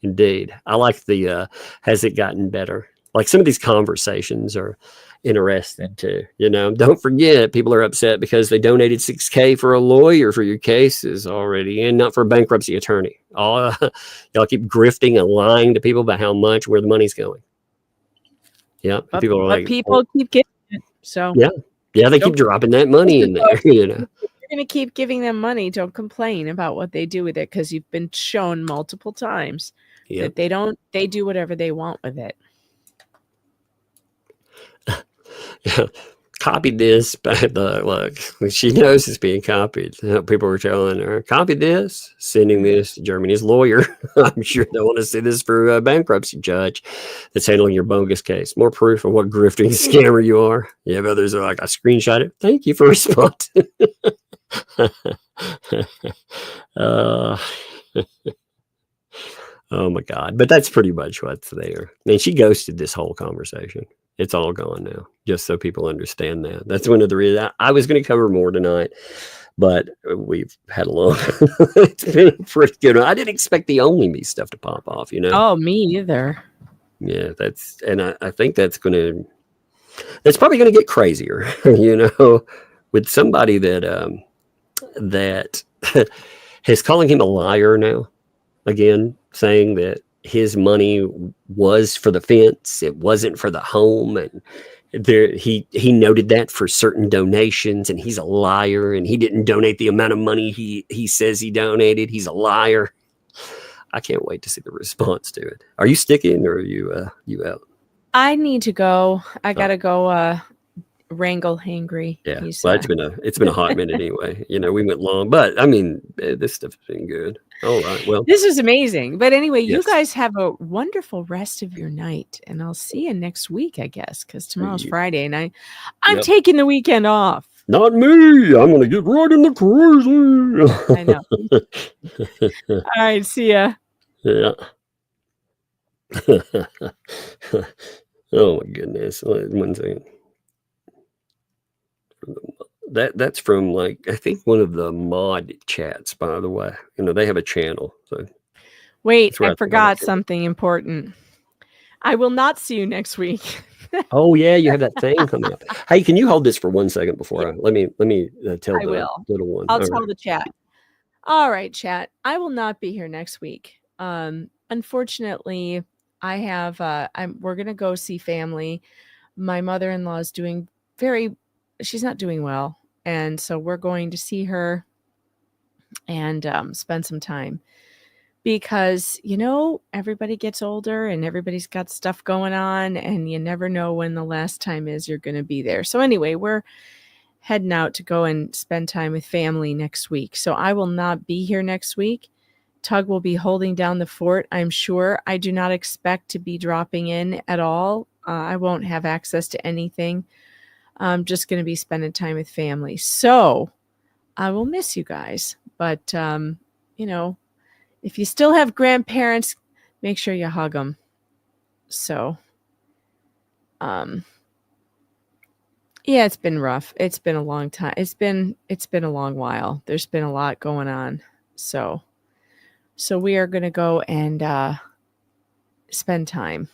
Indeed. I like the, has it gotten better? Like, some of these conversations are interesting too. Don't forget, people are upset because they donated $6,000 for a lawyer for your cases already and not for a bankruptcy attorney. Y'all keep grifting and lying to people about how much, where the money's going. Yeah. People are like, people keep getting it. So yeah, they keep dropping that money in there. You're going to keep giving them money. Don't complain about what they do with it because you've been shown multiple times that they do whatever they want with it. Copied this, but look, she knows it's being copied. People were telling her, copy this, sending this to Germany's lawyer. I'm sure they want to see this for a bankruptcy judge that's handling your bogus case. More proof of what grifting scammer you are. You have others are like, I screenshot it. Thank you for responding. Oh my God. But that's pretty much what's there. I mean, she ghosted this whole conversation. It's all gone now, just so people understand that. That's one of the reasons I was going to cover more tonight, but we've had a long, it's been pretty good. I didn't expect the Only Me stuff to pop off, Oh, me either. Yeah, I think that's probably going to get crazier, with somebody that is calling him a liar now, again, saying that his money was for the fence, it wasn't for the home, and he noted that for certain donations, and he's a liar, and he didn't donate the amount of money he says he donated. He's a liar. I can't wait to see the response to it. Are you sticking, or are you out? I need to go. I gotta go wrangle Hangry. Yeah, well, it's been a hot minute anyway. We went long, but I mean, this stuff's been good. All right, well, this is amazing. But anyway, yes. You guys have a wonderful rest of your night, and I'll see you next week, I guess, because tomorrow's Friday, and I'm taking the weekend off. Not me. I'm gonna get right in the crazy. I know. All right, see ya. Yeah. Oh my goodness. 1 second. That's from, like, I think one of the mod chats, by the way. They have a channel. So wait, I forgot something important. I will not see you next week. Oh yeah, you have that thing coming up. Hey, can you hold this for 1 second before let me tell the little one? I'll tell the chat. All right, chat. I will not be here next week. Unfortunately, I have we're gonna go see family. My mother-in-law is doing she's not doing well, and so we're going to see her and spend some time, because everybody gets older and everybody's got stuff going on, and you never know when the last time is you're going to be there. So anyway, we're heading out to go and spend time with family next week. So I will not be here next week. Tug will be holding down the fort, I'm sure. I do not expect to be dropping in at all. I won't have access to anything. I'm just going to be spending time with family. So I will miss you guys. But, if you still have grandparents, make sure you hug them. So, yeah, it's been rough. It's been a long time. It's been a long while. There's been a lot going on. So we are going to go and spend time.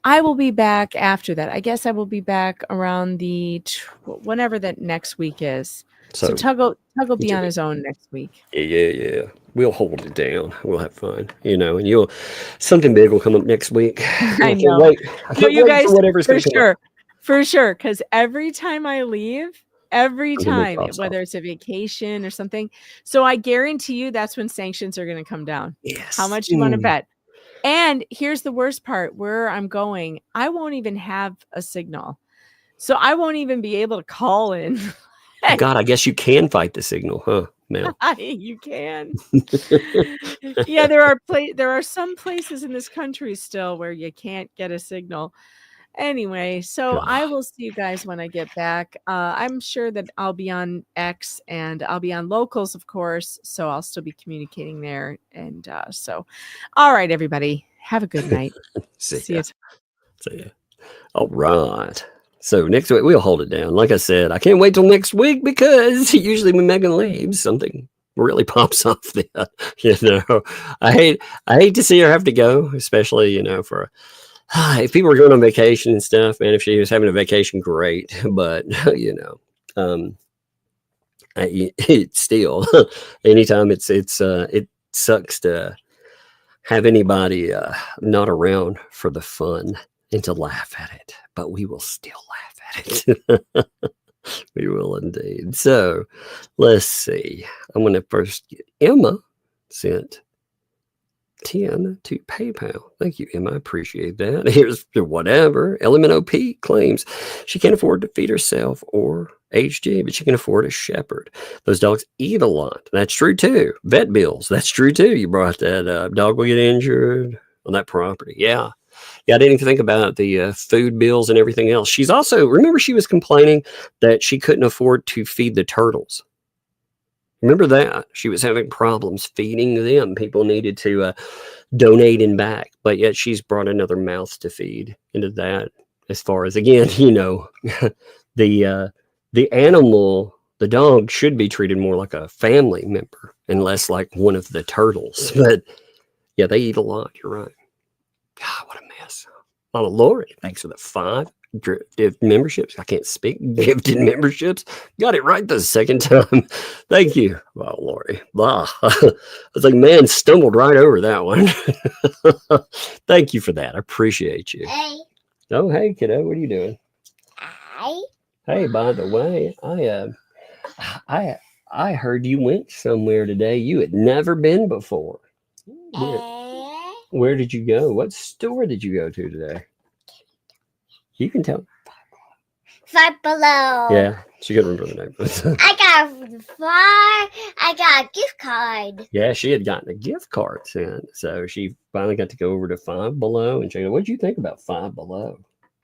I will be back after that. I guess I will be back around whenever that next week is. So Tug will be on his own next week. Yeah. We'll hold it down. We'll have fun, and something big will come up next week. I know. I can't you wait guys, for whatever's going to come up. For sure. Because every time I leave, whether it's a vacation or something, so I guarantee you that's when sanctions are going to come down. Yes. How much you want to bet? And here's the worst part: where I'm going, I won't even have a signal, so I won't even be able to call in. God, I guess you can fight the signal, huh, Mel? You can. Yeah, there are some places in this country still where you can't get a signal. Anyway, so I will see you guys when I get back. I'm sure that I'll be on X and I'll be on Locals, of course. So I'll still be communicating there. And so, all right, everybody, have a good night. See ya. See ya. All right. So next week we'll hold it down. Like I said, I can't wait till next week, because usually when Megan leaves, something really pops off there. I hate to see her have to go, especially for if people are going on vacation and stuff. Man, if she was having a vacation, great. But it's still anytime it sucks to have anybody not around for the fun and to laugh at it. But we will still laugh at it. We will indeed. So let's see. I'm going to first get Emma sent 10 to PayPal. Thank you, Emma. I appreciate that. Here's whatever. LMNOP claims she can't afford to feed herself or HG, but she can afford a shepherd. Those dogs eat a lot. That's true too. Vet bills. That's true too. You brought that up. Dog will get injured on that property. Yeah. I didn't even think about the food bills and everything else. She's also, remember, she was complaining that she couldn't afford to feed the turtles. Remember that? She was having problems feeding them. People needed to donate in back, but yet she's brought another mouth to feed into that. As far as, again, the animal, the dog, should be treated more like a family member and less like one of the turtles. But yeah, they eat a lot. You're right. God, what a mess. Mama Lori, thanks for the 5 gifted memberships. I can't speak. Gifted memberships. Got it right the second time. Thank you. Wow, Lori. Wow. I was like, man, stumbled right over that one. Thank you for that. I appreciate you. Hey. Oh, hey, kiddo. What are you doing? Hi. Hey, by the way, I heard you went somewhere today you had never been before. Where did you go? What store did you go to today? You can tell. Five Below. Yeah, she couldn't remember the name. I got a gift card. Yeah, she had gotten a gift card sent, so she finally got to go over to Five Below and check it. What did you think about Five Below?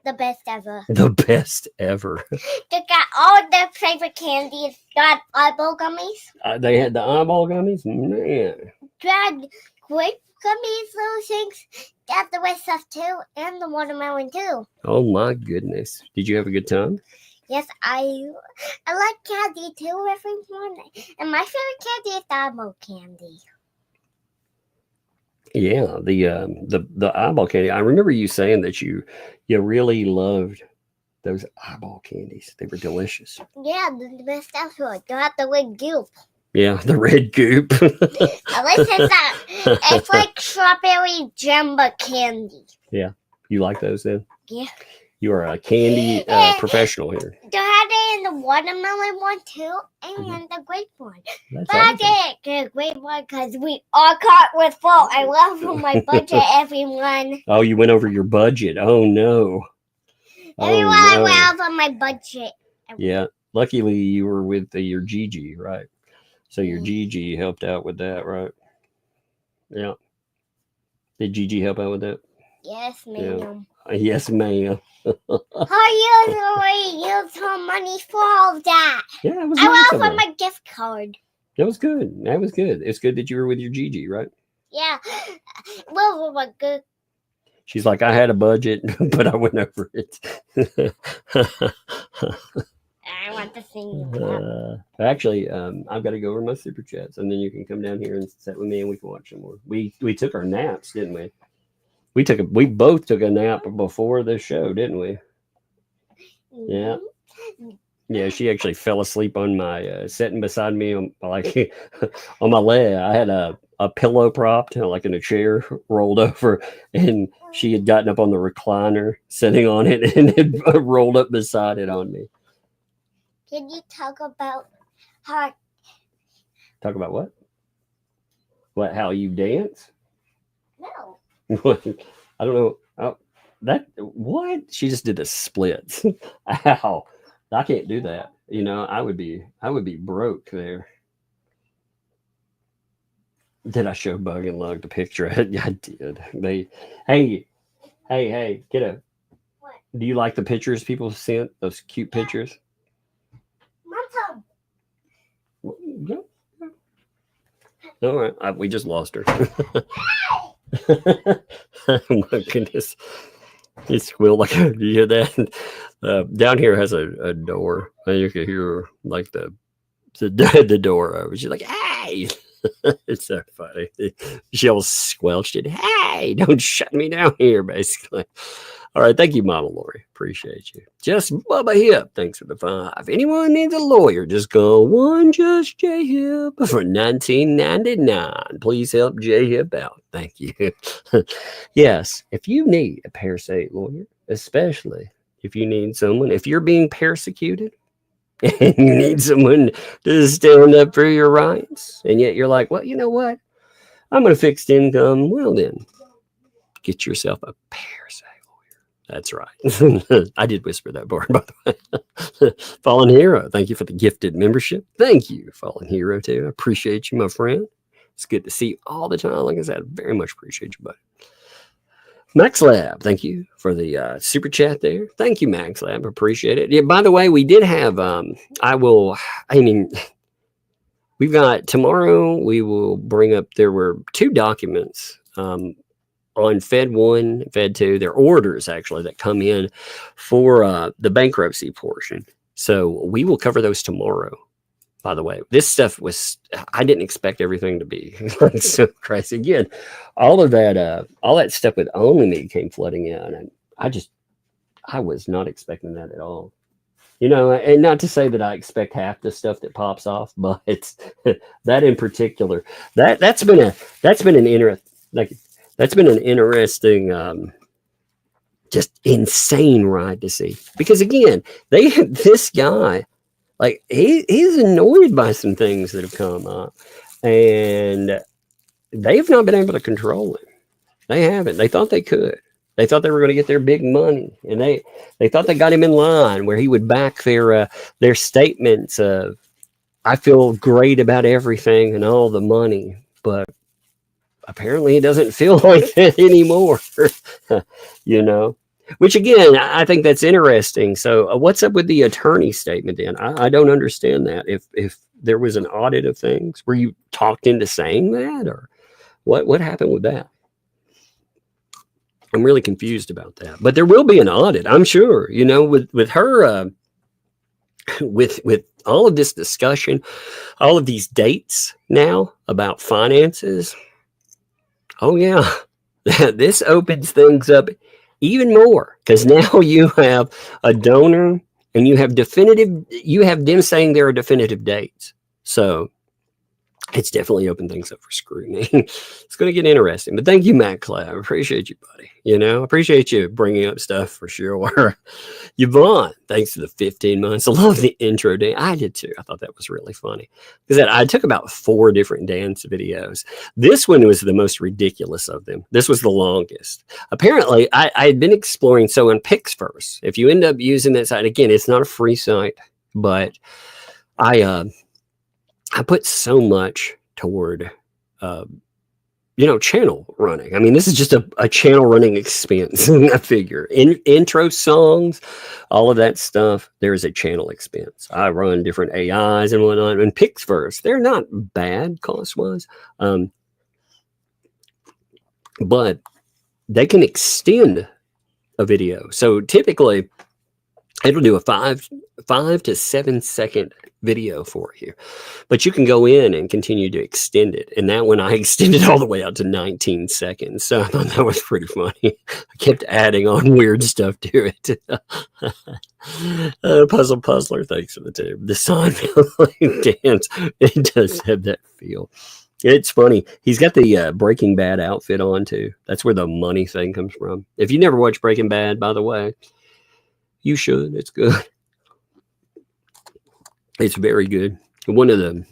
The best ever. The best ever. They got all their favorite candies. Got eyeball gummies. They had the eyeball gummies? Man. Got grape gummies, those things. They have the red stuff too, and the watermelon too. Oh my goodness. Did you have a good time? Yes, I like candy too every morning. And my favorite candy is the eyeball candy. Yeah, the eyeball candy. I remember you saying that you really loved those eyeball candies. They were delicious. Yeah, the best ever. They have the red goop. Yeah, the red goop. At least it's not. It's like strawberry jamba candy. Yeah. You like those then? Yeah. You are a candy professional here. They had it in the watermelon one too, and the grape one. That's But I awesome. didn't get a grape one because we all caught with full. I love my budget, everyone. Oh, you went over your budget. Oh no. Everyone, I went over my budget. Yeah. Luckily, you were with your Gigi, right? So your Gigi helped out with that, right? Yeah. Did Gigi help out with that? Yes, ma'am. Yes, ma'am. How you already used her money for all that? Yeah, it was I nice went of for her. my gift card. That was good. That was good. It's good that you were with your Gigi, right? Yeah. Well, we're good. She's like, I had a budget, but I went over it. I want to sing you that. Actually, I've got to go over my super chats, and then you can come down here and sit with me, and we can watch some more. We took our naps, didn't we? We both took a nap before the show, didn't we? Yeah. Yeah, she actually fell asleep on my sitting beside me on like on my leg. I had a pillow propped, like in a chair, rolled over, and she had gotten up on the recliner, sitting on it, and it rolled up beside it on me. Can you talk about how? Talk about what? What? How you dance? No. I don't know. Oh, that what? She just did the splits. Ow. I can't do that. You know, I would be broke there. Did I show Bug and Lug the picture? I did. Hey, kiddo. What? Do you like the pictures people sent? Those cute pictures? Mom, Yeah. All right. We just lost her. Oh my goodness. He squealed like, do you hear that? Down here has a door. You can hear like the door over. She's like, hey! It's so funny. She all squelched it. Hey, don't shut me down here, basically. All right. Thank you, Mama Lori. Appreciate you. Just Bubba Hip. Thanks for the 5. Anyone needs a lawyer, just call one Just J Hip for $19.99. Please help J Hip out. Thank you. Yes. If you need a parasite lawyer, especially if you need someone, if you're being persecuted, and you need someone to stand up for your rights, and yet you're like, well, you know what? I'm going to fixed income. Well, then, get yourself a parasite lawyer. That's right. I did whisper that part, by the way. Fallen Hero, thank you for the gifted membership. Thank you, Fallen Hero, too. I appreciate you, my friend. It's good to see you all the time. Like I said, I very much appreciate you, buddy. Max Lab, thank you for the super chat there. Thank you, Max Lab. Appreciate it. Yeah, by the way, we did have, we've got tomorrow, we will bring up, there were 2 documents on Fed 1, Fed 2. They're orders, actually, that come in for the bankruptcy portion. So we will cover those tomorrow. By the way, this stuff I didn't expect everything to be so crazy. Again, all that stuff with Only Me came flooding in. And I was not expecting that at all. You know, and not to say that I expect half the stuff that pops off, but it's that in particular, that's been an interesting, just insane ride to see. Because again, this guy, like he's annoyed by some things that have come up, and they've not been able to control him. They haven't. They thought they could. They thought they were going to get their big money, and they thought they got him in line where he would back their statements of, I feel great about everything and all the money, but apparently he doesn't feel like that anymore. You know. Which again, I think that's interesting. So what's up with the attorney statement then? I don't understand that. If there was an audit of things, were you talked into saying that, or what happened with that? I'm really confused about that. But there will be an audit, I'm sure. You know, with her, with all of this discussion, all of these dates now about finances. Oh yeah, this opens things up even more, because now you have a donor and you have them saying there are definitive dates. So it's definitely opened things up for scrutiny. It's going to get interesting. But thank you, Matt Clapp. Appreciate you, buddy. You know, appreciate you bringing up stuff for sure. Yvonne, thanks for the 15 months. I love the intro, Dan. I did too. I thought that was really funny because I took about 4 different dance videos. This one was the most ridiculous of them. This was the longest. Apparently, I had been exploring. So in PixFirst, if you end up using that site, again, it's not a free site, but I put so much toward, channel running. I mean, this is just a channel running expense. I figure intro songs, all of that stuff, there is a channel expense. I run different AIs and whatnot. And PixFirst, they're not bad cost wise, but they can extend a video. So typically, it'll do a 5 to 7 second video for you, but you can go in and continue to extend it. And that one I extended all the way out to 19 seconds. So I thought that was pretty funny. I kept adding on weird stuff to it. Puzzler, thanks for the tip. The Seinfeld dance, it does have that feel. It's funny. He's got the Breaking Bad outfit on too. That's where the money thing comes from. If you never watched Breaking Bad, by the way, you should. It's good. It's very good. One of the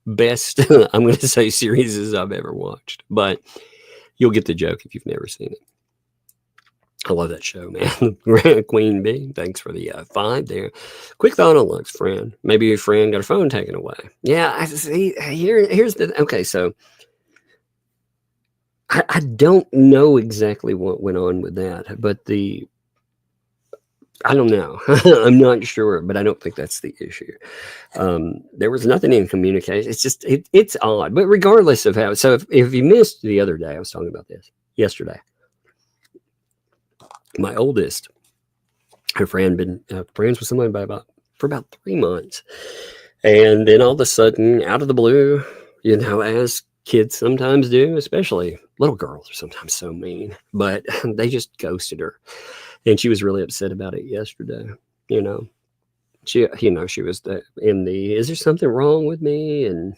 best, I'm going to say, series I've ever watched. But you'll get the joke if you've never seen it. I love that show, man. Queen Bee, thanks for the 5 there. Quick thought on Luck's friend. Maybe your friend got a phone taken away. Yeah, I see. Here's the okay. So I don't know exactly what went on with that, but I don't know. I'm not sure, but I don't think that's the issue. There was nothing in communication. It's just, it's odd. But regardless of how, so if you missed the other day, I was talking about this yesterday. My oldest, her friend, been friends with someone for about 3 months. And then all of a sudden, out of the blue, as kids sometimes do, especially little girls are sometimes so mean, but they just ghosted her. And she was really upset about it yesterday. She was is there something wrong with me? And,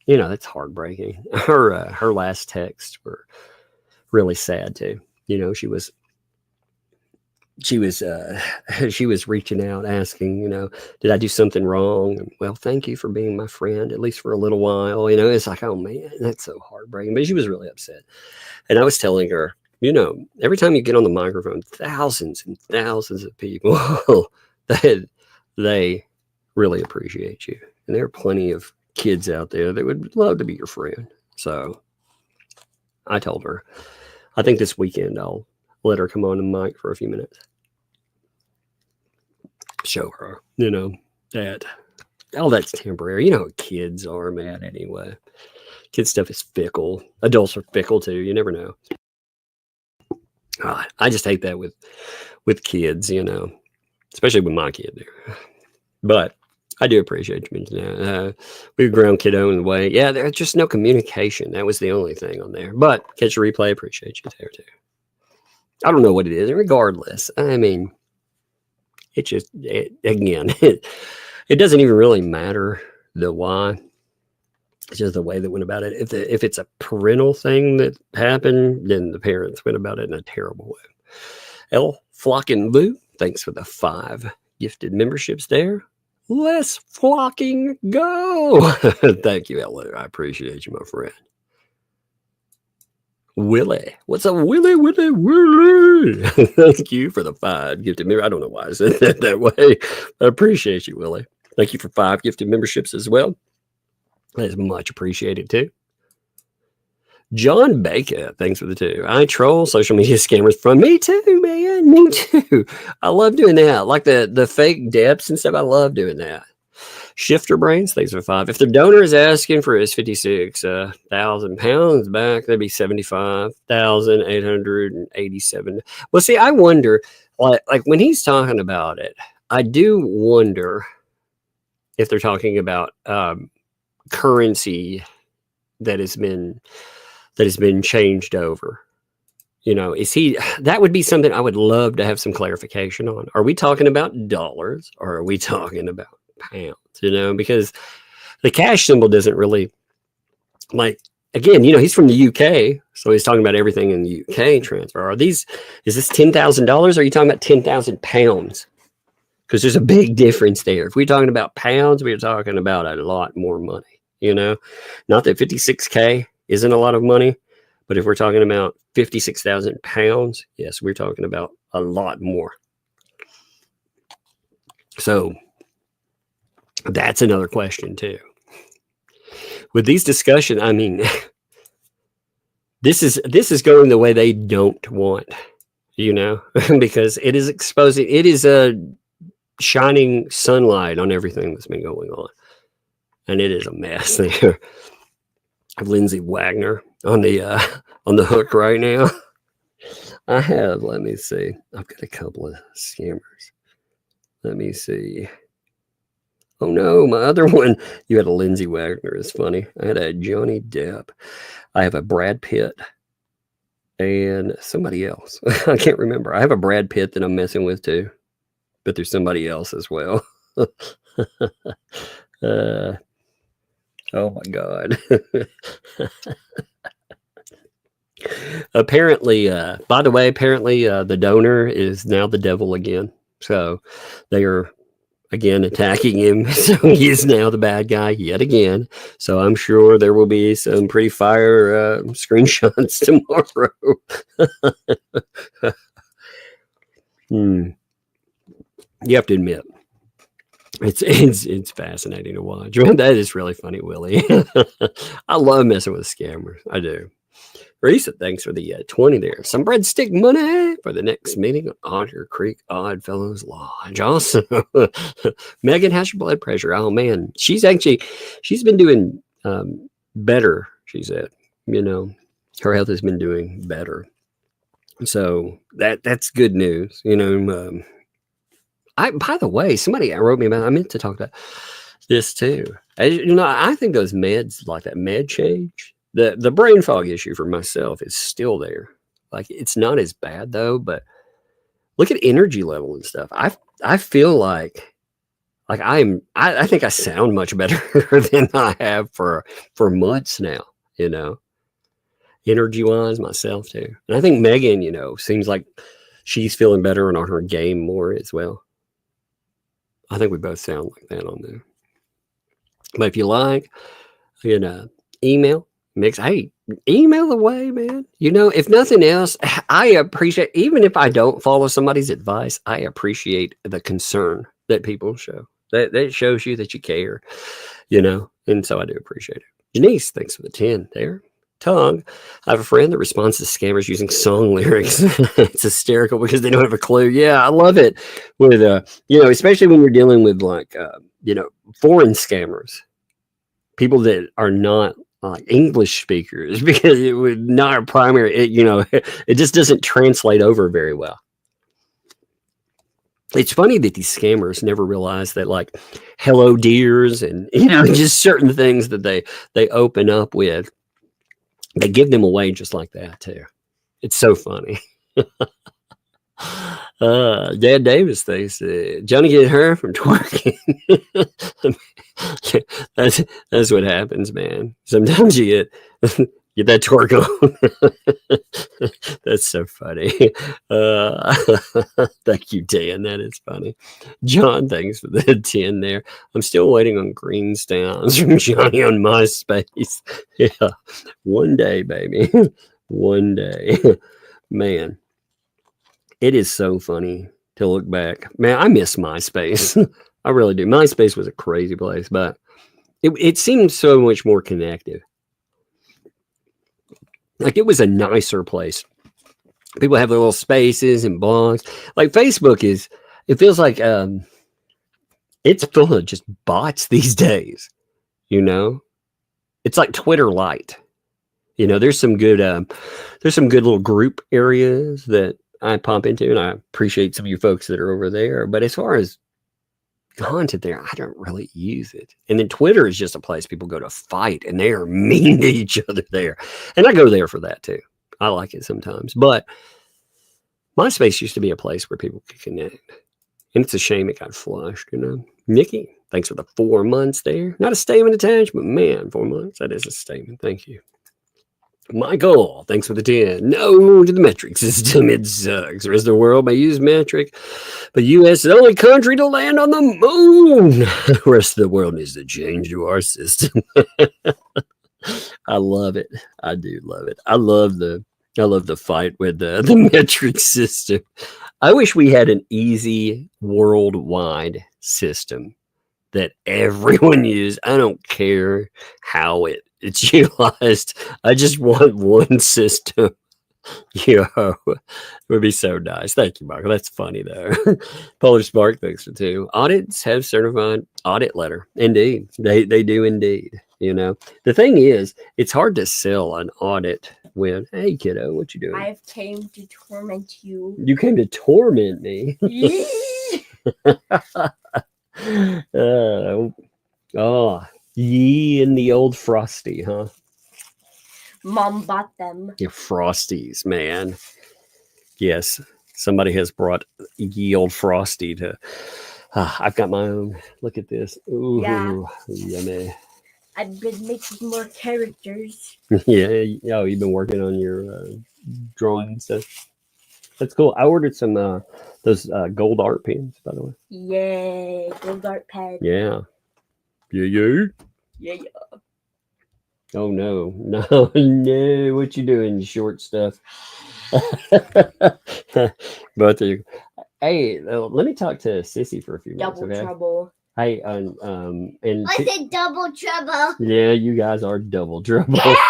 that's heartbreaking. Her last texts were really sad too. She was reaching out asking, did I do something wrong? And, well, thank you for being my friend, at least for a little while. It's like, oh man, that's so heartbreaking. But she was really upset. And I was telling her, every time you get on the microphone, thousands and thousands of people, they really appreciate you. And there are plenty of kids out there that would love to be your friend. So I told her, I think this weekend I'll let her come on the mic for a few minutes. Show her, that all that's temporary. What kids are, man, anyway. Kid stuff is fickle. Adults are fickle too. You never know. I just hate that with kids, especially with my kid there. But I do appreciate you mentioning that. We ground kiddo in the way. Yeah, there's just no communication. That was the only thing on there. But catch a replay. Appreciate you there too. I don't know what it is. Regardless, I mean, it doesn't even really matter the why. It's just the way that went about it. If it's a parental thing that happened, then the parents went about it in a terrible way. L. Flocking Boo, thanks for the 5 gifted memberships there. Let's flocking go. Thank you, L. I appreciate you, my friend. Willie. What's up, Willie? Thank you for the 5 gifted memberships. I don't know why I said that way. I appreciate you, Willie. Thank you for 5 gifted memberships as well. That is much appreciated too. John Baker, thanks for the 2. I troll social media scammers from me too, man. Me too. I love doing that. Like the fake depths and stuff. I love doing that. Shifter Brains, thanks for 5. If the donor is asking for his 56,000 pounds back, that'd be 75,887. Well, see, I wonder, like when he's talking about it, I do wonder if they're talking about currency that has been changed over. That would be something I would love to have some clarification on. Are we talking about dollars or are we talking about pounds? Because The cash symbol doesn't really, like, again, he's from the UK, so he's talking about everything in the UK transfer. Is this $10,000? Or are you talking about 10,000 pounds? Because there's a big difference there. If we're talking about pounds, we're talking about a lot more money, Not that 56K isn't a lot of money, but if we're talking about 56,000 pounds, yes, we're talking about a lot more. So that's another question too. With these discussions, I mean, this is going the way they don't want, because it is exposing, it is a shining sunlight on everything that's been going on. And it is a mess there. I have Lindsay Wagner on the hook right now. I have, let me see. I've got a couple of scammers. Let me see. Oh no, my other one. You had a Lindsay Wagner. It's funny. I had a Johnny Depp. I have a Brad Pitt and somebody else. I can't remember. I have a Brad Pitt that I'm messing with too, but there's somebody else as well. Oh my God. Apparently, by the way, the donor is now the devil again. So they are again attacking him. So he is now the bad guy yet again. So I'm sure there will be some pretty fire screenshots tomorrow. You have to admit, it's fascinating to watch. That is really funny, Willie. I love messing with scammers. I do. Risa, thanks for the 20 there. Some breadstick money for the next meeting at Otter Creek Oddfellows Lodge. Also, Megan, how's your blood pressure? Oh man, she's been doing better. She said, her health has been doing better. So that's good news. By the way, somebody wrote me about, I meant to talk about this too. I think those meds, like that med change, the brain fog issue for myself is still there. Like, it's not as bad though, but look at energy level and stuff. I feel like I think I sound much better than I have for months now, energy wise, myself too. And I think Megan, seems like she's feeling better and on her game more as well. I think we both sound like that on there. But if you like, email, mix. Hey, email away, man. If nothing else, I appreciate, even if I don't follow somebody's advice, I appreciate the concern that people show. That shows you that you care, and so I do appreciate it. Janice, thanks for the 10 there. Tongue, I have a friend that responds to scammers using song lyrics. It's hysterical because they don't have a clue. Yeah, I love it with especially when you're dealing with like foreign scammers, people that are not like English speakers, because it would not a primary. It just doesn't translate over very well. It's funny that these scammers never realize that, like, hello dears and just certain things that they open up with. They give them away just like that too. It's so funny. Dad Davis thinks Johnny get her from twerking. That's what happens, man. Sometimes you get that twerk on. That's so funny. Thank you, Dan. That is funny. John, thanks for the 10 there. I'm still waiting on green stamps from Johnny on MySpace. Yeah, one day, baby. One day. Man, it is so funny to look back. Man, I miss MySpace. I really do. MySpace was a crazy place, but it seemed so much more connected. Like, it was a nicer place. People have their little spaces and blogs. Like, Facebook it feels like it's full of just bots these days. It's like Twitter light. There's some good little group areas that I pop into, and I appreciate some of you folks that are over there. But as far as content there, I don't really use it. And then Twitter is just a place people go to fight, and they are mean to each other there. And I go there for that too. I like it sometimes. But MySpace used to be a place where people could connect. And it's a shame it got flushed, Nikki, Thanks for the 4 months there. Not a statement attached, but man, 4 months. That is a statement. Thank you. Michael, thanks for the 10. No to the metric system. It sucks. The rest of the world may use metric, but U.S. is the only country to land on the moon. The rest of the world needs to change to our system. I love it. I do love it. I love the fight with the metric system. I wish we had an easy worldwide system that everyone used. I don't care how it's utilized. I just want one system. It would be so nice. Thank you, Michael. That's funny though. Polar Spark, thanks for 2. Audits have certified audit letter. Indeed, they do indeed. The thing is, it's hard to sell an audit when, hey kiddo, what you doing? I've came to torment you. You came to torment me. Ye and the old Frosty, huh? Mom bought them. Yeah, Frosties, man. Yes, somebody has brought ye old Frosty to. I've got my own. Look at this. Ooh, Yeah. yummy. I've been making more characters. Yeah. Oh, you've been working on your drawing and stuff. That's cool. I ordered some those gold art pens, by the way. Yay, gold art pen. Yeah. Yeah. Yeah. Oh no. What you doing, short stuff? Both of you. Hey, let me talk to Sissy for a few minutes. Double Okay. trouble. Hey, and I said double trouble. yeah, you guys are double trouble. Hey!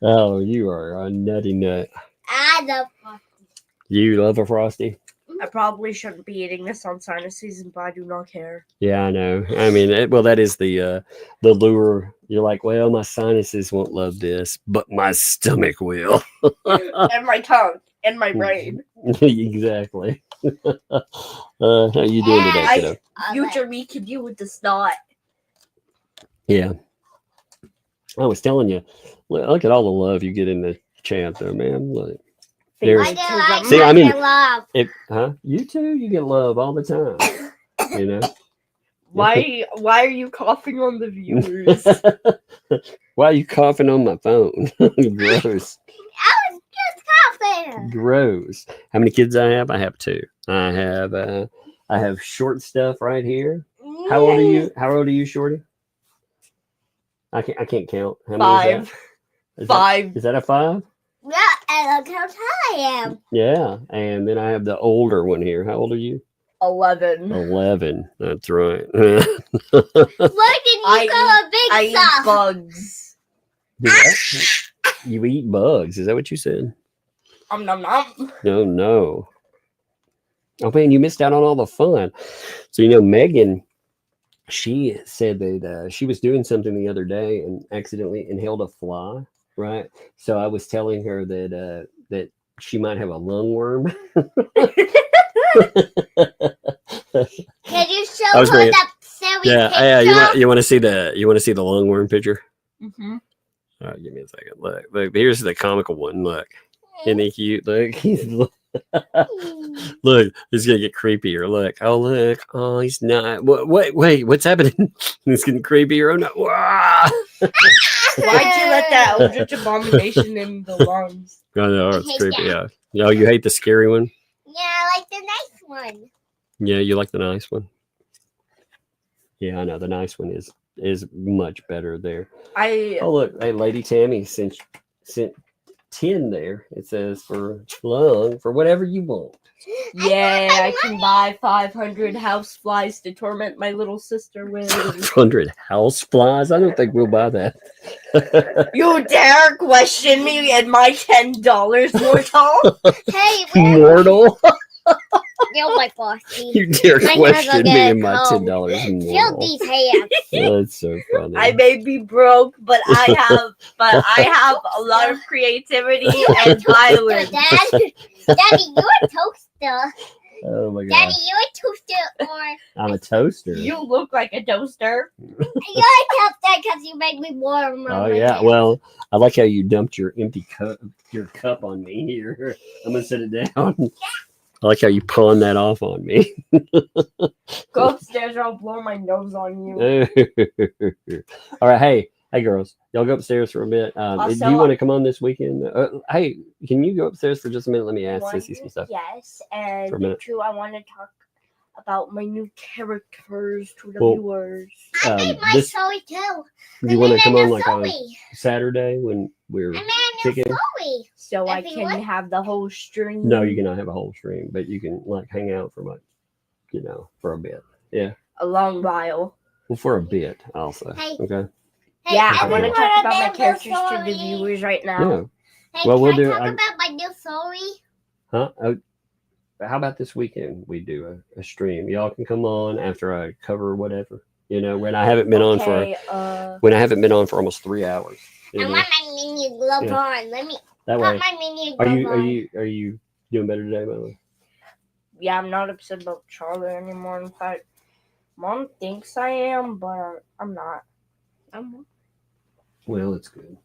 Oh, you are a nutty nut. I love Frosty. You love a Frosty? I probably shouldn't be eating this on sinus season, but I do not care. Yeah, I know. I mean, that is the lure. You're like, well, my sinuses won't love this, but my stomach will. And my tongue and my brain. Exactly. How you doing today, kiddo? Future me can deal with the snot. Yeah. I was telling you, look at all the love you get in the chat, though, man. Look. There's, I don't like see, I mean, love. you too, you get love all the time. Why are you coughing on the viewers? Why are you coughing on my phone? Gross. I was just coughing. Gross. How many kids I have? I have 2. I have short stuff right here. How old are you? How old are you, Shorty? I can't count. How many is 5. that? 5. Is that a 5? Yeah, and look how tall I am. Yeah. And then I have the older one here. How old are you? 11. 11. That's right. Where did you go a big I eat stuff? bugs. You eat bugs. Is that what you said? Nom nom. No. Oh man, you missed out on all the fun. So Megan, she said that she was doing something the other day and accidentally inhaled a fly. Right. So I was telling her that that she might have a lungworm. Can you show her that silly Yeah. picture? You want to see the lungworm picture? Mm-hmm. All right, give me a second. Look, here's the comical one. Look, isn't he cute? Look, look, it's gonna get creepier. Look, oh, he's not. Wait, what's happening? It's getting creepier. Oh no! Wah! Why'd you let that eldritch abomination in the lungs? Oh no, it's hate creepy. that. Yeah. You hate the scary one? Yeah, I like the nice one. Yeah, you like the nice one. Yeah, I know the nice one is much better there. Oh look, hey, Lady Tammy sent 10 there. It says for whatever you want. Yay, I can buy 500 house flies to torment my little sister with. 500 house flies? I don't think we'll buy that. You dare question me and my $10, mortal? Hey, where Mortal? You're my Frosty. You dare I question never me get and my home. $10 Feel mortal. these hands. That's so funny. I may be broke, but I have a lot of creativity and violence. Daddy, you're a toaster. Oh my Daddy, gosh. you're a toaster, or I'm a toaster. You look like a toaster. you're a toaster because you make me warm. Oh yeah. Well, I like how you dumped your empty cup on me here. I'm gonna set it down. I like how you pawn that off on me. Go upstairs or I'll blow my nose on you. All right, hey girls, y'all go upstairs for a bit. Do you want to come on this weekend? Hey, can you go upstairs for just a minute? Let me ask Sissy some stuff. Yes, and For a minute. two, I want to talk about my new characters to the Well, viewers. I made my this- story too. Do you want to come on like on story. Saturday when we're I made a new kicking? story. So I Everyone? can have the whole stream. No, you cannot have a whole stream, but you can like hang out for like, for a bit. Yeah. A long while. Well, for a bit, I'll say. Hey. Okay. Hey, Yeah, I want to everyone, talk about my new characters to story. the viewers right now. Yeah. Hey, Well, can we'll I do- talk I- about my new story? Huh? Oh, how about this weekend we do a stream? Y'all can come on after I cover whatever. When I haven't been on for almost 3 hours. I want my mini glove Yeah. on. Let me That put way. my mini Are glove you on. are you doing better today, by the way? Yeah, I'm not upset about Charlie anymore. In fact, Mom thinks I am, but I'm not. Well, it's good.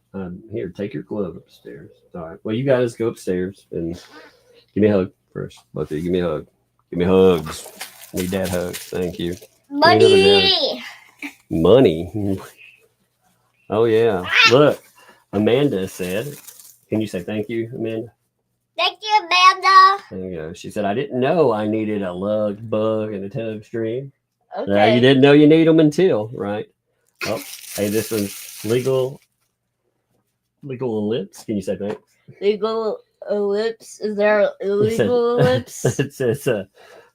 Here, take your glove upstairs. All right. Well, you guys go upstairs and give me a hug first. Both of you, give me a hug. Give me hugs. Need dad hugs. Thank you. Money! Money. Oh yeah. Look, Amanda said. Can you say thank you, Amanda? Thank you, Amanda. There you go. She said, I didn't know I needed a lug, bug, and a tug stream. Okay. You didn't know you need them until, right? Oh, hey, this one's legal ellipse. Can you say thanks? Legal ellipse? Is there illegal ellipse? It says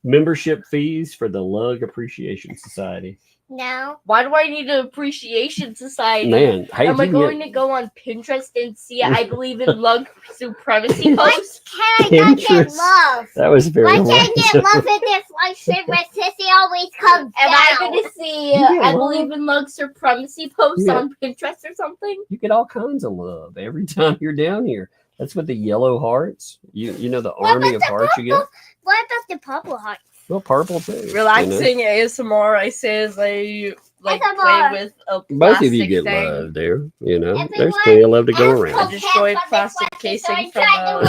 membership fees for the Lug Appreciation Society. No. Why do I need an appreciation society? Man, hey, Am I you can going get- to go on Pinterest and see I believe in lug supremacy Why posts? can't I not get Pinterest. love? That was very Why can't I get random. love in this life where Sissy always comes Am I down? going to see You get I love. believe in lug supremacy posts Yeah. on Pinterest or something? You get all kinds of love every time you're down here. That's what the yellow hearts. You know the What army about of the hearts you get. What about the purple heart? Well, purple too. you know? Relaxing ASMR, I say as I like ASMR. play with a plastic Both of you get thing. love there. There's Everyone plenty of love to go Ask around. I destroyed plastic casing from straw.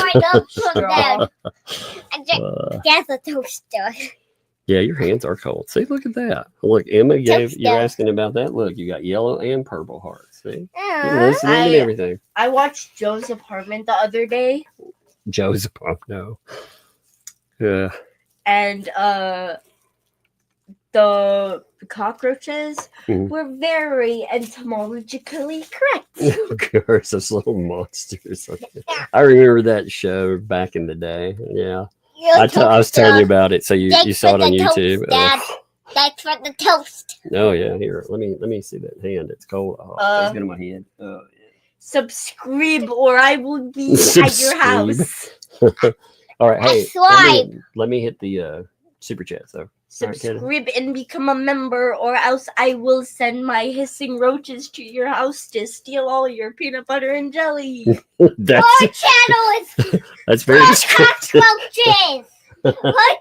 That's a toaster. Yeah, your hands are cold. See, look at that. Look, Emma gave. Toaster. You're asking about that. Look, you got yellow and purple hearts. See, you're Uh, listening and everything. I watched Joe's apartment the other day, Joe's no. Yeah. and the cockroaches Mhm. were very entomologically correct. Of course, those little monsters. I remember that show back in the day. Yeah, I was telling you about it, so you Thanks saw for it on the YouTube. toast, Dad. Thanks for the toast. Oh yeah, here. Let me see that hand. It's cold. Oh, let's get on my head. Oh, Subscribe, or I will be at your Subscribe. house. yeah. All right, hey, Swipe. let me hit the super chat. So, All right, Kenny. Subscribe and become a member, or else I will send my hissing roaches to your house to steal all your peanut butter and jelly. that's Our channel is that's very descriptive. cockroaches. And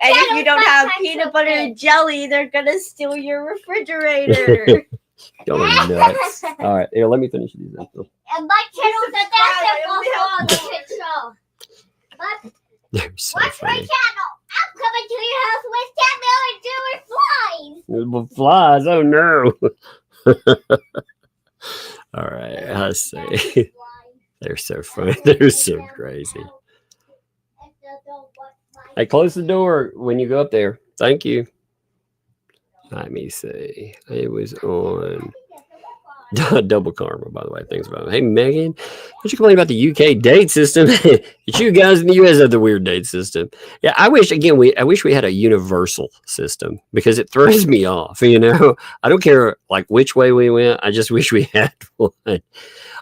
if you don't have peanut butter and jelly, they're gonna steal your refrigerator. Y'all are nuts. All right, here, let me finish these up. And my channel is I only the picture. But They're so watch my funny. channel. I'm coming to your house with cat mail and doing flies. Flies. Oh no. All right, I see. They're so funny. They're so crazy. Hey, close the door when you go up there. Thank you. Let me see. It was on double karma, by the way. Things about it. Hey, Megan, don't you complain about the UK date system? It's you guys in the US have the weird date system. Yeah, I wish we had a universal system because it throws me off. I don't care like which way we went. I just wish we had one.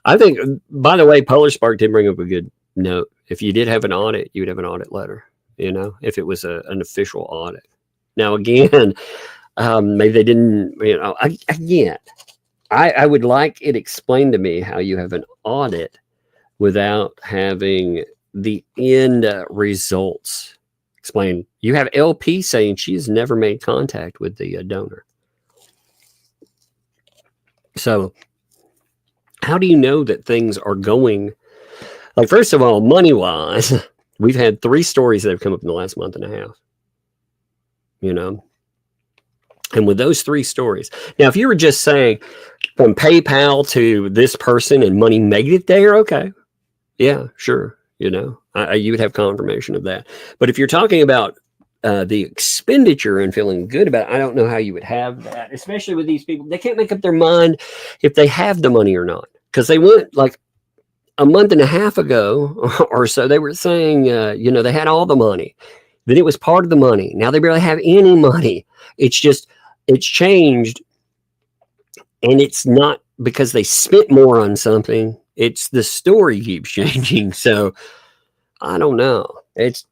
I think, by the way, Polar Spark did bring up a good note. If you did have an audit, you would have an audit letter. If it was an official audit. Now, again, maybe they didn't, I would like it explained to me how you have an audit without having the end results explained. You have LP saying she has never made contact with the donor. So how do you know that things are going, like, first of all, money-wise, We've had 3 stories that have come up in the last month and a half, you know. And with those 3 stories, now, if you were just saying from PayPal to this person and money made it there, okay. Yeah, sure. You know, you would have confirmation of that. But if you're talking about the expenditure and feeling good about it, I don't know how you would have that, especially with these people. They can't make up their mind if they have the money or not, because they went like a month and a half ago or so. They were saying, you know, they had all the money. Then it was part of the money. Now they barely have any money. It's just, it's changed. And it's not because they spent more on something. It's the story keeps changing. So I don't know. It's,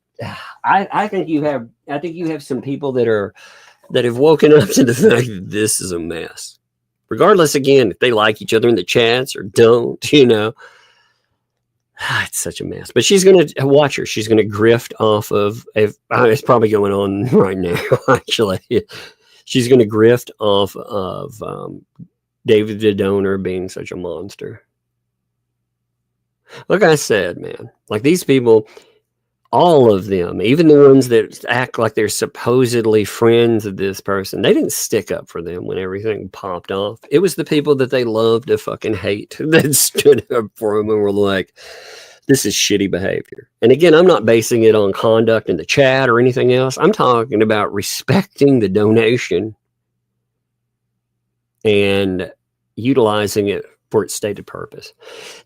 I think you have some people that have woken up to the fact that this is a mess. Regardless, again, if they like each other in the chats or don't, you know, it's such a mess. But she's going to watch her. She's going to grift off of, it's probably going on right now, actually. She's going to grift off of David the donor being such a monster. Like I said, man, like these people, all of them, even the ones that act like they're supposedly friends of this person, they didn't stick up for them when everything popped off. It was the people that they loved to fucking hate that stood up for them and were like, this is shitty behavior. And again, I'm not basing it on conduct in the chat or anything else. I'm talking about respecting the donation and utilizing it for its stated purpose.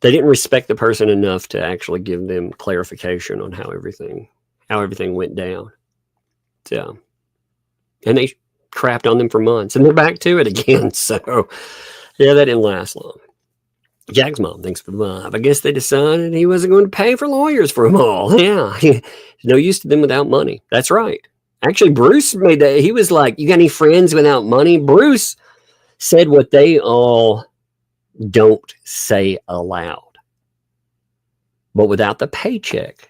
They didn't respect the person enough to actually give them clarification on how everything went down. So, and they crapped on them for months, and they're back to it again. So, yeah, that didn't last long. Jack's mom, thanks for the vibe. I guess they decided he wasn't going to pay for lawyers for them all. Yeah, no use to them without money. That's right. Actually, Bruce made that. He was like, "You got any friends without money?" Bruce said what they all don't say aloud. But without the paycheck,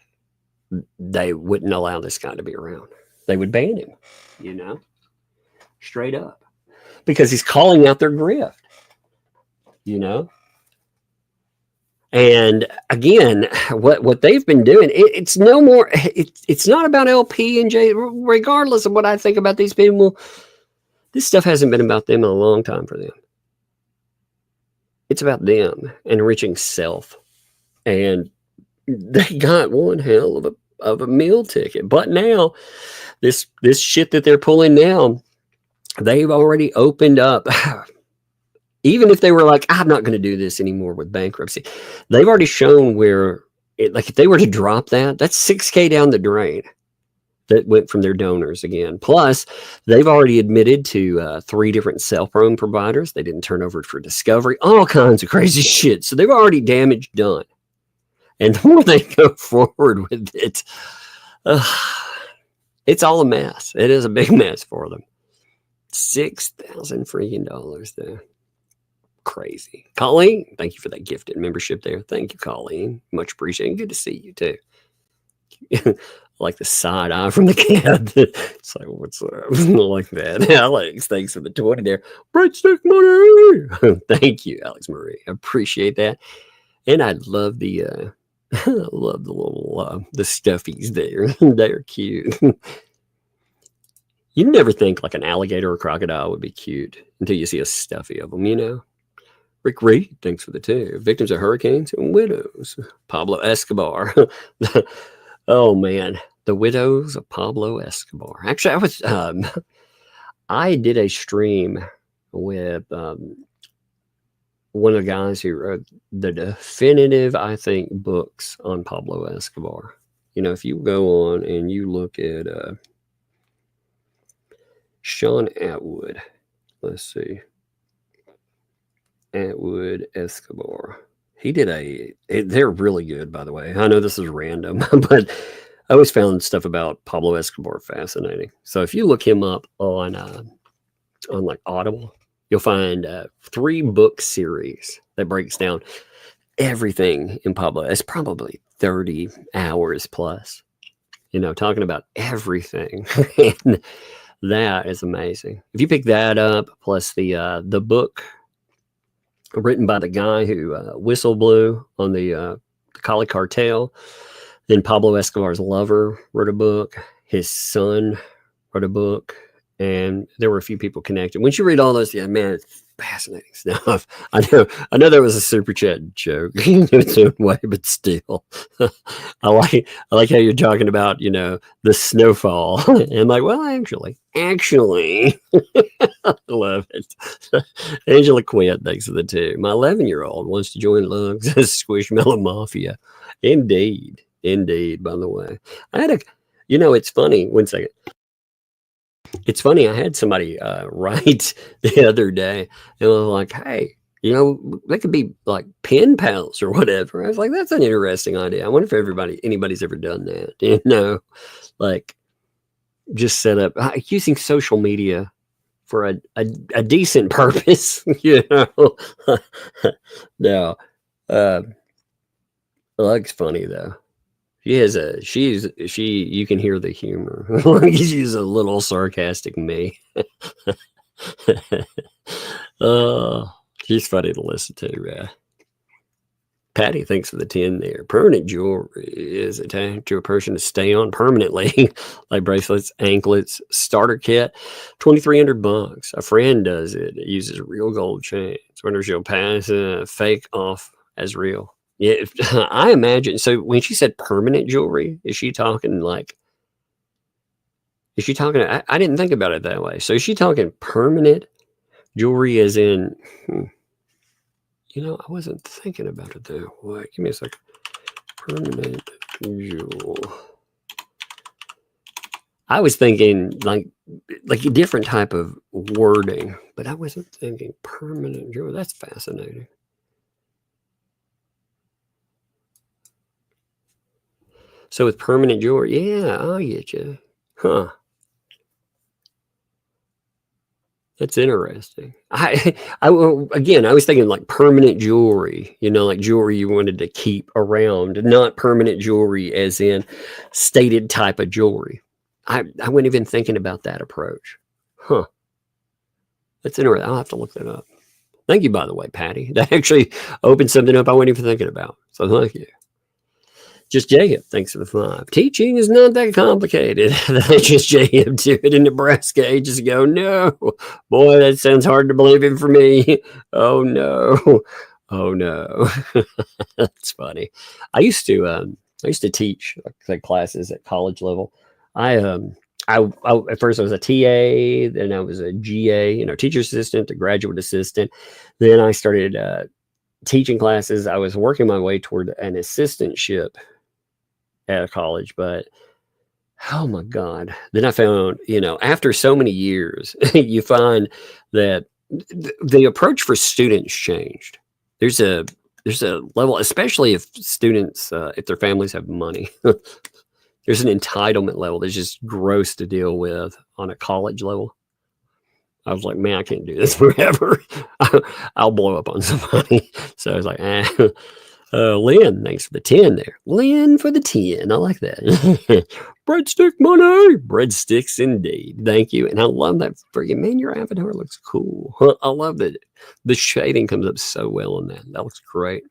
they wouldn't allow this guy to be around. They would ban him, you know, straight up, because he's calling out their grift, you know. And again, what they've been doing, it's no more. It's not about LP and J. Regardless of what I think about these people, this stuff hasn't been about them in a long time for them. It's about them enriching self, and they got one hell of a meal ticket. But now, this shit that they're pulling now, they've already opened up. Even if they were like, I'm not going to do this anymore with bankruptcy, they've already shown where, like, if they were to drop that, that's $6,000 down the drain that went from their donors again. Plus, they've already admitted to 3 different cell phone providers. They didn't turn over for discovery, all kinds of crazy shit. So they've already damage done. And the more they go forward with it, it's all a mess. It is a big mess for them. $6,000 freaking dollars there. Crazy. Colleen, thank you for that gifted membership there. Thank you, Colleen. Much appreciated. Good to see you too. Like the side eye from the cat. It's like, what's up? Like that. Alex, thanks for the 20 there. Breadstick money. Thank you, Alex Marie. I appreciate that. And I love the little the stuffies there. They're cute. You never think like an alligator or crocodile would be cute until you see a stuffy of them, you know. Rick Reed, thanks for the 2. Victims of hurricanes and widows. Pablo Escobar. Oh man, the widows of Pablo Escobar. Actually, I did a stream with one of the guys who wrote the definitive, I think, books on Pablo Escobar. You know, if you go on and you look at Sean Atwood, let's see. Atwood Escobar. He did they're really good, by the way. I know this is random, but I always found stuff about Pablo Escobar fascinating. So if you look him up on like Audible, you'll find 3-book series that breaks down everything in Pablo. It's probably 30 hours plus, you know, talking about everything. And that is amazing. If you pick that up, plus the book written by the guy who whistle blew on the Cali cartel, Then Pablo Escobar's lover wrote a book. His son wrote a book. And there were a few people connected. Once you read all those, yeah, man, it's fascinating stuff. I know there was a super chat joke in its own way, but still, I like how you're talking about, the snowfall. And like, well, actually, I love it. Angela Quint, thanks for the two. My 11-year-old wants to join Lugs Squishmallow Mafia. Indeed, by the way. I had it's funny. One second. It's funny. I had somebody write the other day and was like, hey, they could be like pen pals or whatever. I was like, that's an interesting idea. I wonder if anybody's ever done that, like just set up using social media for a decent purpose, No, Lug's funny though. You can hear the humor. She's a little sarcastic me. She's funny to listen to. Patty, thanks for the 10 there. Permanent jewelry is attached to a person to stay on permanently, like bracelets, anklets, starter kit, $2,300. A friend does it. It uses real gold chains. Wonder if she'll pass fake off as real. Yeah, I imagine. So when she said permanent jewelry, is she talking? I didn't think about it that way. So is she talking permanent jewelry as in, I wasn't thinking about it though. Wait, give me a second. Permanent jewel. I was thinking like a different type of wording, but I wasn't thinking permanent jewelry. That's fascinating. So with permanent jewelry, yeah, I'll get you. Huh. That's interesting. I was thinking like permanent jewelry, like jewelry you wanted to keep around, not permanent jewelry as in stated type of jewelry. I wasn't even thinking about that approach. Huh. That's interesting. I'll have to look that up. Thank you, by the way, Patty. That actually opened something up I wasn't even thinking about. So thank you. Just Jacob, thanks for the 5. Teaching is not that complicated. Just Jacob to it in Nebraska ages ago. No, boy, that sounds hard to believe in for me. Oh no, that's funny. I used to teach like classes at college level. I at first I was a TA, then I was a GA, teacher assistant, a graduate assistant. Then I started teaching classes. I was working my way toward an assistantship at a college, but oh my God. Then I found, after so many years, you find that the approach for students changed. There's a level, especially if students, if their families have money, there's an entitlement level that's just gross to deal with on a college level. I was like, man, I can't do this forever. I'll blow up on somebody. So I was like, Lynn, thanks for the 10 there. Lynn for the 10. I like that. Breadstick money. Breadsticks indeed. Thank you. And I love that friggin' man. Your avatar looks cool. I love that the shading comes up so well on that. That looks great.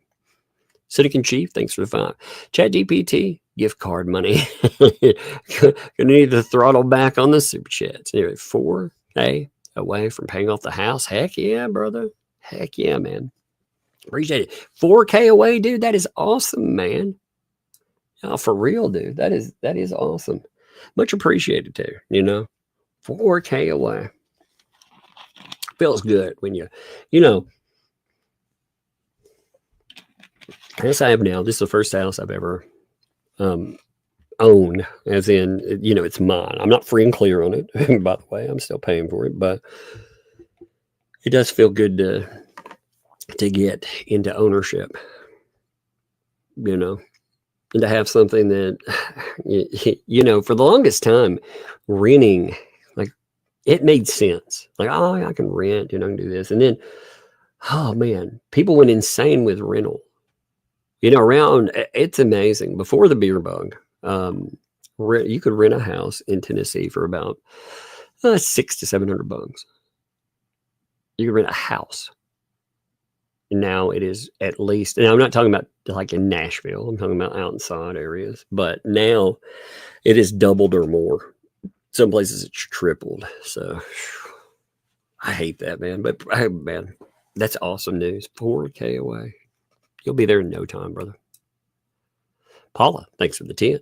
Citizen Chief, thanks for the 5. ChatGPT, gift card money. Gonna need to throttle back on the super chats. Anyway, 4K away from paying off the house. Heck yeah, brother. Heck yeah, man. Appreciate it. 4K away, dude. That is awesome, man. Oh, for real, dude. That is awesome. Much appreciated too. 4K away. Feels good when as I have now. This is the first house I've ever owned, as in, it's mine. I'm not free and clear on it. By the way, I'm still paying for it, but it does feel good to get into ownership, and to have something that, for the longest time, renting, like, it made sense. Like, oh, I can rent, I can do this. And then, oh man, people went insane with rental. It's amazing. Before the beer bug, you could rent a house in Tennessee for about $600 to $700. You could rent a house. Now it is at least, and I'm not talking about like in Nashville, I'm talking about outside areas, but now it is doubled or more. Some places it's tripled. So I hate that, man. But man, that's awesome news. 4K away. You'll be there in no time, brother. Paula, thanks for the 10.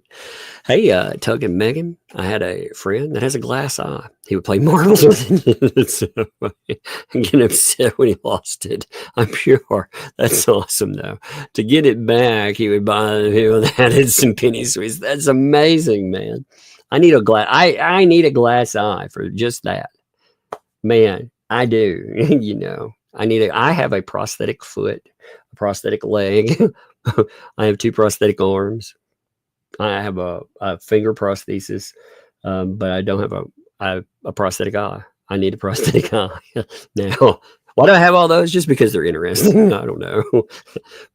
Hey, Tug and Megan, I had a friend that has a glass eye. He would play marbles with it. So I'm getting upset when he lost it. I'm sure. That's awesome, though. To get it back, he would buy people that added some penny sweets. That's amazing, man. I need a glass. I need a glass eye for just that. Man, I do. You know, I have a prosthetic foot, a prosthetic leg. I have 2 prosthetic arms. I have a finger prosthesis, but I don't have a prosthetic eye. I need a prosthetic eye. Now, why do I have all those? Just because they're interesting. I don't know.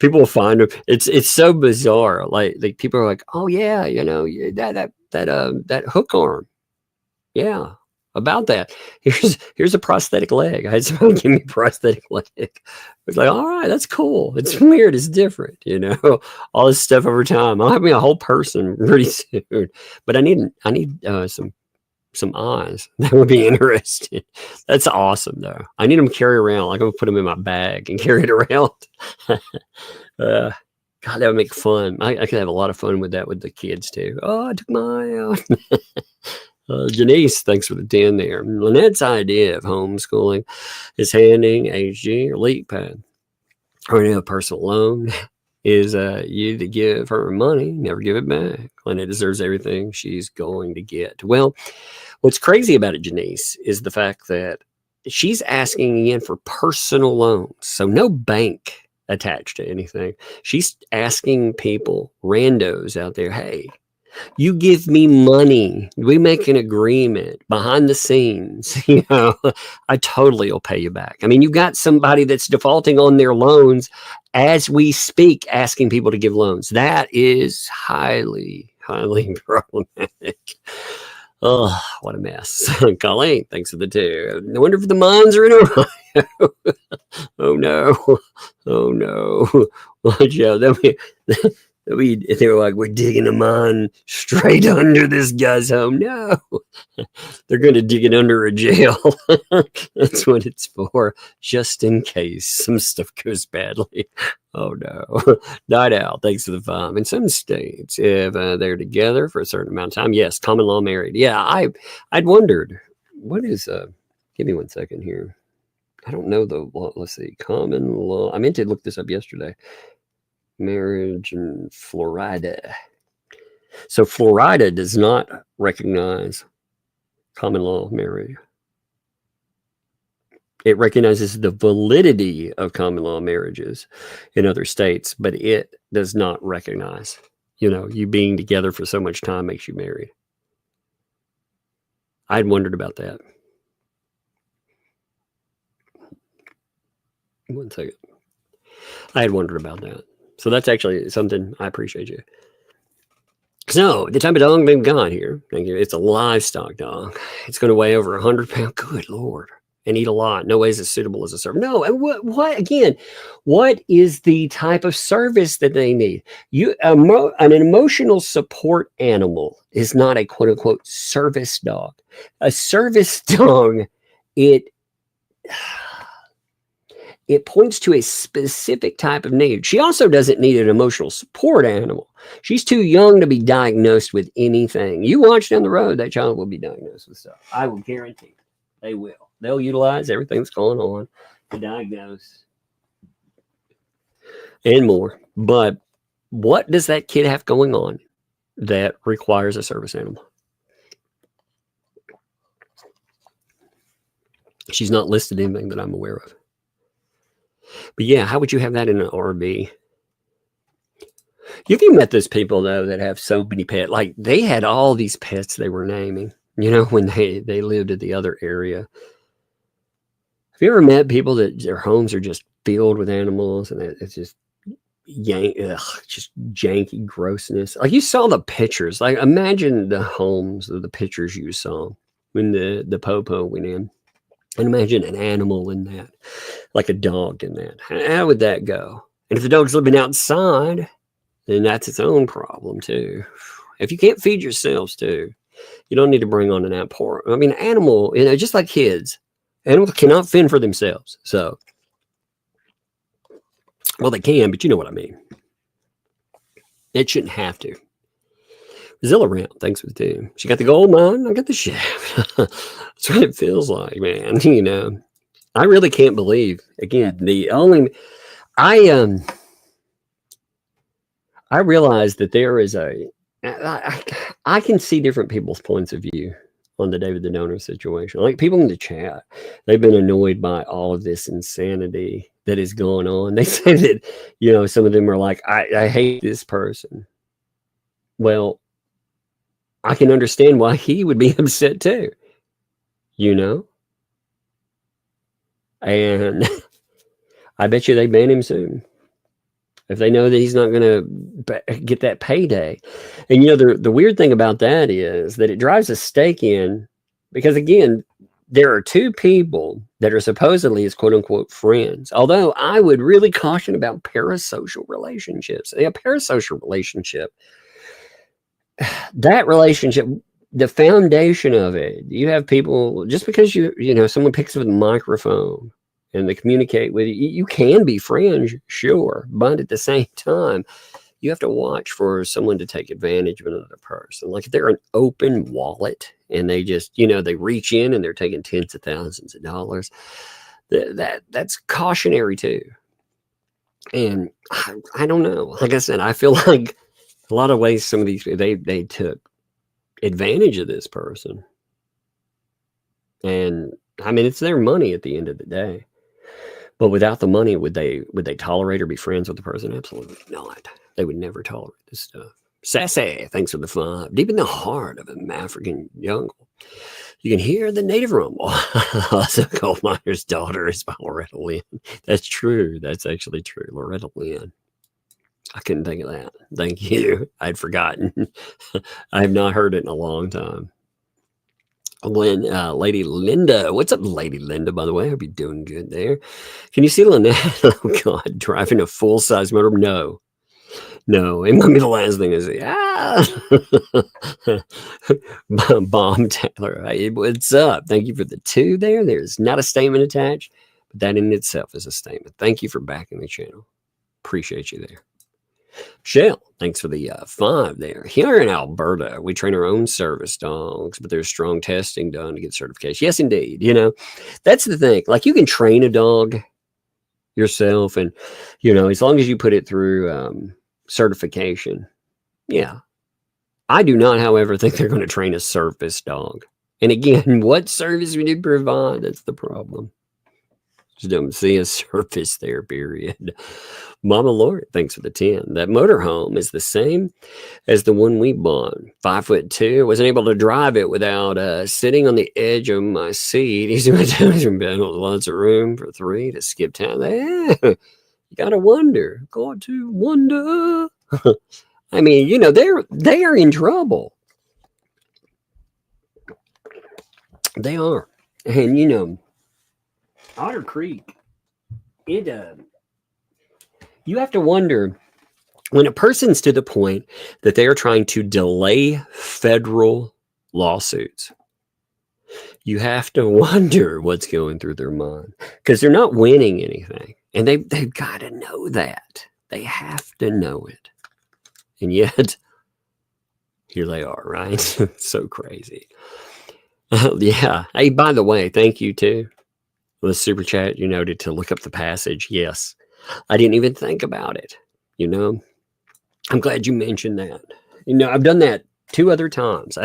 People will find them. It's so bizarre. Like people are like, oh yeah, you know, that hook arm. Yeah. About that. Here's a prosthetic leg. I had someone give me a prosthetic leg. It's like, all right, that's cool. It's weird. It's different, you know, all this stuff over time. I'll have me a whole person pretty soon. But I need some eyes. That would be interesting. That's awesome though. I need them carry around. Like I'm gonna put them in my bag and carry it around. God, that would make fun. I could have a lot of fun with that with the kids too. Oh, I took my Janice, thanks for the 10 there. Lynette's idea of homeschooling is handing HG or leak pad or a personal loan is you to give her money, never give it back. Lynette deserves everything she's going to get. Well, what's crazy about it, Janice, is the fact that she's asking again for personal loans. So no bank attached to anything. She's asking people, randos out there, hey, you give me money. We make an agreement behind the scenes. You know, I totally will pay you back. I mean, you got somebody that's defaulting on their loans as we speak, asking people to give loans. That is highly, highly problematic. Oh, what a mess. Colleen, thanks for the 2. I wonder if the mines are in Ohio. Oh, no. Oh, no. Watch out. They were like, we're digging a mine straight under this guy's home. No, they're going to dig it under a jail. That's what it's for, just in case some stuff goes badly. Oh, no. Night Owl, thanks for the 5. In some states, if they're together for a certain amount of time, yes, common law married. Yeah, I'd wondered, what is, give me 1 second here. I don't know the law. Let's see, common law. I meant to look this up yesterday. Marriage in Florida. So Florida does not recognize common law marriage. It recognizes the validity of common law marriages in other states, but it does not recognize, you know, you being together for so much time makes you married. I'd wondered about that. 1 second. I had wondered about that. So that's actually something I appreciate you. So the type of dog they've got here, thank you. It's a livestock dog. It's going to weigh over 100 pounds. Good Lord. And eat a lot. No way is as suitable as a service. No. And what again, what is the type of service that they need? An emotional support animal is not a quote unquote service dog. A service dog, it points to a specific type of need. She also doesn't need an emotional support animal. She's too young to be diagnosed with anything. You watch down the road, that child will be diagnosed with stuff. I will guarantee it. They will. They'll utilize everything that's going on to diagnose and more. But what does that kid have going on that requires a service animal? She's not listed anything that I'm aware of. But yeah, how would you have that in an RV? Have you met those people, though, that have so many pets? Like, they had all these pets they were naming, you know, when they lived in the other area. Have you ever met people that their homes are just filled with animals and it's just just janky grossness? Like, you saw the pictures. Like, imagine the homes of the pictures you saw when the Popo went in. And imagine an animal in that, like a dog in that. How would that go? And if the dog's living outside, then that's its own problem too. If you can't feed yourselves too, you don't need to bring on an outpour. I mean, animal, just like kids, animals cannot fend for themselves. So, well, they can, but you know what I mean. It shouldn't have to. Zilla Round, thanks for the tune. She got the gold mine, I got the shaft. That's what it feels like, man. I really can't believe. Again, I realize that there is I can see different people's points of view on the David the Donor situation. Like people in the chat, they've been annoyed by all of this insanity that is going on. They say that, some of them are like, I hate this person. Well, I can understand why he would be upset too, and I bet you they ban him soon if they know that he's not going to get that payday. And the weird thing about that is that it drives a stake in, because again, there are two people that are supposedly his quote unquote friends. Although I would really caution about parasocial relationships. A parasocial relationship, that relationship, the foundation of it, you have people, just because someone picks up a microphone and they communicate with you, you can be friends, sure, but at the same time, you have to watch for someone to take advantage of another person. Like if they're an open wallet and they just, they reach in and they're taking tens of thousands of dollars, that's cautionary too. And I don't know. Like I said, I feel like a lot of ways some of these, they took advantage of this person. And I mean, it's their money at the end of the day. But without the money, would they tolerate or be friends with the person? Absolutely not. They would never tolerate this stuff. Sassy, thanks for the 5. Deep in the heart of an African jungle, you can hear the native rumble. Also, Coal Miner's Daughter is by Loretta Lynn. That's true. That's actually true. Loretta Lynn. I couldn't think of that. Thank you. I'd forgotten. I have not heard it in a long time. When Lady Linda, what's up, Lady Linda, by the way? I hope you're doing good there. Can you see Lynette? Oh, God, driving a full-size motor? No, it might be the last thing I say. Bomb Taylor, hey, what's up? Thank you for the 2 there. There's not a statement attached, but that in itself is a statement. Thank you for backing the channel. Appreciate you there. Shell, thanks for the 5 there. Here in Alberta, we train our own service dogs, but there's strong testing done to get certification. Yes, indeed. That's the thing. Like you can train a dog yourself and, as long as you put it through certification. Yeah. I do not, however, think they're going to train a service dog. And again, what service we do provide, that's the problem. Just don't see a surface there, period. Mama Lord, thanks for the 10. That motorhome is the same as the one we bought. 5'2". Wasn't able to drive it without sitting on the edge of my seat. Easy my toes and pedals. Lots of room for 3 to skip town. You gotta wonder. Got to wonder. I mean, they are in trouble. They are. And Otter Creek, you have to wonder when a person's to the point that they are trying to delay federal lawsuits. You have to wonder what's going through their mind because they're not winning anything. And they've got to know that. They have to know it. And yet, here they are, right? So crazy. Yeah. Hey, by the way, thank you too. The super chat, you noted to look up the passage. Yes. I didn't even think about it. I'm glad you mentioned that. I've done that 2 other times.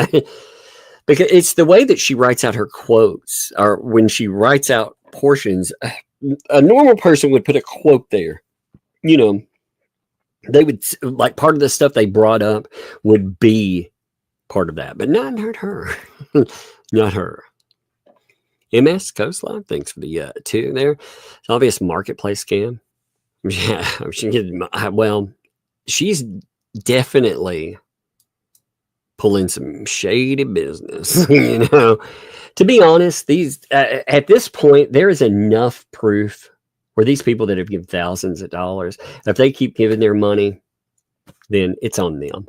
Because it's the way that she writes out her quotes, or when she writes out portions. A normal person would put a quote there. They would, like, part of the stuff they brought up would be part of that, but not her. Not her. MS Coastline, thanks for the 2 there. It's obvious marketplace scam. Yeah, well, she's definitely pulling some shady business, you know. To be honest, these at this point, there is enough proof where these people that have given thousands of dollars, if they keep giving their money, then it's on them.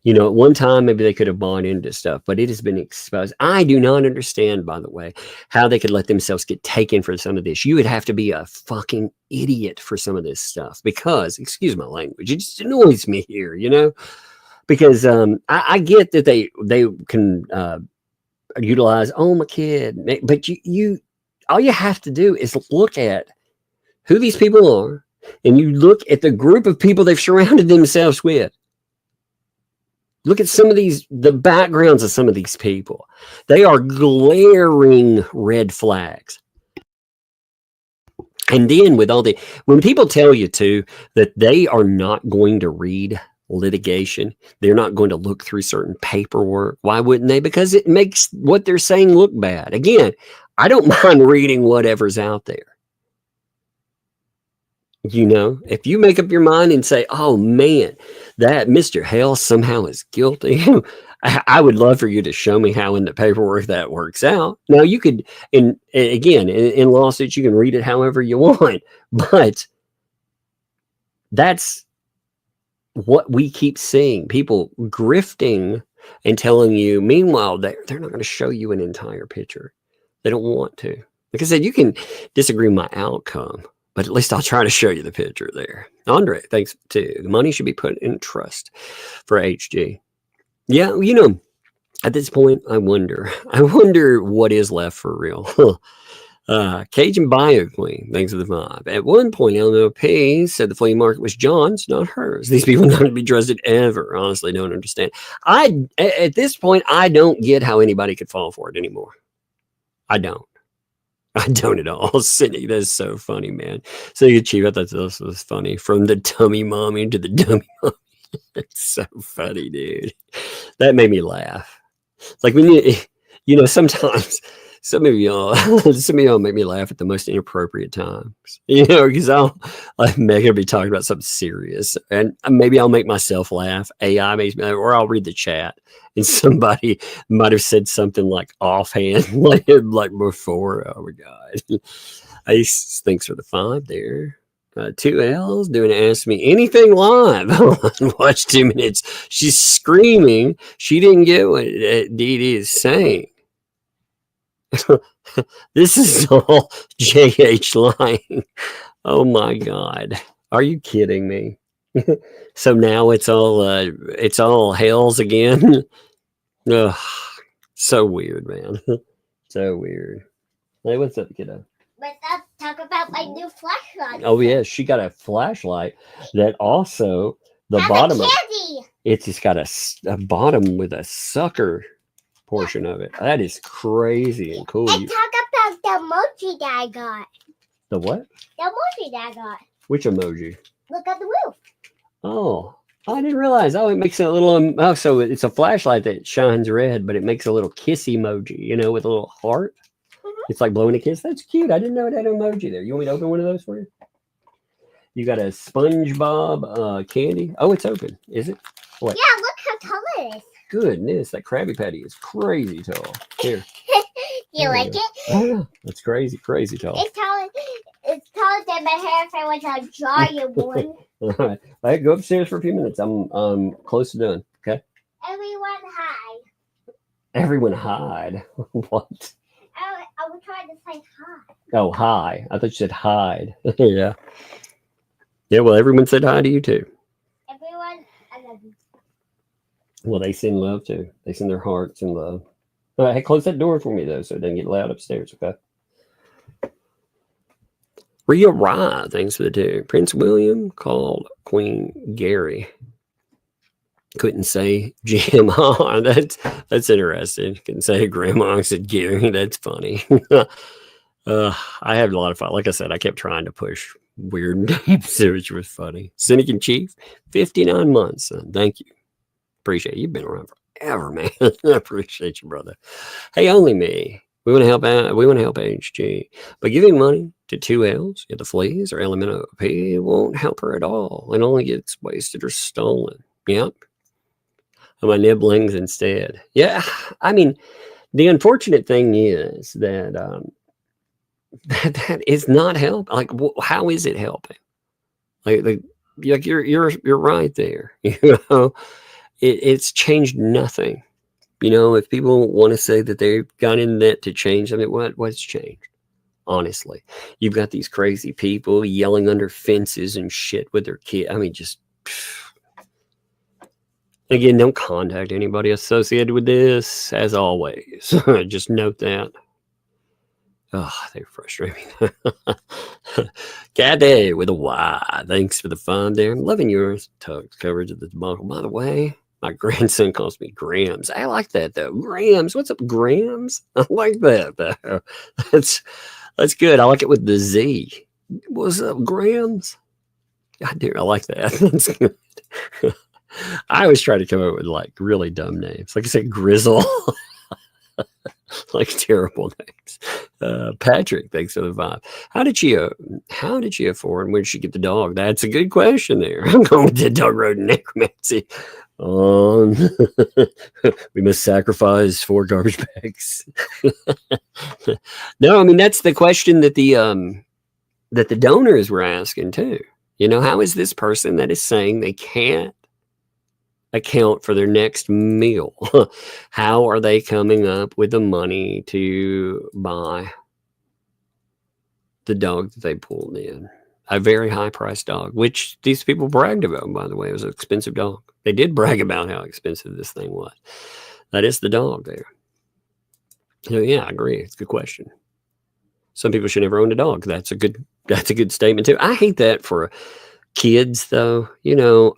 You know, at one time, maybe they could have bought into stuff, but it has been exposed. I do not understand, by the way, how they could let themselves get taken for some of this. You would have to be a fucking idiot for some of this stuff because, excuse my language, it just annoys me here, you know, because I get that they can utilize, oh, my kid, but you all you have to do is look at who these people are, and you look at the group of people they've surrounded themselves with. Look at some of the backgrounds of some of these people. They are glaring red flags. And then with all when people tell you too that they are not going to read litigation, they're not going to look through certain paperwork. Why wouldn't they? Because it makes what they're saying look bad. Again, I don't mind reading whatever's out there. You know, if you make up your mind and say, oh man, that Mr. Hale somehow is guilty, I would love for you to show me how in the paperwork that works out. Now you could, in lawsuits, you can read it however you want, but that's what we keep seeing. People grifting and telling you, meanwhile, they're not going to show you an entire picture. They don't want to. Like I said, you can disagree with my outcome, but at least I'll try to show you the picture there. Andre, thanks too. The money should be put in trust for HG. Yeah, you know, at this point, I wonder what is left for real. Cajun Bio Queen, thanks for the vibe. At one point, LNOP said the flea market was John's, not hers. These people are not to be trusted ever. Honestly, don't understand. At this point, I don't get how anybody could fall for it anymore. I don't at all. Sydney, that's so funny, man. So you Chief, I thought this was funny. From the tummy mommy to the dummy mommy. It's so funny, dude. That made me laugh. Like when you know, sometimes some of y'all make me laugh at the most inappropriate times. You know, because I'll maybe be talking about something serious, and maybe I'll make myself laugh. AI makes me laugh, or I'll read the chat, and somebody might have said something like offhand, like before. Oh my god! Ace, thanks for the 5 there. 2 L's doing Ask Me Anything live. Watch 2 minutes. She's screaming. She didn't get what Dee Dee is saying. This is all JH lying. Oh my god. Are you kidding me? So now it's all Hales again. Ugh, so weird, man. So weird. Hey, what's up, kiddo? But let's talk about my new flashlight. Oh yeah, she got a flashlight that also the Have bottom a of candy. it's just got a bottom with a sucker portion of it. That is crazy and cool. And talk about the emoji that I got. The what? The emoji that I got. Which emoji? Look at the roof. Oh, I didn't realize. Oh, it makes a little. Oh, so it's a flashlight that shines red, but it makes a little kiss emoji. You know, with a little heart. It's like blowing a kiss. That's cute. I didn't know it had an emoji there. You want me to open one of those for you? You got a SpongeBob candy. Oh, it's open. Is it? What? Yeah, look how tall it is. Goodness, that Krabby Patty is crazy tall. Here. You like it? Oh, yeah. That's crazy tall. It's taller than my hair if I was a giant one. All right. All right, go upstairs for a few minutes. I'm close to done. Okay. Everyone hide. Everyone hide. What? I was trying to say hi. Oh, hi. I thought you said hide. Yeah. Yeah, well, everyone said hi to you too. Everyone, I love you. Well, they send love too. They send their hearts and love. All right, hey, close that door for me though, so it doesn't get loud upstairs, okay? Rhea Rye, thanks for the 2. Prince William called Queen Gary. Couldn't say GMR. That's interesting. Couldn't say grandma. Said Gary. That's funny. I had a lot of fun. Like I said, I kept trying to push weird names, which was funny. Cynic in Chief, 59 months. Thank you. Appreciate it. You've been around forever, man. I appreciate you, brother. Hey, only me. We want to help out. We want to help HG. But giving money to 2 L's, the fleas or LMNOP, won't help her at all. It only gets wasted or stolen. Yep. my nibblings instead. Yeah, I mean, the unfortunate thing is that that is not help. Like, how is it helping? Like you're right there. You know, it's changed nothing. You know, if people want to say that they've got in that to change, I mean, what's changed? Honestly, you've got these crazy people yelling under fences and shit with their kid. I mean, just again, don't contact anybody associated with this. As always, just note that. Oh, they frustrate me. Caddy with a Y. Thanks for the fun there. I'm loving your coverage of the debacle. By the way, my grandson calls me Grams. I like that though. Grams. What's up, Grams? I like that though. That's good. I like it with the Z. What's up, Grams? God damn, I like that. That's good. I always try to come up with like really dumb names. Like I said, Grizzle. Like terrible names. Patrick, thanks for the vibe. How did she afford and where did she get the dog? That's a good question there. I'm going with Dead Dog Road and Necromancy. We must sacrifice 4 garbage bags. No, I mean that's the question that the donors were asking too. You know, how is this person that is saying they can't account for their next meal? How are they coming up with the money to buy the dog that they pulled in? A very high priced dog, which these people bragged about, by the way. It was an expensive dog. They did brag about how expensive this thing was. That is the dog there. So yeah, I agree. It's a good question. Some people should never own a dog. That's a good statement too. I hate that for kids though. You know,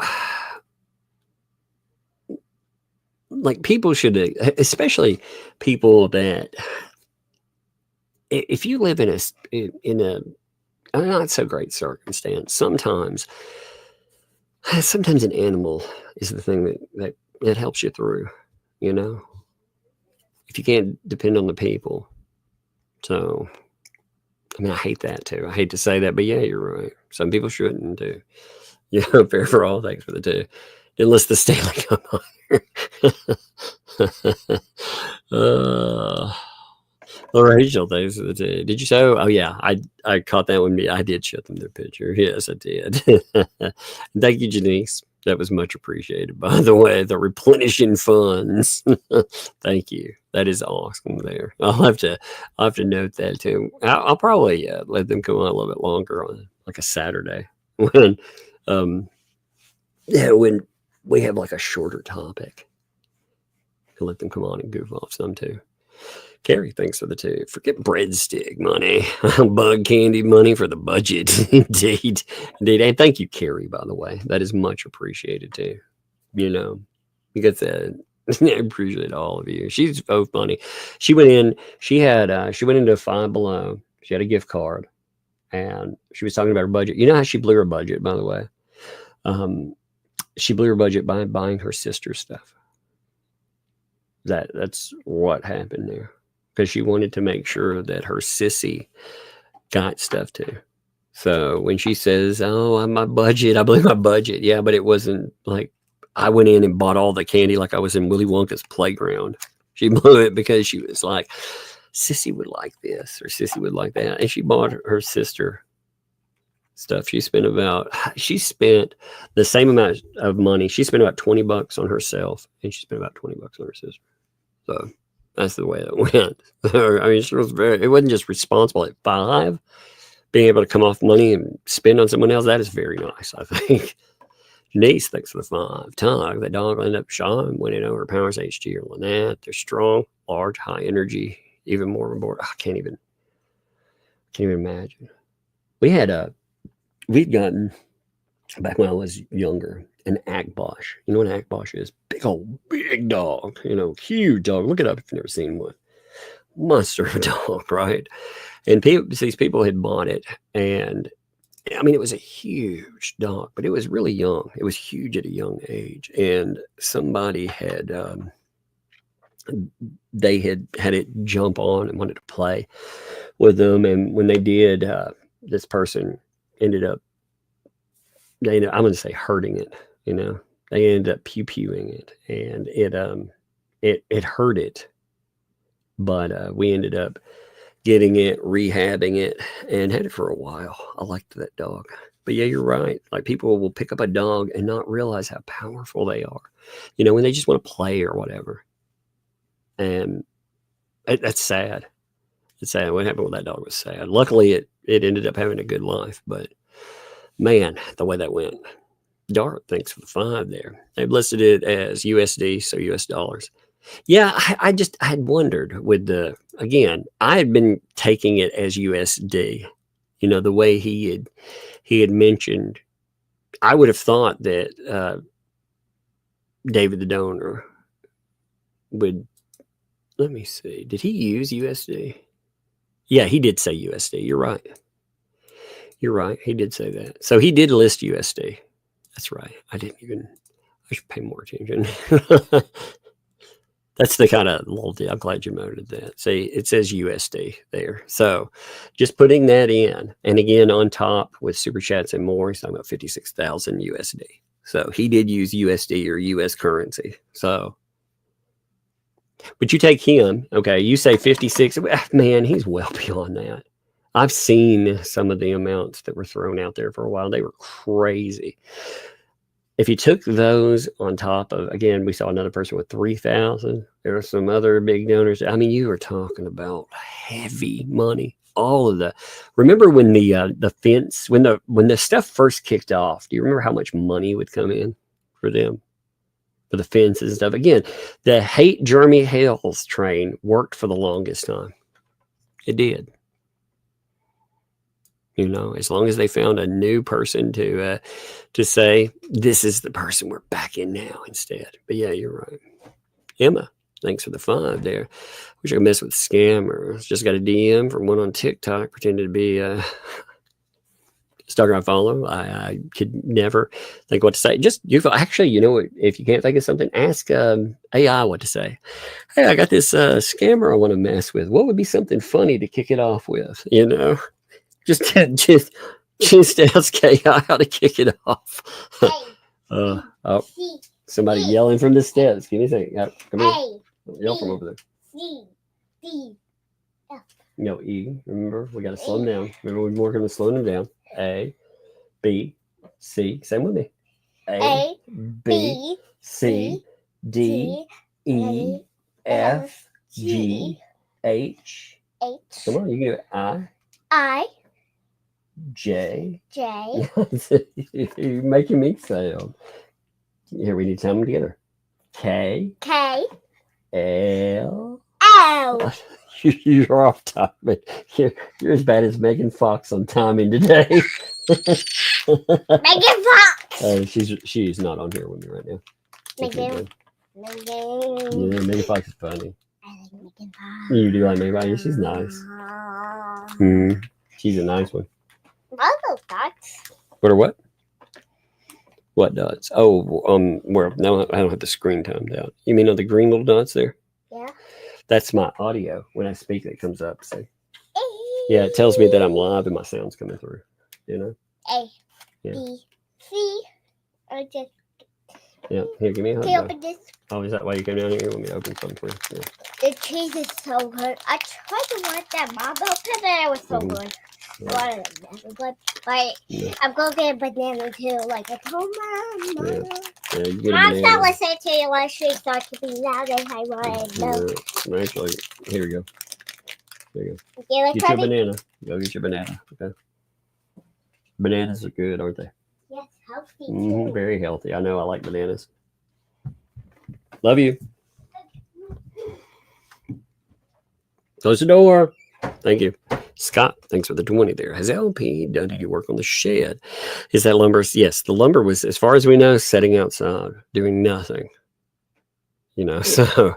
like people should, especially people that, if you live in a not so great circumstance, sometimes an animal is the thing that helps you through, you know, if you can't depend on the people. So, I mean, I hate that too. I hate to say that, but yeah, you're right. Some people shouldn't do. You know, fair for all, thanks for the 2. Unless the Stanley Cup Rachel, thanks for the 2. Did you say? Oh yeah, I caught that one. I did shut them their picture. Yes, I did. Thank you, Janice. That was much appreciated. By the way, the replenishing funds. Thank you. That is awesome. There, I'll have to note that too. I'll probably let them come on a little bit longer on like a Saturday when when we have like a shorter topic. I'll let them come on and goof off some too. Carrie, thanks for the 2. Forget breadstick money. Bug candy money for the budget. Indeed. And thank you, Carrie, by the way. That is much appreciated too. You know, because I appreciate all of you. She's both funny. She went into Five Below. She had a gift card and she was talking about her budget. You know how she blew her budget, by the way? She blew her budget by buying her sister's stuff. That's what happened there. Because she wanted to make sure that her sissy got stuff too. So when she says, "Oh, my budget," I blew my budget. Yeah, but it wasn't like I went in and bought all the candy like I was in Willy Wonka's playground. She blew it because she was like, "Sissy would like this," or "Sissy would like that," and she bought her sister stuff. She spent the same amount of money. She spent about $20 on herself, and she spent about $20 on her sister. So that's the way it went. I mean, she was it wasn't just responsible at 5, being able to come off money and spend on someone else. That is very nice, I think. Denise, thanks for the 5. Tug, the dog ended up showing, winning over Powers HG or Lynette. They're strong, large, high energy, even more on board. I can't even imagine. We'd gotten, back when I was younger, an Akbosh. You know what an Akbosh is? Big dog, you know, huge dog. Look it up if you've never seen one. Monster of a dog, right? And these people had bought it, and I mean, it was a huge dog, but it was really young. It was huge at a young age, and somebody had they had it jump on and wanted to play with them, and when they did, this person ended up, I'm going to say hurting it, you know, They ended up pew-pewing it, and it hurt it. But we ended up getting it, rehabbing it, and had it for a while. I liked that dog. But yeah, you're right. Like, people will pick up a dog and not realize how powerful they are, you know, when they just want to play or whatever. And that's sad. It's sad. What happened with that dog was sad. Luckily, it ended up having a good life. But man, the way that went. Dart, thanks for the 5 there. They've listed it as USD, so US dollars. Yeah, I had wondered with again, I had been taking it as USD, you know, the way he had mentioned. I would have thought that David the donor would, let me see, did he use USD? Yeah, he did say USD. You're right. You're right. He did say that. So he did list USD. That's right. I should pay more attention. That's the kind of little deal. I'm glad you noted that. See, it says USD there. So just putting that in. And again, on top with super chats and more, he's talking about 56,000 USD. So he did use USD or US currency. So, but you take him, okay, you say 56. Man, he's well beyond that. I've seen some of the amounts that were thrown out there for a while. They were crazy. If you took those on top of, again, we saw another person with 3,000. There are some other big donors. I mean, you were talking about heavy money. All of remember when the fence, when the stuff first kicked off, do you remember how much money would come in for them? For the fences and stuff. Again, the Jeremy Hale's train worked for the longest time. It did. You know, as long as they found a new person to say, this is the person we're backing now instead. But yeah, you're right. Emma, thanks for the 5 there. Wish I could mess with scammers. Just got a DM from one on TikTok, pretended to be a stalker I follow. I could never think what to say. Actually, you know what? If you can't think of something, ask AI what to say. Hey, I got this scammer I want to mess with. What would be something funny to kick it off with? You know? Just ask AI how to kick it off. Somebody yelling from the steps. Give me a second. Come here. Yell from over there. C-D-F. No, E. Remember, we got to slow them down. Remember, we're working on slowing them down. A, B, C. Same with me. A, B, C, D, E, F, G, H. Come on, you can do it. I, J. You're making me sound. Here, we need to tell them together. K. L. You're off topic. You're as bad as Megan Fox on timing today. Megan Fox. She's not on here with me right now. Megan. Yeah, Megan Fox is funny. I like Megan Fox. You do like Megan Fox? She's nice. She's a nice one. What are those dots? What are what? What dots? Oh, where? No, I don't have the screen timed out. You mean on the green little dots there? Yeah. That's my audio. When I speak, that comes up. So, yeah, it tells me that I'm live and my sound's coming through. You know? A. Yeah. B. C. Or just. Yeah. Here, give me a hug. Can you open this? Oh, is that why you came down here? You want me to open something for you? Yeah. The cheese is so good. I tried to want that marble pizza. It was so good. Yeah. I wanted it, but I'm going to get a banana too. Like I told Mom. Yeah, you get a Mom, banana. stop listening to you when she starts to be loud and I want to know. Yeah. Actually, here we go. There you go. Get Get your banana. Go get your banana. Okay. Bananas are good, aren't they? Yes, healthy too. Very healthy. I know. I like bananas. Love you. Close the door. Thank you. Scott, thanks for the 20 there. Has LP done any work on the shed? Is that lumber? Yes, the lumber was, as far as we know, sitting outside, doing nothing. You know, so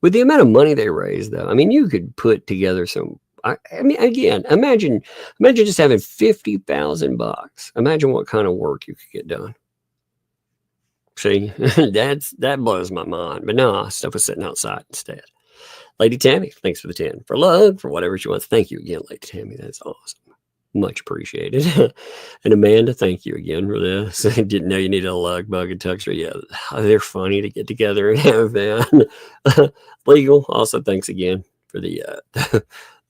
with the amount of money they raised, though, I mean, you could put together some. I mean, again, imagine just having $50,000. Imagine what kind of work you could get done. See, that blows my mind. But no, stuff was sitting outside instead. Lady Tammy, thanks for the 10. For love, for whatever she wants. Thank you again, Lady Tammy. That's awesome. Much appreciated. And Amanda, thank you again for this. I didn't know you needed a lug bug and tuxer. Yeah, they're funny to get together and have that. Legal, also thanks again for the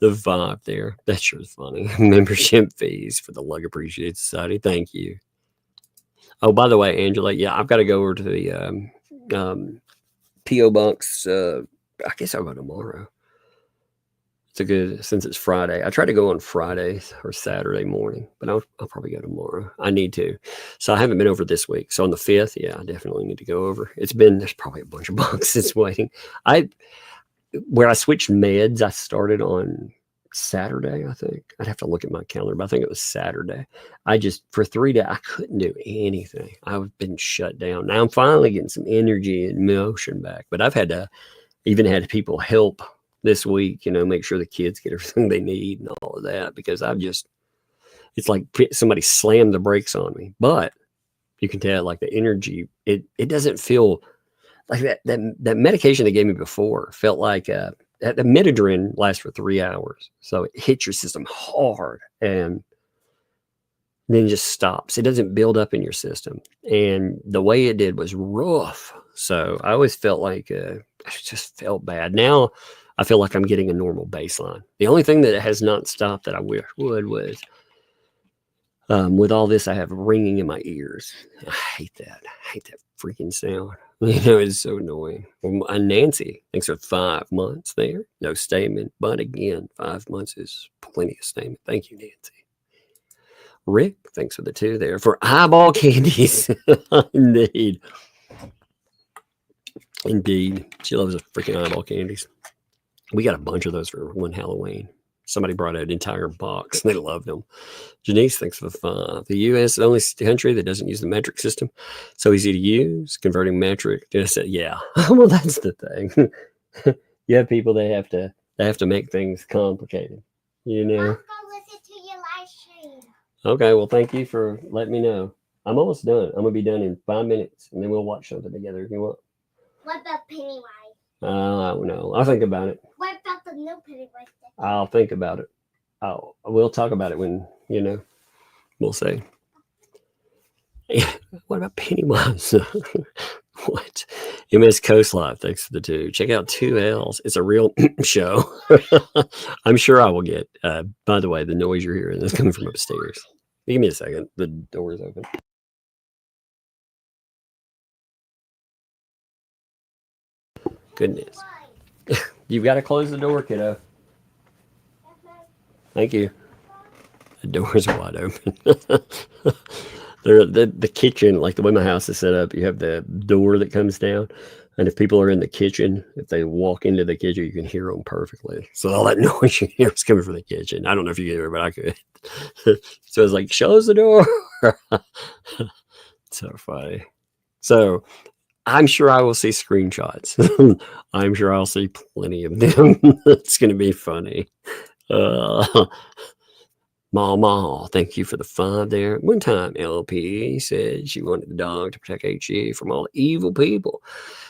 the vibe there. That's sure funny. Membership fees for the Lug Appreciate Society. Thank you. Oh, by the way, Angela, yeah, I've got to go over to the P.O. Box. I guess I'll go tomorrow. It's a good, since it's Friday. I try to go on Fridays or Saturday morning, but I'll probably go tomorrow. I need to. So I haven't been over this week. So on the 5th, yeah, I definitely need to go over. There's probably a bunch of boxes waiting. Where I switched meds, I started on Saturday, I think. I'd have to look at my calendar, but I think it was Saturday. For 3 days, I couldn't do anything. I've been shut down. Now I'm finally getting some energy and motion back, but I've even had people help this week, make sure the kids get everything they need and all of that, because it's like somebody slammed the brakes on me. But you can tell, like, the energy, it doesn't feel like that medication they gave me before felt like the Midodrine lasts for 3 hours. So it hits your system hard and then just stops. It doesn't build up in your system. And the way it did was rough. So I always felt like I just felt bad. Now I feel like I'm getting a normal baseline. The only thing that has not stopped that I wish would was with all this, I have ringing in my ears. I hate that. I hate that freaking sound. It's so annoying. And Nancy, thanks for 5 months there. No statement. But again, 5 months is plenty of statement. Thank you, Nancy. Rick, thanks for the 2 there. For eyeball candies. Indeed. She loves the freaking eyeball candies. We got a bunch of those for one Halloween. Somebody brought out an entire box. They loved them. Janice, thanks for the 5. The U.S. is the only country that doesn't use the metric system. So easy to use. Converting metric. Yeah. Well, that's the thing. You have people that have to make things complicated. I'll go listen to your live stream. Okay. Well, thank you for letting me know. I'm almost done. I'm gonna be done in 5 minutes, and then we'll watch something together if you want. What about Pennywise? I don't know. I'll think about it. What about the new Pennywise? I'll think about it. We'll talk about it when, we'll say. What about Pennywise? What? MS Coast Live, thanks for the 2. Check out 2Ls. It's a real show. I'm sure I will get. By the way, the noise you're hearing is coming from upstairs. Give me a second. The door is open. Goodness. You've got to close the door, kiddo. Thank you. The doors are wide open. The kitchen, like the way my house is set up, you have the door that comes down. And if people are in the kitchen, if they walk into the kitchen, you can hear them perfectly. So all that noise you hear is coming from the kitchen. I don't know if you can hear it, but I could. So it's like, show us the door. So funny. So I'm sure I will see screenshots. I'm sure I'll see plenty of them. It's going to be funny. Mama, thank you for the 5 there. One time, LP said she wanted the dog to protect HE from all evil people.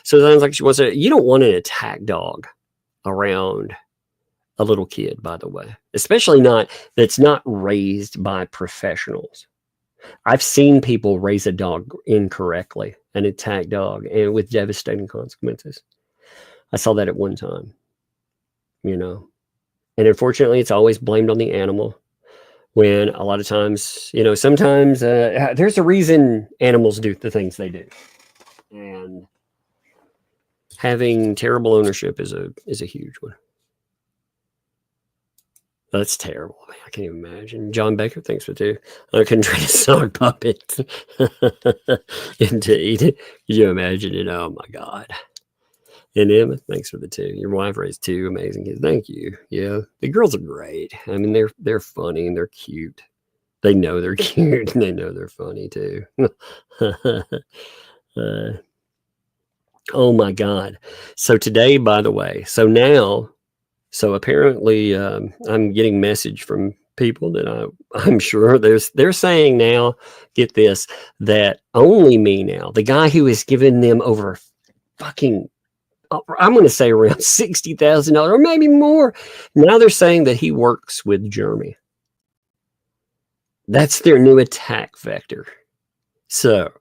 So it sounds like she wants you don't want an attack dog around a little kid, by the way, especially that's not raised by professionals. I've seen people raise a dog incorrectly, an attack dog, and with devastating consequences. I saw that at one time, and unfortunately it's always blamed on the animal. When a lot of times, sometimes there's a reason animals do the things they do. And having terrible ownership is a huge one. That's terrible. Man, I can't even imagine. John Baker, thanks for 2. I couldn't train a sock puppet. Indeed. Could you imagine it? Oh my God. And Emma, thanks for the 2. Your wife raised 2 amazing kids. Thank you. Yeah, the girls are great. I mean, they're funny and they're cute. They know they're cute and they know they're funny too. Oh my God! So today, by the way, so apparently, I'm getting message from people that I'm sure they're saying now. Get this, that only me now, the guy who has given them over fucking, I'm going to say around $60,000 or maybe more. Now they're saying that he works with Jeremy. That's their new attack vector. So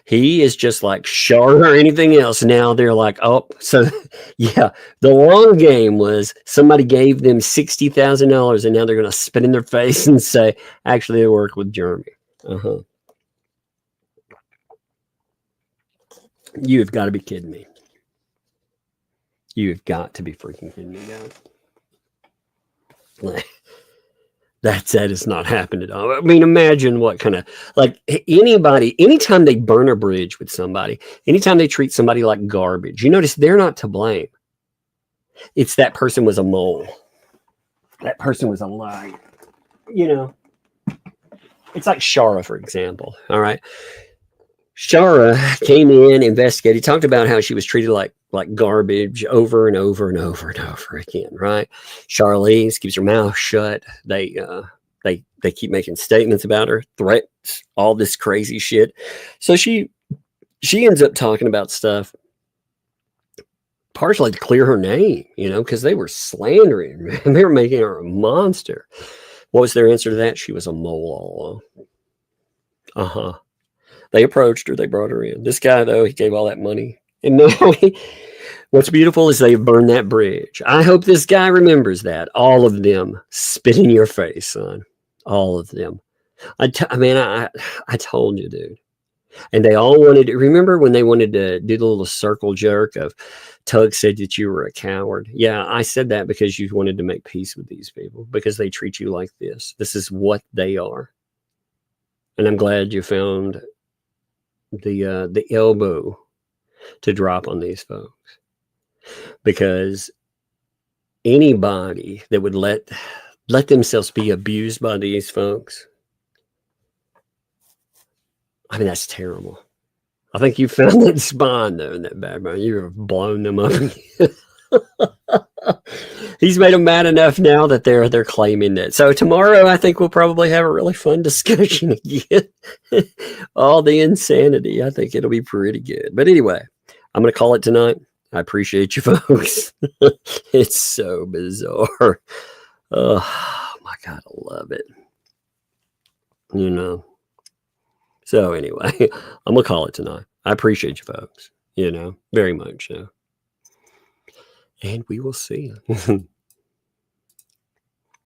he is just like Shar or anything else. Now they're like, oh, so yeah, the long game was somebody gave them $60,000 and now they're going to spit in their face and say, actually, they work with Jeremy. You've got to be kidding me. You've got to be freaking kidding me, guys. Like, that has not happened at all. I mean, imagine what kind of, like, anybody, anytime they burn a bridge with somebody, anytime they treat somebody like garbage, you notice they're not to blame. It's that person was a mole. That person was a liar. You know, it's like Shara, for example. All right. Shara came in, investigated, talked about how she was treated like garbage over and over and over and over again, right? Charlize keeps her mouth shut. They keep making statements about her, threats, all this crazy shit. So she ends up talking about stuff partially to clear her name, you know, because they were slandering her. They were making her a monster. What was their answer to that? She was a mole all along. They approached her. They brought her in. This guy, though, he gave all that money. And now what's beautiful is they've burned that bridge. I hope this guy remembers that. All of them spit in your face, son. All of them. I told you, dude. And they all wanted to, remember when they wanted to do the little circle jerk of Tug said that you were a coward? Yeah, I said that because you wanted to make peace with these people because they treat you like this. This is what they are. And I'm glad you found the elbow to drop on these folks, because anybody that would let themselves be abused by these folks, I mean, that's terrible. I think you found that spine though in that background. You have blown them up. He's made them mad enough now that they're claiming that. So tomorrow, I think we'll probably have a really fun discussion again. All the insanity. I think it'll be pretty good. But anyway, I'm going to call it tonight. I appreciate you folks. It's so bizarre. Oh my God, I love it. You know. So anyway, I'm going to call it tonight. I appreciate you folks, you know, very much so. And we will see you.